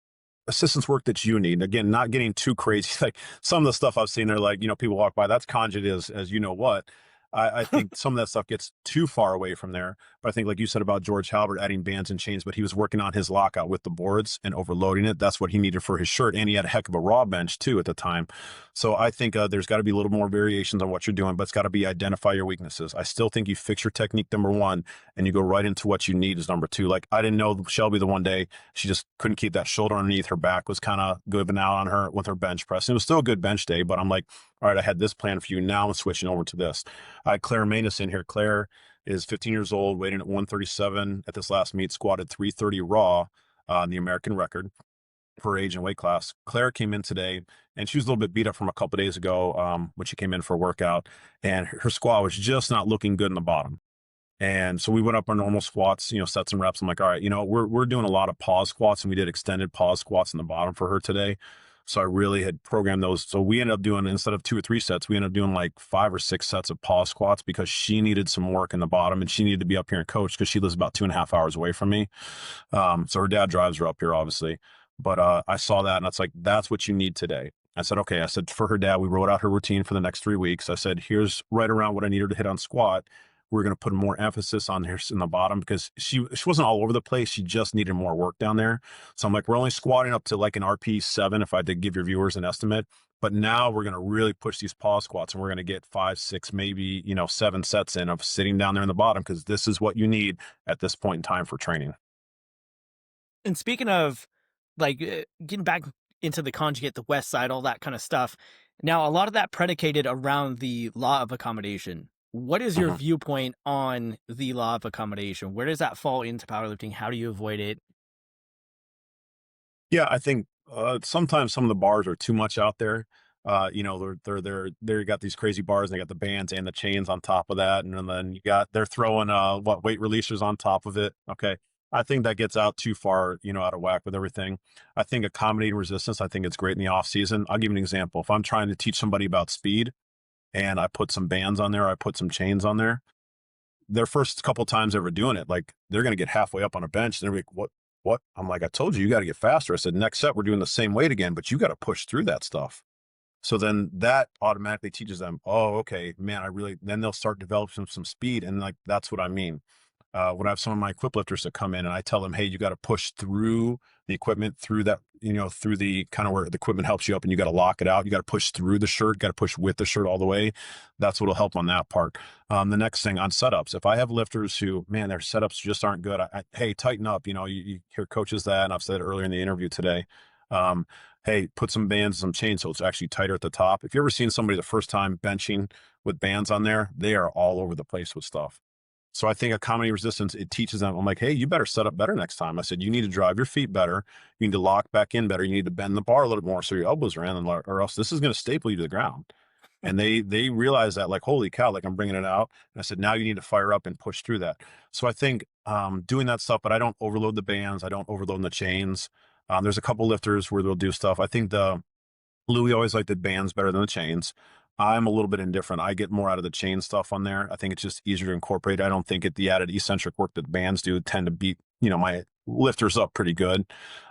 assistance work that you need. Again, not getting too crazy. Like some of the stuff I've seen, they're like, people walk by, that's conjugate as you know what. I think some of that stuff gets too far away from there. But I think, like you said about George Halbert adding bands and chains, but he was working on his lockout with the boards and overloading it. That's what he needed for his shirt. And he had a heck of a raw bench too at the time. So I think there's got to be a little more variations on what you're doing, but it's got to be identify your weaknesses. I still think you fix your technique, number one, and you go right into what you need is number two. Like I didn't know Shelby the one day, she just couldn't keep that shoulder underneath her back, was kind of giving out on her with her bench press. And it was still a good bench day, but I'm like, all right, I had this plan for you. Now I'm switching over to this. I had Claire Manus in here. Claire is 15 years old, weighing at 137 at this last meet, squatted 330 raw on the American record for age and weight class. Claire came in today, and she was a little bit beat up from a couple of days ago when she came in for a workout, and her squat was just not looking good in the bottom. And so we went up our normal squats, sets and reps. I'm like, all right, we're doing a lot of pause squats, and we did extended pause squats in the bottom for her today. So I really had programmed those. So we ended up doing, instead of 2 or 3 sets, we ended up doing like 5 or 6 sets of pause squats because she needed some work in the bottom, and she needed to be up here and coach because she lives about 2.5 hours away from me. So her dad drives her up here, obviously. But I saw that, and it's like, that's what you need today. I said, okay. I said, for her dad, we wrote out her routine for the next 3 weeks. I said, here's right around what I need her to hit on squat. We're going to put more emphasis on her in the bottom because she wasn't all over the place. She just needed more work down there. So I'm like, we're only squatting up to like an RP 7 if I had to give your viewers an estimate. But now we're going to really push these pause squats, and we're going to get 5, 6, maybe 7 sets in of sitting down there in the bottom because this is what you need at this point in time for training. And speaking of like getting back into the conjugate, the west side, all that kind of stuff. Now, a lot of that predicated around the law of accommodation. What is your viewpoint on the law of accommodation? Where does that fall into powerlifting? How do you avoid it? Yeah, I think sometimes some of the bars are too much out there. They're got these crazy bars, and they got the bands and the chains on top of that, and then they're throwing weight releasers on top of it. Okay, I think that gets out too far, out of whack with everything. I think accommodating resistance, I think it's great in the off season. I'll give you an example. If I'm trying to teach somebody about speed and I put some bands on there, I put some chains on there, their first couple times ever doing it, like they're going to get halfway up on a bench and they're like, what? I'm like, I told you, you got to get faster. I said, next set, we're doing the same weight again, but you got to push through that stuff. So then that automatically teaches them, oh, okay, man, then they'll start developing some speed. And like, that's what I mean. When I have some of my equip lifters that come in and I tell them, hey, you got to push through the equipment, through that, through the kind of where the equipment helps you up and you got to lock it out. You got to push through the shirt, got to push with the shirt all the way. That's what'll help on that part. The next thing on setups, if I have lifters who, man, their setups just aren't good, hey, tighten up. You hear coaches that, and I've said it earlier in the interview today. Hey, put some bands, some chains so it's actually tighter at the top. If you ever seen somebody the first time benching with bands on there, they are all over the place with stuff. So I think accommodating resistance, it teaches them, I'm like, hey, you better set up better next time. I said, you need to drive your feet better. You need to lock back in better. You need to bend the bar a little more so your elbows are in, or else this is going to staple you to the ground. And they realize that, like, holy cow, like I'm bringing it out. And I said, now you need to fire up and push through that. So I think doing that stuff, but I don't overload the bands. I don't overload the chains. There's a couple lifters where they'll do stuff. I think Louis always liked the bands better than the chains. I'm a little bit indifferent. I get more out of the chain stuff on there. I think it's just easier to incorporate. I don't think the added eccentric work that bands do tend to beat, my lifters up pretty good.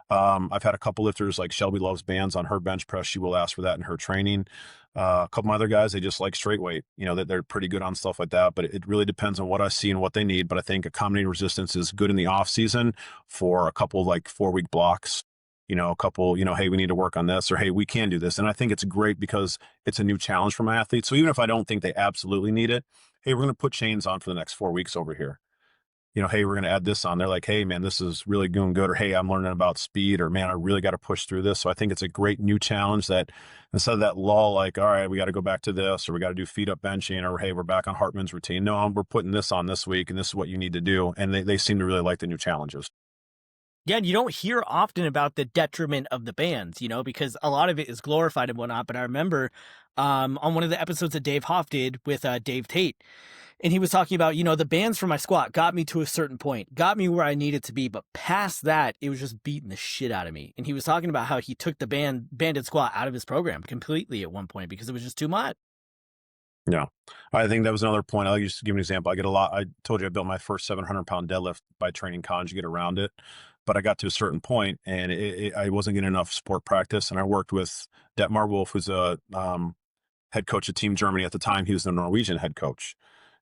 I've had a couple lifters, like Shelby loves bands on her bench press. She will ask for that in her training. A couple of other guys, they just like straight weight, that they're pretty good on stuff like that, but it really depends on what I see and what they need. But I think accommodating resistance is good in the off season for a couple like 4-week blocks. A couple, hey, we need to work on this, or hey, we can do this. And I think it's great because it's a new challenge for my athletes. So even if I don't think they absolutely need it, hey, we're going to put chains on for the next 4 weeks over here. Hey, we're going to add this on. They're like, hey, man, this is really doing good. Or hey, I'm learning about speed, or man, I really got to push through this. So I think it's a great new challenge that instead of that lull, like, all right, we got to go back to this, or we got to do feet up benching, or hey, we're back on Hartman's routine. No, we're putting this on this week, and this is what you need to do. And they seem to really like the new challenges. Yeah, and you don't hear often about the detriment of the bands, because a lot of it is glorified and whatnot. But I remember on one of the episodes that Dave Hoff did with Dave Tate, and he was talking about, the bands for my squat got me to a certain point, got me where I needed to be. But past that, it was just beating the shit out of me. And he was talking about how he took the banded squat out of his program completely at one point because it was just too much. Yeah. I think that was another point. I'll just give an example. I told you I built my first 700-pound deadlift by training conjugate around it, but I got to a certain point and I wasn't getting enough sport practice. And I worked with Detmar Wolf, who's a head coach of Team Germany at the time. He was the Norwegian head coach.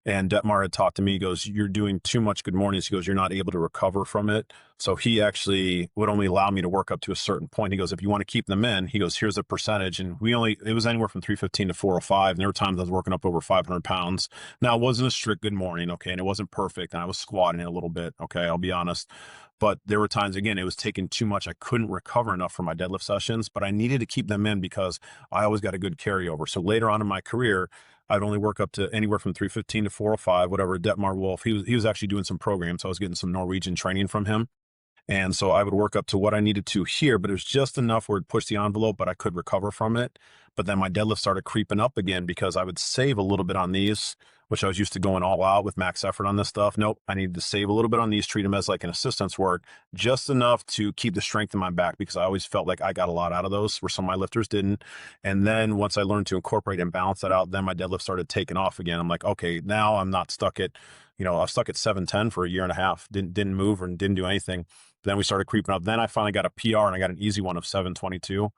And Detmar had talked to me, he goes, you're doing too much good mornings. He goes, you're not able to recover from it. So he actually would only allow me to work up to a certain point. He goes, if you want to keep them in, he goes, here's the percentage. And it was anywhere from 315 to 405. And there were times I was working up over 500 pounds. Now, it wasn't a strict good morning. Okay. And it wasn't perfect. And I was squatting it a little bit. Okay. I'll be honest. But there were times, again, it was taking too much. I couldn't recover enough for my deadlift sessions, but I needed to keep them in because I always got a good carryover. So later on in my career, I'd only work up to anywhere from 315 to 405, whatever. Detmar Wolf, he was actually doing some programs. So I was getting some Norwegian training from him. And so I would work up to what I needed to here, but it was just enough where it pushed the envelope, but I could recover from it. But then my deadlift started creeping up again because I would save a little bit on these, which I was used to going all out with max effort on this stuff. Nope, I needed to save a little bit on these, treat them as like an assistance work, just enough to keep the strength in my back because I always felt like I got a lot out of those where some of my lifters didn't. And then once I learned to incorporate and balance that out, then my deadlift started taking off again. I'm like, okay, now I'm not stuck at, I was stuck at 710 for a year and a half, didn't move and didn't do anything. Then we started creeping up. Then I finally got a PR and I got an easy one of 722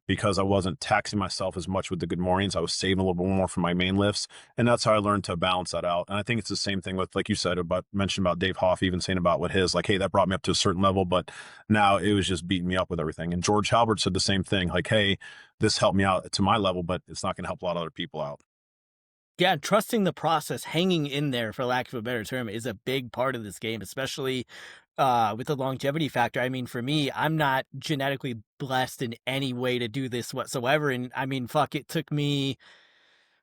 because I wasn't taxing myself as much with the good mornings. I was saving a little bit more for my main lifts. And that's how I learned to balance that out. And I think it's the same thing with, like you said, mentioned about Dave Hoff, even saying about what his, like, hey, that brought me up to a certain level, but now it was just beating me up with everything. And George Halbert said the same thing, like, hey, this helped me out to my level, but it's not going to help a lot of other people out. Yeah, trusting the process, hanging in there, for lack of a better term, is a big part of this game, especially with the longevity factor. I mean, for me, I'm not genetically blessed in any way to do this whatsoever. And I mean, fuck, it took me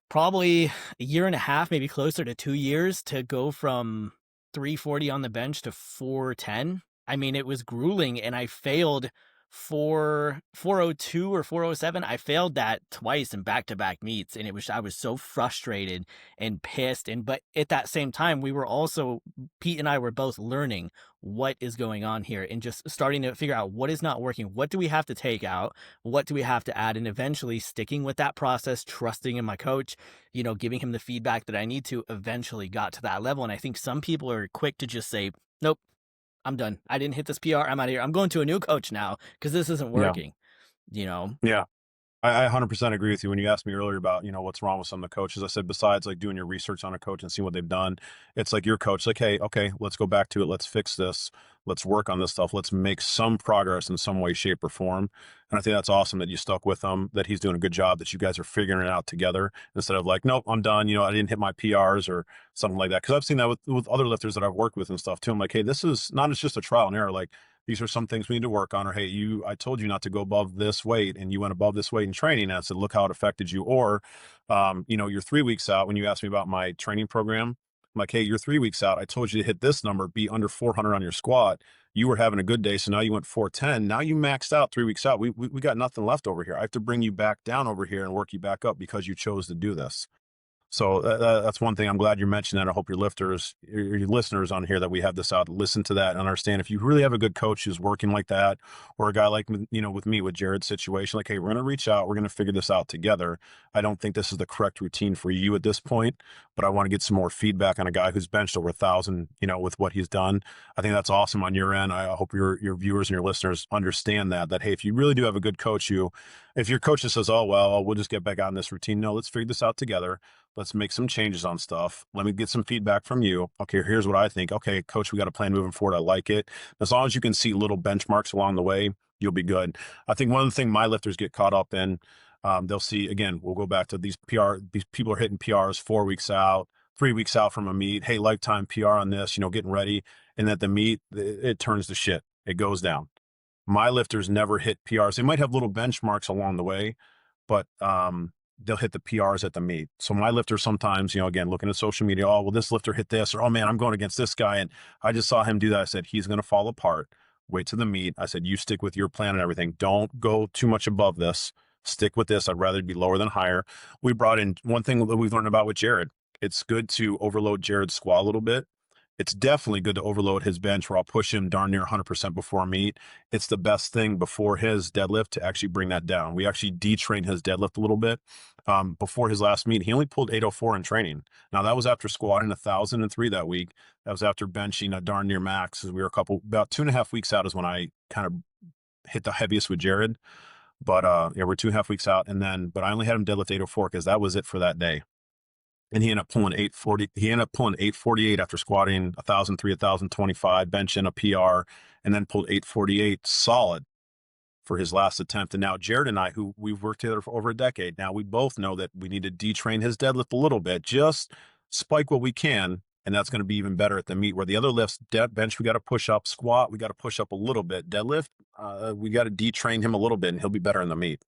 probably a year and a half, maybe closer to 2 years to go from 340 on the bench to 410. I mean, it was grueling and I failed 402 or 407. I failed that twice in back-to-back meets, and I was so frustrated and pissed. And but at that same time, Pete and I were both learning what is going on here and just starting to figure out what is not working. What do we have to take out? What do we have to add? And eventually sticking with that process, trusting in my coach, giving him the feedback that I need to, eventually got to that level. And I think some people are quick to just say, nope, I'm done. I didn't hit this PR. I'm out of here. I'm going to a new coach now because this isn't Yeah. working, you know? Yeah. I 100% agree with you. When you asked me earlier about, what's wrong with some of the coaches, I said, besides like doing your research on a coach and seeing what they've done, it's like your coach, like, hey, okay, let's go back to it. Let's fix this. Let's work on this stuff. Let's make some progress in some way, shape, or form. And I think that's awesome that you stuck with him, that he's doing a good job, that you guys are figuring it out together instead of like, nope, I'm done. I didn't hit my PRs or something like that. Cause I've seen that with other lifters that I've worked with and stuff too. I'm like, hey, this is not, it's just a trial and error. Like, these are some things we need to work on, or hey, I told you not to go above this weight and you went above this weight in training. And I said, look how it affected you. Or, you're 3 weeks out. When you asked me about my training program, I'm like, hey, you're 3 weeks out. I told you to hit this number, be under 400 on your squat. You were having a good day. So now you went 410. Now you maxed out 3 weeks out. We got nothing left over here. I have to bring you back down over here and work you back up because you chose to do this. So that's one thing. I'm glad you mentioned that. I hope your listeners on here that we have this out, listen to that and understand if you really have a good coach who's working like that, or a guy like, with me, with Jared's situation, like, hey, we're going to reach out. We're going to figure this out together. I don't think this is the correct routine for you at this point, but I want to get some more feedback on a guy who's benched over 1,000, with what he's done. I think that's awesome on your end. I hope your viewers and your listeners understand that, hey, if you really do have a good coach, if your coach just says, oh, well, we'll just get back on this routine. No, let's figure this out together. Let's make some changes on stuff. Let me get some feedback from you. Okay, here's what I think. Okay, coach, we got a plan moving forward. I like it. As long as you can see little benchmarks along the way, you'll be good. I think one of the things my lifters get caught up in, they'll see, again, we'll go back to these people are hitting PRs 4 weeks out, 3 weeks out from a meet. Hey, lifetime PR on this, getting ready. And at the meet, it turns to shit. It goes down. My lifters never hit PRs. They might have little benchmarks along the way, but they'll hit the PRs at the meet. So my lifters sometimes, again, looking at social media, oh, well, this lifter hit this, or, oh man, I'm going against this guy. And I just saw him do that. I said, he's going to fall apart. Wait to the meet. I said, you stick with your plan and everything. Don't go too much above this. Stick with this. I'd rather be lower than higher. We brought in one thing that we've learned about with Jared. It's good to overload Jared's squat a little bit. It's definitely good to overload his bench, where I'll push him darn near 100% before a meet. It's the best thing before his deadlift to actually bring that down. We actually detrained his deadlift a little bit. Before his last meet, he only pulled 804 in training. Now that was after squatting 1,003 that week. That was after benching a darn near max. We were about 2.5 weeks out is when I kind of hit the heaviest with Jared. But yeah, we're 2.5 weeks out. But I only had him deadlift 804 because that was it for that day. And he ended up pulling 840. He ended up pulling 848 after squatting 1,003, 1,025, benching a PR, and then pulled 848 solid for his last attempt. And now Jared and I, who we've worked together for over a decade, now we both know that we need to detrain his deadlift a little bit, just spike what we can. And that's going to be even better at the meet, where the other lifts, bench, we got to push up, squat, we got to push up a little bit, deadlift, we got to detrain him a little bit, and he'll be better in the meet.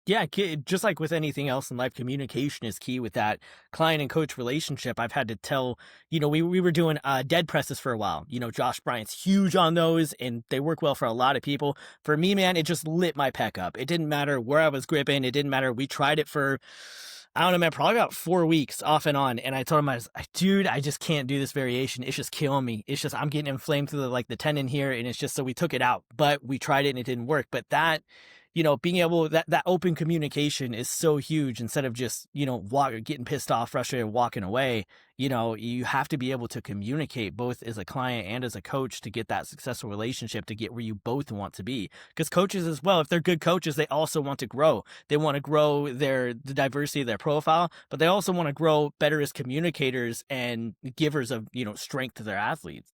Yeah, just like with anything else in life, communication is key with that client and coach relationship. I've had to tell, we were doing dead presses for a while. Josh Bryant's huge on those, and they work well for a lot of people. For me, man, it just lit my pec up. It didn't matter where I was gripping. It didn't matter. We tried it for, I don't know, man, probably about 4 weeks off and on. And I told him, dude, I just can't do this variation. It's just killing me. It's just, I'm getting inflamed through the tendon here. And it's just, so we took it out, but we tried it and it didn't work. But that, being able, that open communication is so huge. Instead of just, getting pissed off, frustrated, walking away, you have to be able to communicate both as a client and as a coach to get that successful relationship, to get where you both want to be. Because coaches as well, if they're good coaches, they also want to grow. They want to grow the diversity of their profile, but they also want to grow better as communicators and givers of, strength to their athletes.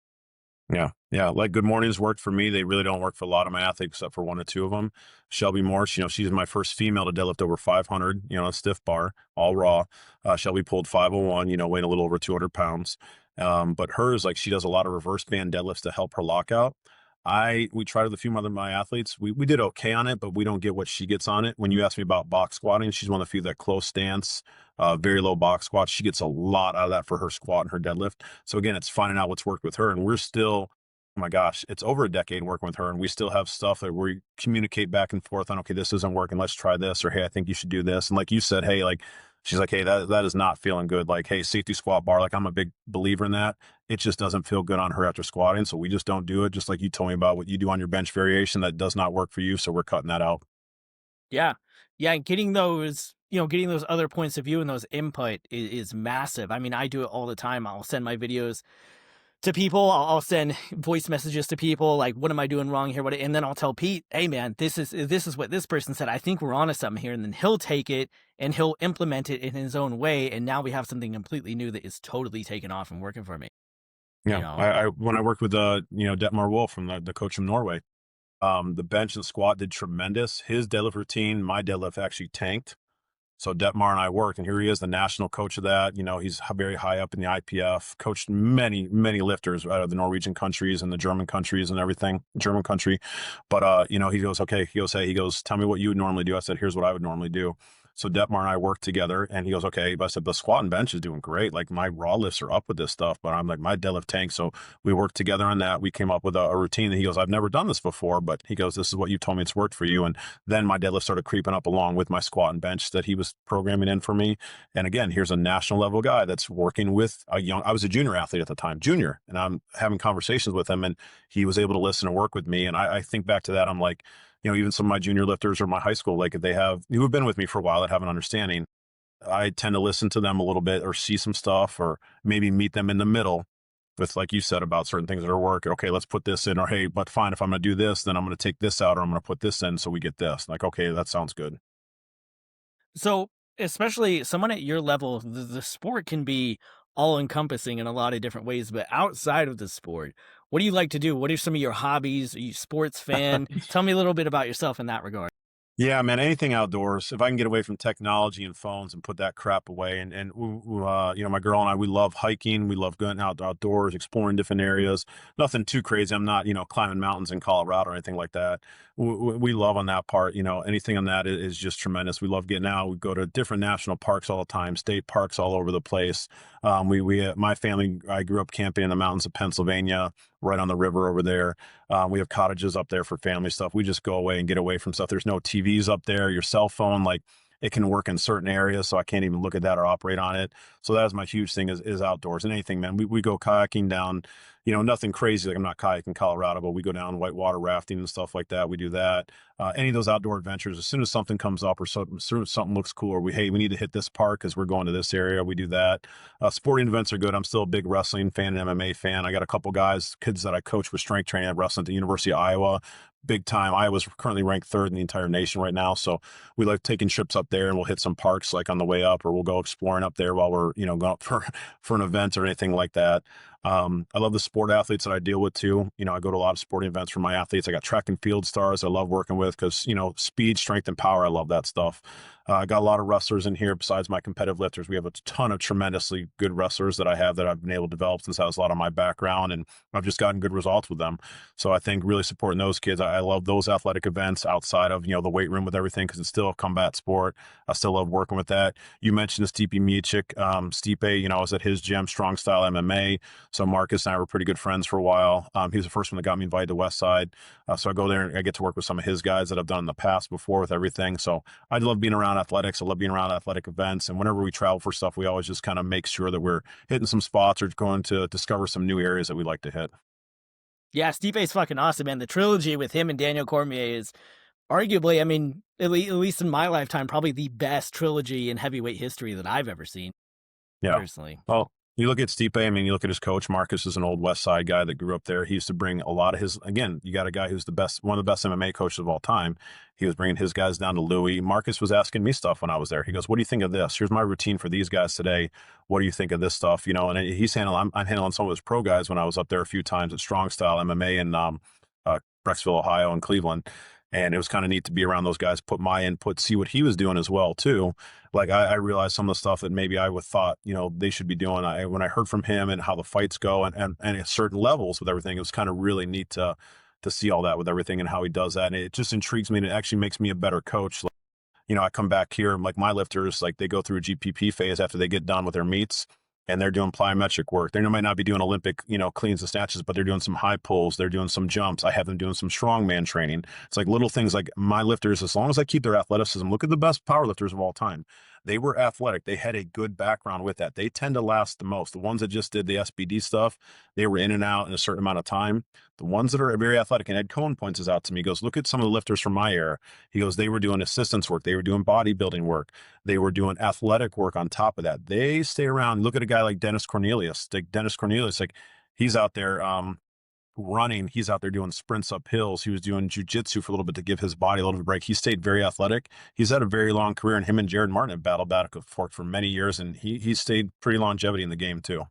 Yeah. Yeah. Like good mornings worked for me. They really don't work for a lot of my athletes, except for 1 or 2 of them. Shelby Morse, she's my first female to deadlift over 500, a stiff bar, all raw. Shelby pulled 501, weighing a little over 200 pounds. But hers, like, she does a lot of reverse band deadlifts to help her lockout. We tried with a few other my athletes. We did okay on it, but we don't get what she gets on it. When you ask me about box squatting, she's one of the few that close stance, very low box squats. She gets a lot out of that for her squat and her deadlift. So again, it's finding out what's worked with her. And we're still my gosh, it's over a decade working with her, and we still have stuff that we communicate back and forth on. Okay, this isn't working. Let's try this, or hey, I think you should do this. And like you said, hey, like she's like, hey, that is not feeling good. Like, hey, safety squat bar. Like I'm a big believer in that. It just doesn't feel good on her after squatting, so we just don't do it. Just like you told me about what you do on your bench variation, that does not work for you, so we're cutting that out. Yeah. Yeah, and getting those other points of view and those input is massive. I mean, I do it all the time. I'll send my videos to people. I'll send voice messages to people like, "What am I doing wrong here?" And then I'll tell Pete, "Hey, man, this is what this person said. I think we're onto something here." And then he'll take it and he'll implement it in his own way. And now we have something completely new that is totally taken off and working for me. You Yeah, know, I when I worked with Detmar Wolf from the coach from Norway, the bench and squat did tremendous. His deadlift routine, my deadlift actually tanked. So Detmar and I worked, and here he is, the national coach of that. He's very high up in the IPF, coached many, many lifters out of the Norwegian countries and the German countries and everything, German country. But, he goes, okay, he goes, tell me what you would normally do. I said, here's what I would normally do. So Detmar and I worked together, and he goes, okay. But I said, the squat and bench is doing great. Like my raw lifts are up with this stuff, but I'm like, my deadlift tank. So we worked together on that. We came up with a routine. And he goes, I've never done this before, but he goes, this is what you told me it's worked for you. And then my deadlift started creeping up along with my squat and bench that he was programming in for me. And again, here's a national level guy that's working with I was a junior athlete at the time, junior, and I'm having conversations with him, and he was able to listen and work with me. And I think back to that, I'm like, even some of my junior lifters or my high school, like if they who have been with me for a while that have an understanding, I tend to listen to them a little bit or see some stuff or maybe meet them in the middle with, like you said, about certain things that are working. Okay, let's put this in, or hey, but fine, if I'm going to do this, then I'm going to take this out, or I'm going to put this in, so we get this. Like, okay, that sounds good. so especially someone at your level, the sport can be all encompassing in a lot of different ways. But outside of the sport, what do you like to do? What are some of your hobbies? Are you a sports fan? Tell me a little bit about yourself in that regard. Yeah, man, anything outdoors. If I can get away from technology and phones and put that crap away, and my girl and I, we love hiking. We love going outdoors, exploring different areas. Nothing too crazy. I'm not, climbing mountains in Colorado or anything like that. We love on that part. Anything on that is just tremendous. We love getting out. We go to different national parks all the time, state parks all over the place. My family, I grew up camping in the mountains of Pennsylvania, right on the river over there. We have cottages up there for family stuff. We just go away and get away from stuff. There's no TVs up there. Your cell phone, like it can work in certain areas, so I can't even look at that or operate on it. So that is my huge thing is outdoors and anything, man. We go kayaking down, nothing crazy. Like I'm not kayaking Colorado, but we go down whitewater rafting and stuff like that. We do that. Any of those outdoor adventures, as soon as something comes up or something, as soon as something looks cool, or we need to hit this park because we're going to this area, we do that. Sporting events are good. I'm still a big wrestling fan and MMA fan. I got a couple kids that I coach with strength training at wrestling at the University of Iowa. Big time. Iowa's currently ranked third in the entire nation right now. So we like taking trips up there, and we'll hit some parks like on the way up, or we'll go exploring up there while we're, going up for an event or anything like that. I love the sport athletes that I deal with too. I go to a lot of sporting events for my athletes. I got track and field stars I love working with because, speed, strength, and power. I love that stuff. I got a lot of wrestlers in here besides my competitive lifters. We have a ton of tremendously good wrestlers that I've been able to develop since that was a lot of my background, and I've just gotten good results with them. So I think really supporting those kids. I love those athletic events outside of, the weight room with everything, because it's still a combat sport. I still love working with that. You mentioned Stipe Miocic. Stipe, I was at his gym, Strong Style MMA. So Marcus and I were pretty good friends for a while. He was the first one that got me invited to Westside. So I go there and I get to work with some of his guys that I've done in the past before with everything. So I love being around athletics. I love being around athletic events. And whenever we travel for stuff, we always just kind of make sure that we're hitting some spots or going to discover some new areas that we like to hit. Yeah, Stipe's fucking awesome, man. The trilogy with him and Daniel Cormier is arguably, I mean, at least in my lifetime, probably the best trilogy in heavyweight history that I've ever seen, Yeah. personally. Well, you look at Stipe, I mean, you look at his coach. Marcus is an old West Side guy that grew up there. He used to bring a lot of again, you got a guy who's one of the best MMA coaches of all time. He was bringing his guys down to Louis. Marcus was asking me stuff when I was there. He goes, what do you think of this? Here's my routine for these guys today. What do you think of this stuff? And I'm handling some of his pro guys when I was up there a few times at Strong Style MMA in Brecksville, Ohio, and Cleveland. And it was kind of neat to be around those guys, put my input, see what he was doing as well, too. Like I realized some of the stuff that maybe I would thought, they should be doing. When I heard from him and how the fights go and at certain levels with everything, it was kind of really neat to see all that with everything and how he does that. And it just intrigues me, and it actually makes me a better coach. I come back here, like my lifters, like they go through a GPP phase after they get done with their meets. and they're doing plyometric work. They might not be doing Olympic, cleans and snatches, but they're doing some high pulls. They're doing some jumps. I have them doing some strongman training. It's like little things like my lifters, as long as I keep their athleticism, look at the best power lifters of all time. They were athletic. They had a good background with that. They tend to last the most. The ones that just did the SBD stuff, they were in and out in a certain amount of time. The ones that are very athletic, and Ed Cohen points this out to me, he goes, look at some of the lifters from my era. He goes, they were doing assistance work. They were doing bodybuilding work. They were doing athletic work on top of that. They stay around. Look at a guy like Dennis Cornelius. Like he's out there running. He's out there doing sprints up hills. He was doing jujitsu for a little bit to give his body a little bit of a break. He stayed very athletic. He's had a very long career, and him and Jared Martin have battled back and forth for many years, and he stayed pretty longevity in the game too.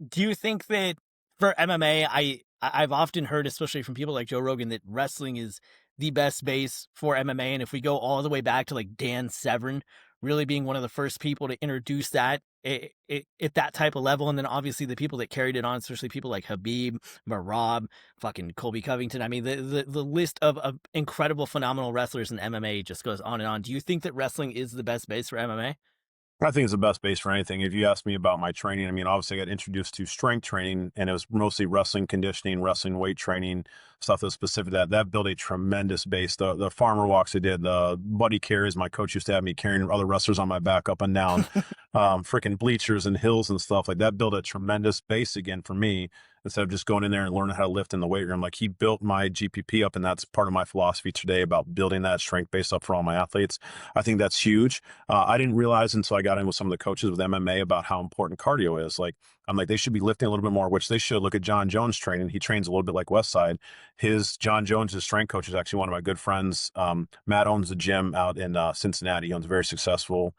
Do you think that for MMA, I've often heard, especially from people like Joe Rogan, that wrestling is the best base for MMA. And if we go all the way back to like Dan Severn, really being one of the first people to introduce that at that type of level, and then obviously the people that carried it on, especially people like Habib, Marab, fucking Colby Covington. I mean, the list of incredible, phenomenal wrestlers in MMA just goes on and on. Do you think that wrestling is the best base for MMA? I think it's the best base for anything. If you ask me about my training, I mean, obviously I got introduced to strength training, and it was mostly wrestling conditioning, wrestling weight training, stuff that's specific to that. That built a tremendous base. The farmer walks I did, the buddy carries, my coach used to have me carrying other wrestlers on my back up and down, freaking bleachers and hills and stuff like that. Built a tremendous base again for me, instead of just going in there and learning how to lift in the weight room. Like, he built my GPP up, and that's part of my philosophy today about building that strength base up for all my athletes. I think that's huge. I didn't realize until I got in with some of the coaches with MMA about how important cardio is. Like, I'm like, they should be lifting a little bit more, which they should. Look at John Jones training. He trains a little bit like Westside. John Jones, his strength coach, is actually one of my good friends. Matt owns a gym out in Cincinnati. He owns a very successful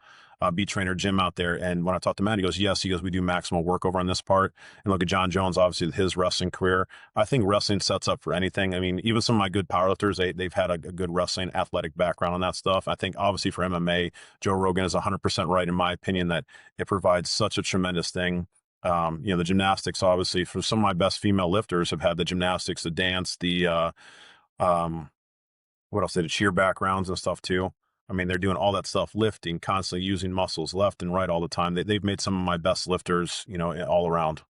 beat trainer gym out there. And when I talked to Matt, he goes, yes, he goes, we do maximal work over on this part. And look at John Jones, obviously his wrestling career. I think wrestling sets up for anything. I mean, even some of my good powerlifters, they've had a good wrestling athletic background on that stuff. I think obviously for MMA, Joe Rogan is 100% right in my opinion that it provides such a tremendous thing. The gymnastics, obviously, for some of my best female lifters have had the gymnastics, the dance, what else? They did cheer backgrounds and stuff too. I mean, they're doing all that stuff, lifting, constantly using muscles left and right all the time. They've made some of my best lifters, all around.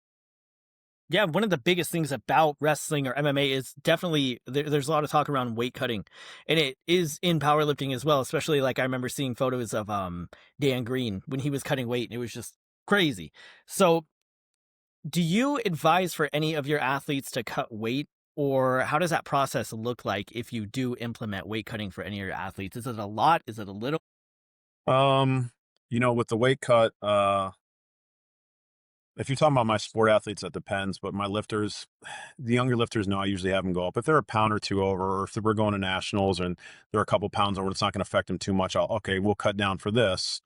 Yeah, one of the biggest things about wrestling or MMA is definitely there's a lot of talk around weight cutting, and it is in powerlifting as well. Especially like I remember seeing photos of Dan Green when he was cutting weight, and it was just crazy. So, do you advise for any of your athletes to cut weight, or how does that process look like if you do implement weight cutting for any of your athletes? Is it a lot? Is it a little? With the weight cut, if you're talking about my sport athletes, that depends. But my lifters, the younger lifters know I usually have them go up. If they're a pound or two over, or if we're going to nationals and they're a couple pounds over, it's not going to affect them too much. We'll cut down for this.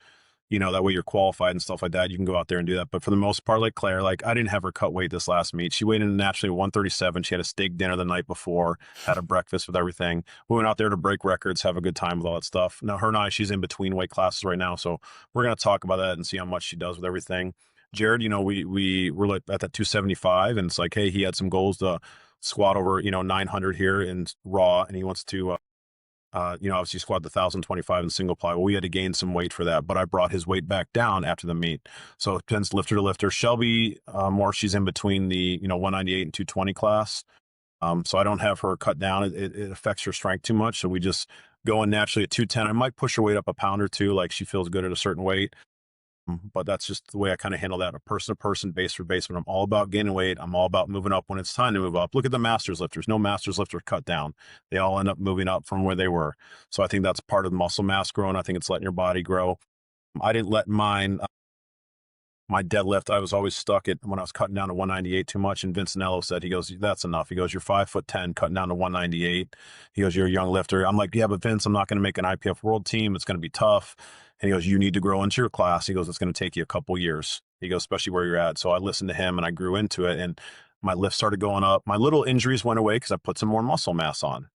That way you're qualified and stuff like that. You can go out there and do that. But for the most part, like Claire, like I didn't have her cut weight this last meet. She weighed in naturally 137. She had a steak dinner the night before, had a breakfast with everything. We went out there to break records, have a good time with all that stuff. Now, her and I, she's in between weight classes right now. So we're going to talk about that and see how much she does with everything. Jared, we were like at that 275, and it's like, hey, he had some goals to squat over, 900 here in raw, and he wants to, obviously squat the 1,025 in single ply. Well, we had to gain some weight for that, but I brought his weight back down after the meet. So it depends lifter to lifter. Shelby, more she's in between the, 198 and 220 class. So I don't have her cut down. It affects her strength too much. So we just go in naturally at 210. I might push her weight up a pound or two, like she feels good at a certain weight. But that's just the way I kind of handle that, a person to person, base for base. But I'm all about gaining weight. I'm all about moving up when it's time to move up. Look at the masters lifters. No masters lifter cut down. They all end up moving up from where they were. So I think that's part of the muscle mass growing. I think it's letting your body grow. I didn't let my deadlift, I was always stuck at when I was cutting down to 198 too much. And Vincenello said, he goes, that's enough. He goes, you're 5'10", cutting down to 198. He goes, you're a young lifter. I'm like, yeah, but Vince, I'm not going to make an IPF world team. It's going to be tough. And he goes, you need to grow into your class. He goes, it's going to take you a couple years. He goes, especially where you're at. So I listened to him and I grew into it, and my lift started going up. My little injuries went away because I put some more muscle mass on.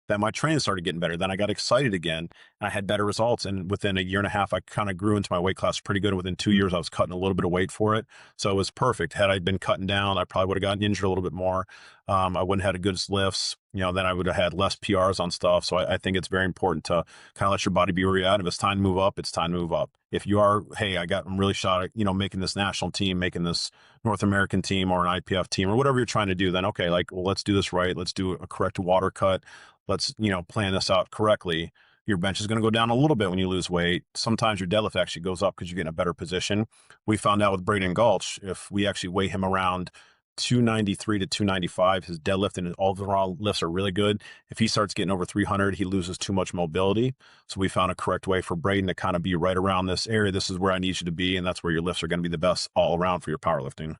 that my training started getting better. Then I got excited again. And I had better results. And within a year and a half, I kind of grew into my weight class pretty good. Within 2 years, I was cutting a little bit of weight for it. So it was perfect. Had I been cutting down, I probably would have gotten injured a little bit more. I wouldn't have had a good lifts. Then I would have had less PRs on stuff. So I think it's very important to kind of let your body be where you're at. If it's time to move up, it's time to move up. If you are, hey, I'm really shot at, making this national team, making this North American team or an IPF team or whatever you're trying to do, then okay, like, well, let's do this right. Let's do a correct water cut. Let's, plan this out correctly. Your bench is going to go down a little bit when you lose weight. Sometimes your deadlift actually goes up because you get in a better position. We found out with Braden Gulch, if we actually weigh him around 293 to 295, his deadlift and his overall lifts are really good. If he starts getting over 300, he loses too much mobility. So we found a correct way for Braden to kind of be right around this area. This is where I need you to be. And that's where your lifts are going to be the best all around for your powerlifting.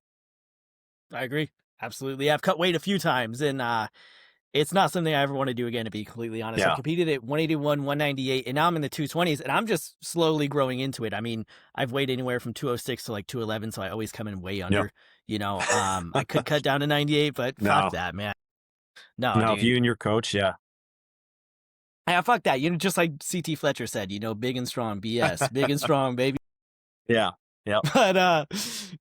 I agree. Absolutely. I've cut weight a few times, and it's not something I ever want to do again, to be completely honest. I Yeah. competed at 181, 198, and now I'm in the 220s, and I'm just slowly growing into it. I mean, I've weighed anywhere from 206 to like 211, so I always come in way under. I could cut down to 98, but No. fuck that, man. No, Now, dude. if you and your coach, yeah. Yeah, fuck that. Just like CT Fletcher said, big and strong, BS, big and strong, baby. Yeah. Yeah. But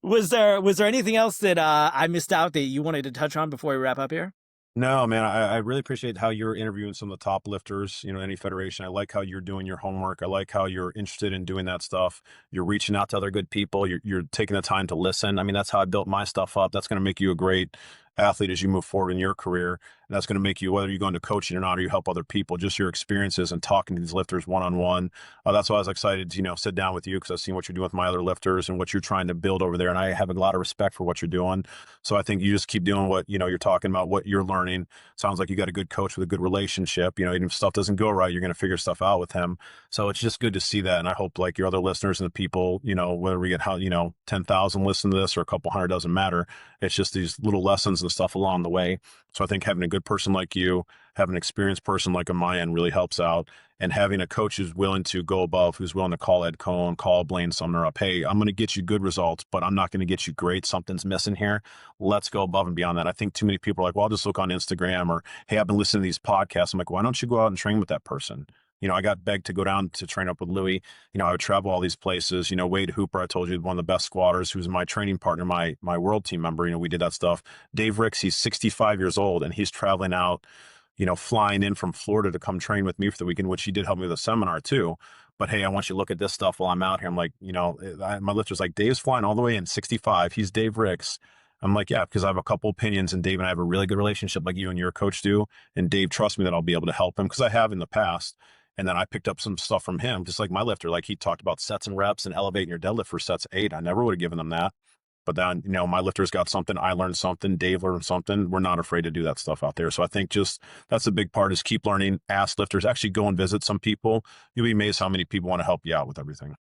was there anything else that I missed out that you wanted to touch on before we wrap up here? No, man, I really appreciate how you're interviewing some of the top lifters, any federation. I like how you're doing your homework. I like how you're interested in doing that stuff. You're reaching out to other good people. You're taking the time to listen. I mean, that's how I built my stuff up. That's going to make you a great athlete as you move forward in your career. And that's going to make you, whether you go into coaching or not, or you help other people, just your experiences and talking to these lifters one-on-one. That's why I was excited to, sit down with you, because I've seen what you're doing with my other lifters and what you're trying to build over there. And I have a lot of respect for what you're doing. So I think you just keep doing what, you're talking about, what you're learning. Sounds like you got a good coach with a good relationship. Even if stuff doesn't go right, you're going to figure stuff out with him. So it's just good to see that. And I hope like your other listeners and the people, whether we get 10,000 listen to this or a couple hundred, doesn't matter. It's just these little lessons and stuff along the way. So I think having a good person like you, having an experienced person like on my end really helps out. And having a coach who's willing to go above, who's willing to call Ed Cohn, call Blaine Sumner up. Hey, I'm going to get you good results, but I'm not going to get you great. Something's missing here. Let's go above and beyond that. I think too many people are like, well, I'll just look on Instagram, or, hey, I've been listening to these podcasts. I'm like, why don't you go out and train with that person? I got begged to go down to train up with Louie. I would travel all these places. Wade Hooper, I told you, one of the best squatters, who's my training partner, my world team member. We did that stuff. Dave Ricks, he's 65 years old, and he's traveling out, flying in from Florida to come train with me for the weekend, which he did help me with a seminar too. But hey, I want you to look at this stuff while I'm out here. I'm like, my lifter's like, Dave's flying all the way in 65. He's Dave Ricks. I'm like, yeah, because I have a couple opinions, and Dave and I have a really good relationship like you and your coach do. And Dave trusts me that I'll be able to help him, because I have in the past. And then I picked up some stuff from him, just like my lifter. Like, he talked about sets and reps and elevating your deadlift for sets 8. I never would have given them that. But then, my lifters got something. I learned something. Dave learned something. We're not afraid to do that stuff out there. So I think just that's a big part, is keep learning. Ask lifters. Actually go and visit some people. You'll be amazed how many people want to help you out with everything.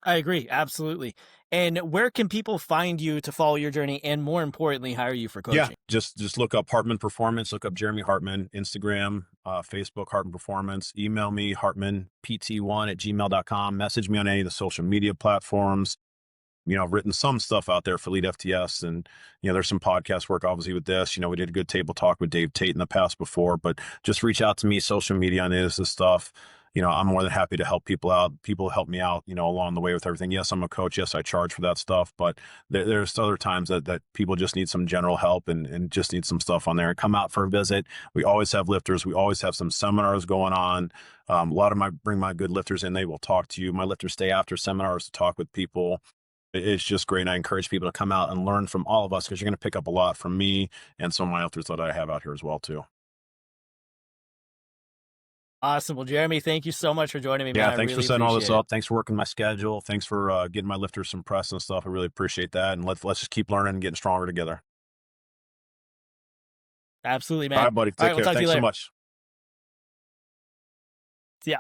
I agree. Absolutely. And where can people find you to follow your journey, and more importantly, hire you for coaching? Yeah, just look up Hartman Performance, look up Jeremy Hartman, Instagram, Facebook, Hartman Performance. Email me, hartmanpt1@gmail.com. Message me on any of the social media platforms. I've written some stuff out there for Lead FTS, and, there's some podcast work obviously with this. We did a good table talk with Dave Tate in the past before, but just reach out to me, social media on this stuff. I'm more than happy to help people out. People help me out, along the way with everything. Yes, I'm a coach. Yes, I charge for that stuff, but there's other times that people just need some general help and just need some stuff on there. Come out for a visit. We always have lifters. We always have some seminars going on. A lot of bring my good lifters in. They will talk to you. My lifters stay after seminars to talk with people. It's just great. And I encourage people to come out and learn from all of us, because you're going to pick up a lot from me and some of my lifters that I have out here as well too. Awesome. Well, Jeremy, thank you so much for joining me, man. Yeah, thanks for setting all this up. It. Thanks for working my schedule. Thanks for getting my lifters some press and stuff. I really appreciate that. And let's just keep learning and getting stronger together. Absolutely, man. All right, buddy. Take care. We'll talk to you Thanks so later. much. Yeah.